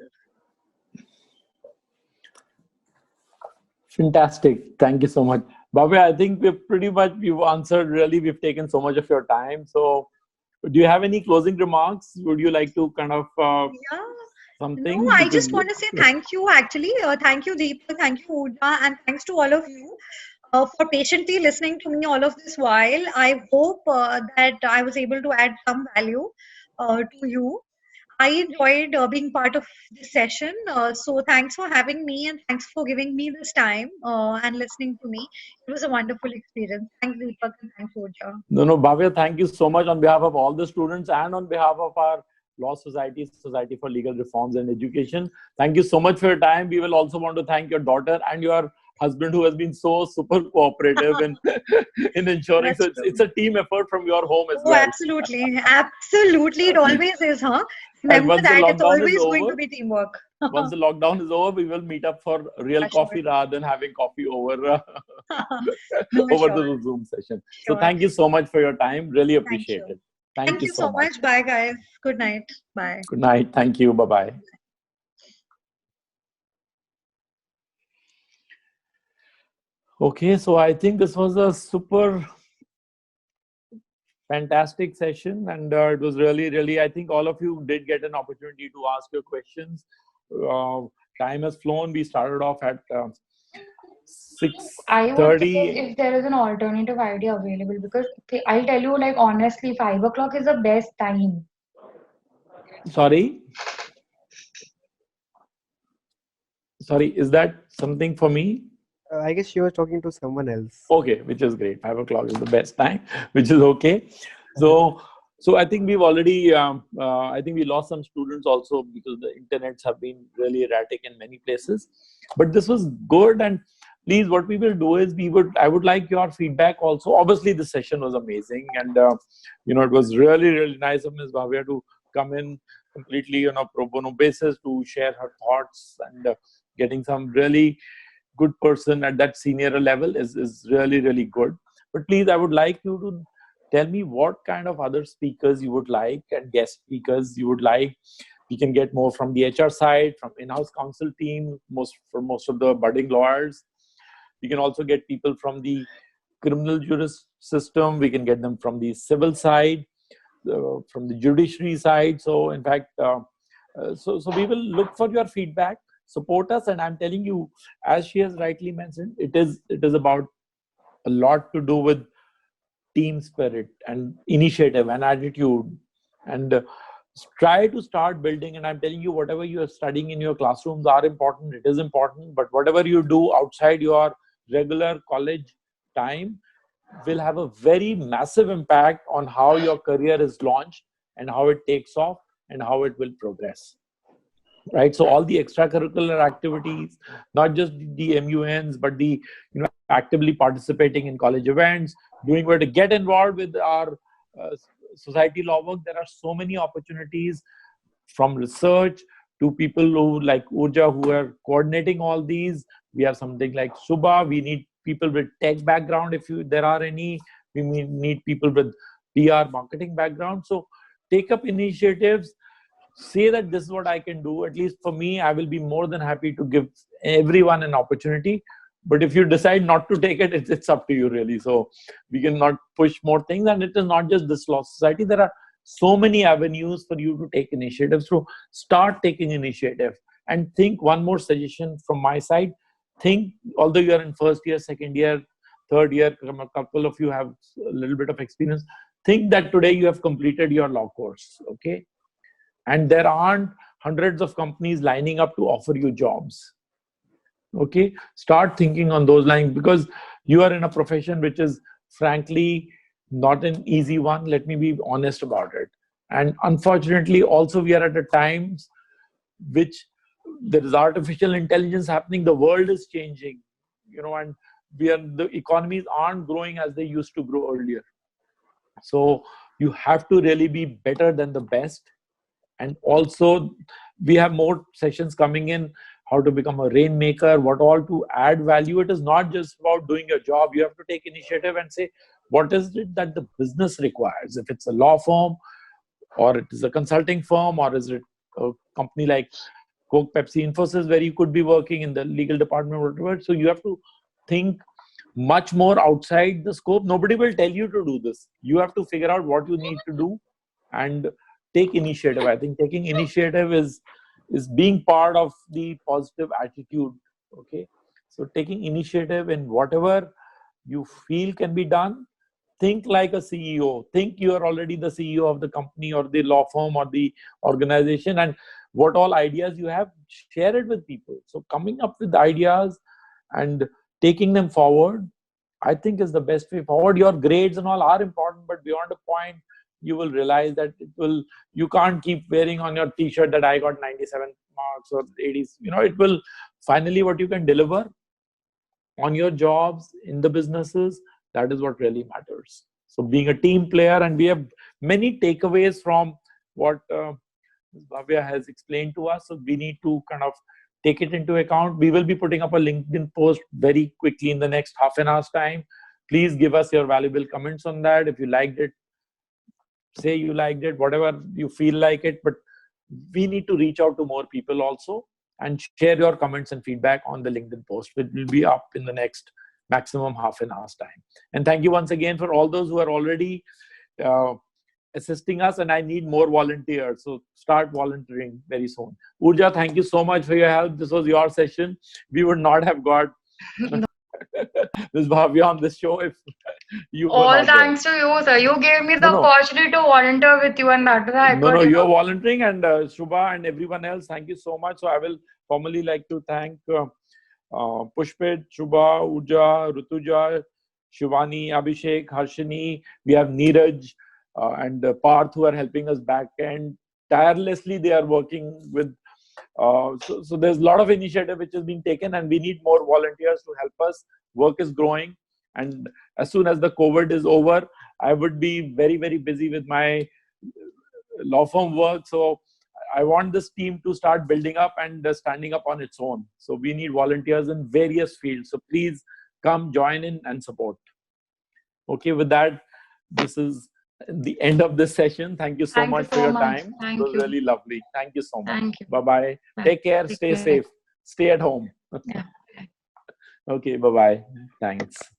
Fantastic. Thank you so much. Bhavya, I think we've answered really, we've taken so much of your time. So do you have any closing remarks? Would you like to kind of Yeah. something? No, I just want to say thank you, actually. Thank you, Deepak. Thank you, Uja. And thanks to all of you for patiently listening to me all of this while. I hope that I was able to add some value to you. I enjoyed being part of this session. So thanks for having me and thanks for giving me this time and listening to me. It was a wonderful experience. Thanks, Deepak, and thanks, Uja. No, Bhavya, thank you so much on behalf of all the students and on behalf of our Law Society, Society for Legal Reforms and Education. Thank you so much for your time. We will also want to thank your daughter and your husband who has been so super cooperative in ensuring. So it's a team effort from your home as well. Absolutely. Absolutely. It always is, huh? And Remember once the that it's lockdown is always going over, to be teamwork. once the lockdown is over, we will meet up for real coffee rather than having coffee over over the Zoom session. So thank you so much for your time. Really appreciate it. Thank you so much. Bye, guys. Good night. Bye. Good night. Thank you. Bye-bye. Okay, so I think this was a super fantastic session, and it was really, I think all of you did get an opportunity to ask your questions. Time has flown. We started off at 6:30. I would say if there is an alternative idea available, because I'll tell you, like, honestly, 5 o'clock is the best time. Sorry, is that something for me? I guess she was talking to someone else. Okay, which is great. 5 o'clock is the best time, which is okay. So I think we've already, I think we lost some students also because the internets have been really erratic in many places. But this was good, and please, what we will do is I would like your feedback also. Obviously, the session was amazing, and it was really nice of Ms. Bhavya to come in completely on a pro bono basis to share her thoughts, and getting some really good person at that senior level is really good. But please, I would like you to tell me what kind of other speakers you would like and guest speakers you would like. We can get more from the HR side, from in-house counsel team, for most of the budding lawyers. We can also get people from the criminal justice system. We can get them from the civil side, from the judiciary side. So in fact, so we will look for your feedback, support us. And I'm telling you, as she has rightly mentioned, it is about a lot to do with team spirit and initiative and attitude, and try to start building. And I'm telling you, whatever you are studying in your classrooms are important. It is important, but whatever you do outside your regular college time will have a very massive impact on how your career is launched and how it takes off and how it will progress. Right, so all the extracurricular activities, not just the MUNs, but the actively participating in college events, doing where to get involved with our society law work. There are so many opportunities, from research to people who like Urja, who are coordinating all these. We have something like Subha. We need people with tech background if there are any. We need people with PR marketing background. So take up initiatives. Say that this is what I can do. At least for me, I will be more than happy to give everyone an opportunity. But if you decide not to take it, it's up to you, really. So we cannot push more things. And it is not just this law society. There are so many avenues for you to take initiatives. So start taking initiative. And think, one more suggestion from my side. Think, although you are in first year, second year, third year, a couple of you have a little bit of experience. Think that today you have completed your law course, okay? And there aren't hundreds of companies lining up to offer you jobs. Okay, start thinking on those lines, because you are in a profession which is frankly not an easy one. Let me be honest about it. And unfortunately, also we are at a times which there is artificial intelligence happening. The world is changing, and the economies aren't growing as they used to grow earlier. So you have to really be better than the best. And also we have more sessions coming in, how to become a rainmaker, what all to add value. It is not just about doing your job. You have to take initiative and say, what is it that the business requires? If it's a law firm, or it is a consulting firm, or is it a company like Coke, Pepsi, Infosys, where you could be working in the legal department or whatever. So you have to think much more outside the scope. Nobody will tell you to do this. You have to figure out what you need to do and take initiative. I think taking initiative is being part of the positive attitude. Okay, so taking initiative in whatever you feel can be done. Think like a CEO. Think you are already the CEO of the company or the law firm or the organization, and what all ideas you have, share it with people. So coming up with ideas and taking them forward, I think is the best way forward. Your grades and all are important, but beyond a point, you will realize that you can't keep wearing on your t-shirt that I got 97 marks or 80s. It will finally, what you can deliver on your jobs, in the businesses, that is what really matters. So being a team player, and we have many takeaways from what Bhavya has explained to us. So we need to kind of take it into account. We will be putting up a LinkedIn post very quickly in the next half an hour's time. Please give us your valuable comments on that. If you liked it, say you liked it, whatever you feel like it. But we need to reach out to more people also, and share your comments and feedback on the LinkedIn post, which will be up in the next maximum half an hour's time. And thank you once again for all those who are already assisting us, and I need more volunteers. So start volunteering very soon. Urja, thank you so much for your help. This was your session. We would not have got this Bhavya on this show if you were All not there. thanks to you, sir. You gave me the No. opportunity to volunteer with you, and that is how I No, could. you're volunteering, and Shubha and everyone else, thank you so much. So I will formally like to thank Pushpit, Shubha, Urja, Rutuja, Shivani, Abhishek, Harshini. We have Neeraj and Parth who are helping us back end. Tirelessly, they are working with. So there's a lot of initiative which is being taken, and we need more volunteers to help us. Work is growing, and as soon as the COVID is over, I would be very, very busy with my law firm work. So I want this team to start building up and standing up on its own. So we need volunteers in various fields. So please come join in and support. Okay, with that, this is the end of this session. Thank you so Thank you much so for your much. time. Thank It was you. really lovely. Thank you so much. Thank you. Bye-bye. Bye. Take care. Take Stay care. safe. Stay at home. Yeah. Okay, bye-bye. Thanks.